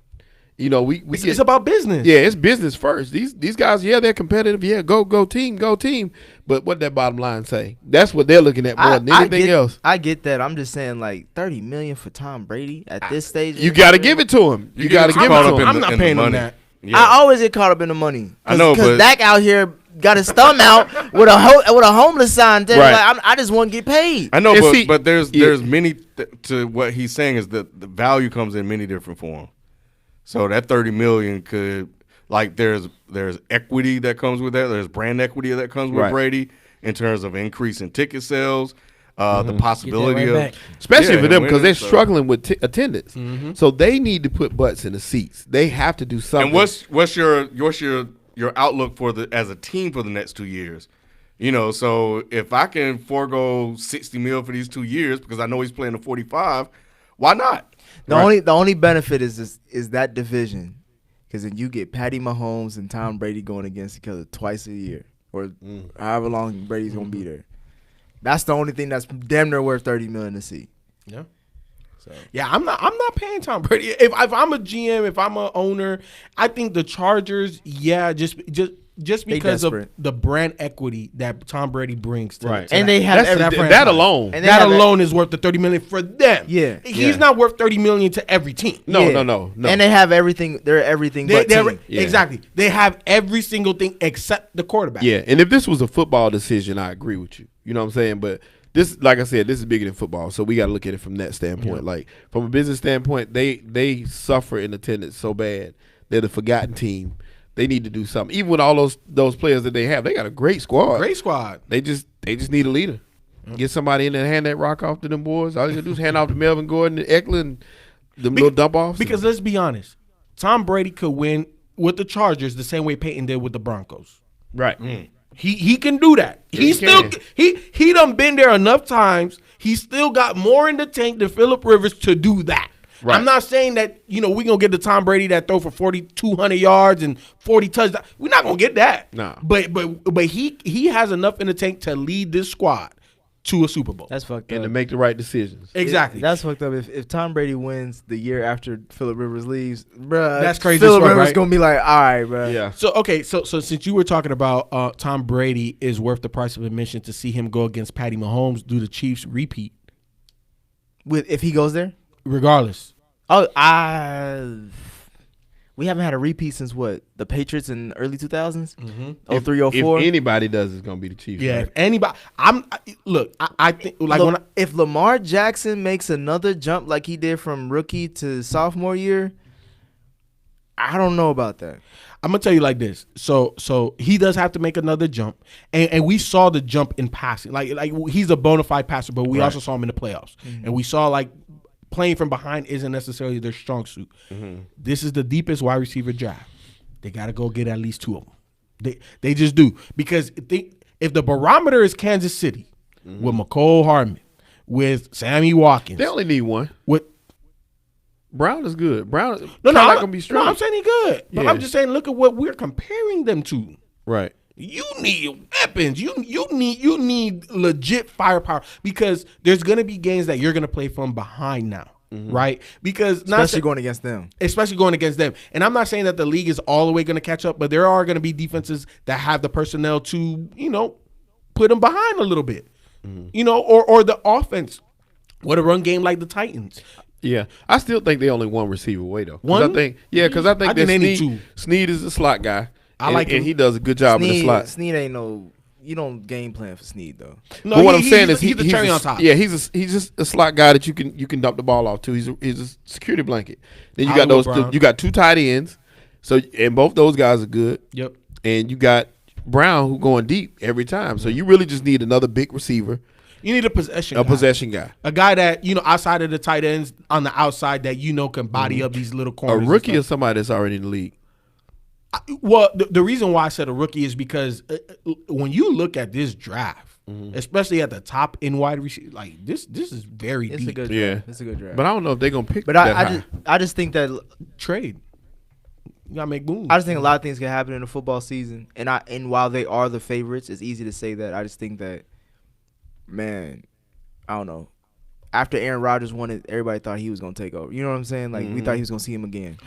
We it's, get, it's about business. yeah, it's business first. These guys, yeah, they're competitive. Yeah, go team. But what that bottom line say? That's what they're looking at more than anything else. I get that. I'm just saying, like 30 million for Tom Brady at this stage. You got to give it to him. You got to get give it caught to up him. I'm not paying them money. that. Yeah. I always get caught up in the money. I know, because but- Dak out here got his thumb out with a homeless sign. Right. Right. Like, I just want to get paid. I know, And but, see- but there's yeah. many to what he's saying is that the value comes in many different forms. So that 30 million could there's equity that comes with that. There's brand equity that comes with Right. Brady in terms of increase in ticket sales, the possibility Get that right of back. Especially Yeah, for them because winning, they're so- struggling with attendance. So they need to put butts in the seats. They have to do something. And what's your your outlook as a team for the next 2 years. You know, so if I can forego $60 million for these 2 years because I know he's playing the 45, why not? The only benefit is that division, because then you get Patty Mahomes and Tom Brady going against each other twice a year, or however long Brady's gonna be there. That's the only thing that's damn near worth $30 million to see. Yeah. So Yeah, I'm not paying Tom Brady. If I'm a GM, if I'm a owner, I think the Chargers, just because of desperate. the brand equity that Tom Brady brings to Right. to And that- they have That's every that alone. And they that have alone is worth the $30 million for them. Yeah. He's not worth $30 million to every team. No. And they have everything. They're everything but team. Yeah. Exactly. They have every single thing except the quarterback. Yeah, and if this was a football decision, I agree with you. You know what I'm saying? But this, like I said, this is bigger than football, so we got to look at it from that standpoint. Like from a business standpoint, they suffer in attendance so bad. They're the forgotten team. They need to do something. Even with all those players that they have, they got a great squad. Great squad. They just need a leader. Get somebody in there and hand that rock off to them boys. All you gotta do is hand off to Melvin Gordon and Eckler and them little dump offs. Because let's be honest, Tom Brady could win with the Chargers the same way Peyton did with the Broncos. right. He can do that. Yeah, He he still can. he done been there enough times. He still got more in the tank than Phillip Rivers to do that. Right. I'm not saying that, we're going to get the Tom Brady that throw for 4,200 yards and 40 touchdowns. We're not going to get that. No. But he has enough in the tank to lead this squad to a Super Bowl. That's fucked And up. to make the right decisions. Exactly. That's fucked up. If Tom Brady wins the year after Phillip Rivers leaves, bruh, That's crazy Phillip as fuck, Rivers right? gonna be like, all right, bruh. Yeah. So since you were talking about Tom Brady is worth the price of admission to see him go against Patty Mahomes, do the Chiefs repeat If he goes there, regardless? oh, we haven't had a repeat since what, the Patriots in the early 2000s, 03, 04. If anybody does, it's gonna be the Chiefs. Yeah, right? if anybody, I think like when If Lamar Jackson makes another jump like he did from rookie to sophomore year, I don't know about that. I'm gonna tell you like this. So he does have to make another jump, and we saw the jump in passing. Like he's a bona fide passer, but we Right. also saw him in the playoffs, and we saw like playing from behind isn't necessarily their strong suit. This is the deepest wide receiver draft. They got to go get at least two of them. They just do, because if the barometer is Kansas City with McCole Hardman, with Sammy Watkins, They only need one. with Brown is good. Brown no, not gonna be strong. No, I'm saying he good, but Yeah. I'm just saying look at what we're comparing them to. Right. You need weapons. You need legit firepower, because there's gonna be games that you're gonna play from behind now, right? Because Especially going against them. especially going against them. And I'm not saying that the league is all the way gonna catch up, but there are gonna be defenses that have the personnel to put them behind a little bit, or the offense. What a run game like the Titans. Yeah, I still think they only one receiver away though. One? I think that they need two. Snead is a slot guy. I like him. and he does a good job in the slot. Snead ain't you don't game plan for Snead though. No, But what I'm saying is he's the cherry on top. Yeah, he's just a slot guy that you can dump the ball off to. He's a security blanket. Then you I got will, Brown. you got two tight ends. So and both those guys are good. Yep. And you got Brown who going deep every time. So you really just need another big receiver, You need a possession a guy. possession guy. A guy that, outside of the tight ends on the outside that can body up these little A corners. and rookie stuff. or somebody that's already in the league. Well, the reason why I said a rookie is because when you look at this draft, especially at the top in wide receiver, like this is very It's deep. a good Yeah. draft. It's a good draft. But I don't know if they're gonna pick But that I high. just think that Trade. You gotta make moves. I just think a lot of things can happen in the football season, and while they are the favorites, it's easy to say that. I just think that, man, I don't know. After Aaron Rodgers won it, everybody thought he was gonna take over. You know what I'm saying? Like we thought he was gonna see him again.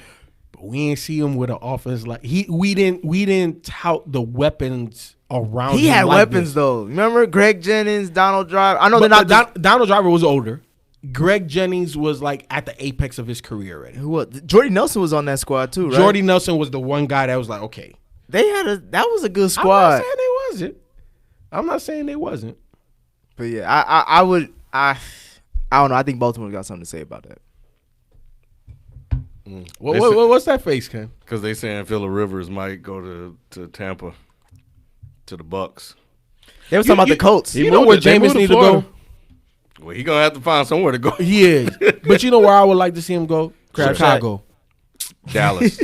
But we ain't see him with an offense like we didn't tout the weapons around. He him had like weapons this. though. Remember Greg Jennings, Donald Driver. I know But they're not. Donald Driver was older. Greg Jennings was like at the apex of his career already. Who was? Jordy Nelson was on that squad too, right? Jordy Nelson was the one guy that was like, okay. They had that was a good I'm squad. not saying they wasn't. I'm not saying they wasn't. But yeah, I don't know. I think Baltimore got something to say about that. What's that face, Ken? Because they saying Phillip Rivers might go to Tampa, to the Bucks. They were talking about the Colts. You know where Jameis need to go? Well, he gonna have to find somewhere to go. He is. But you know where I would like to see him go? Crab Chicago. Dallas.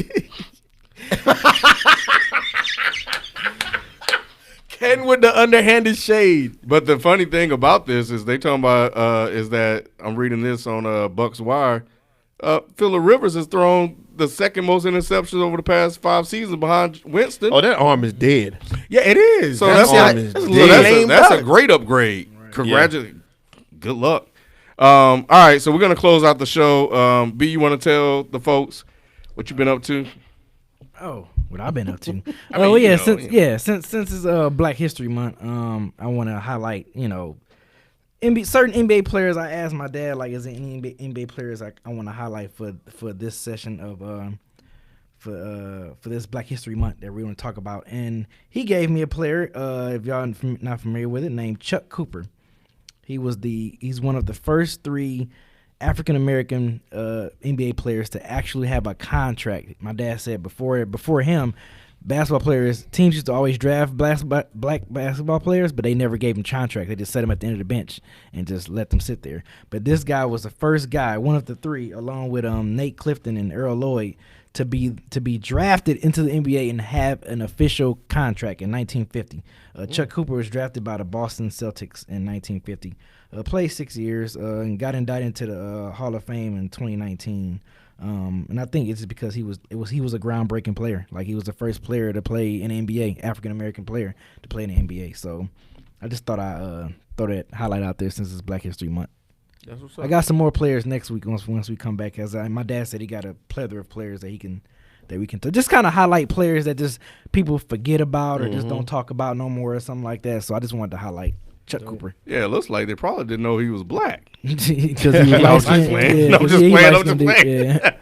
And with the underhanded shade. But the funny thing about this is they talking about is that I'm reading this on Bucks Wire. Phillip Rivers has thrown the second most interceptions over the past 5 seasons behind Winston. Oh, that arm is dead. Yeah, it is. So That arm that's, is that's, dead. that's a great upgrade. Congratulations. Good luck. All right, so we're gonna close out the show. B, you want to tell the folks what you've been up to? Oh, what I've been up to? mean, Oh you yeah, know, since it's Black History Month, I want to highlight certain NBA players. I asked my dad, like, is there any NBA players I want to highlight for this session of for this Black History Month that we want to talk about, and he gave me a player. If y'all not familiar with it, named Chuck Cooper. He's one of the first 3 African American NBA players to actually have a contract. My dad said before him, teams used to always draft black basketball players, but they never gave them contract. They just set them at the end of the bench and just let them sit there. But this guy was the first guy, one of the 3, along with Nate Clifton and Earl Lloyd, to be drafted into the NBA and have an official contract in 1950. Chuck Cooper was drafted by the Boston Celtics in 1950. Played 6 years and got indicted into the Hall of Fame in 2019. And I think it's because he was a groundbreaking player. Like, he was the first player to play in the NBA, African American player to play in the NBA. So I just thought I'd throw that highlight out there since it's Black History Month. That's what's up. I got some more players next week once we come back. My dad said he got a plethora of players that we can just kind of highlight players that just people forget about or just don't talk about no more or something like that. So I just wanted to highlight Chuck Cooper. Yeah, it looks like they probably didn't know he was black. Because he was I'm just playing. Yeah.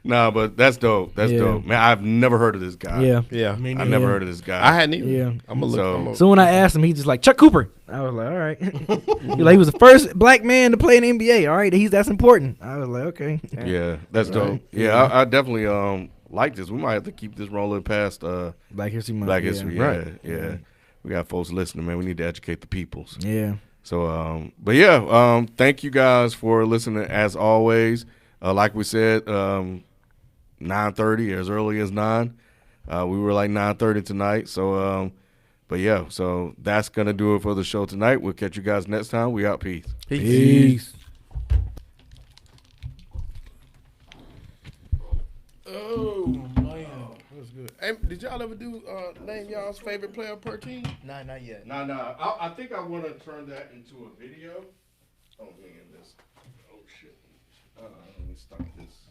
Nah, but that's dope. That's dope. Man, I've never heard of this guy. Yeah. Yeah. I've never heard of this guy. I hadn't either. Yeah. I'm gonna look. So when I asked him, he just like, Chuck Cooper. I was like, all right. He was the first black man to play in the NBA. All right, that's important. I was like, okay. Yeah, that's dope. Yeah, I definitely like this. We might have to keep this rolling past Black History Month. Black History. Yeah. Right. Yeah. We got folks listening, man. We need to educate the peoples. Yeah. So, but yeah, thank you guys for listening as always. Like we said, 9:30 as early as 9. We were like 9:30 tonight. So, but yeah, so that's gonna do it for the show tonight. We'll catch you guys next time. We out. Peace. Peace. Oh man, that's good. Hey, did y'all ever do name y'all's favorite player per team? Nah, not yet. Nah. I think I want to turn that into a video. Oh man, this. Oh shit. Let me stop this.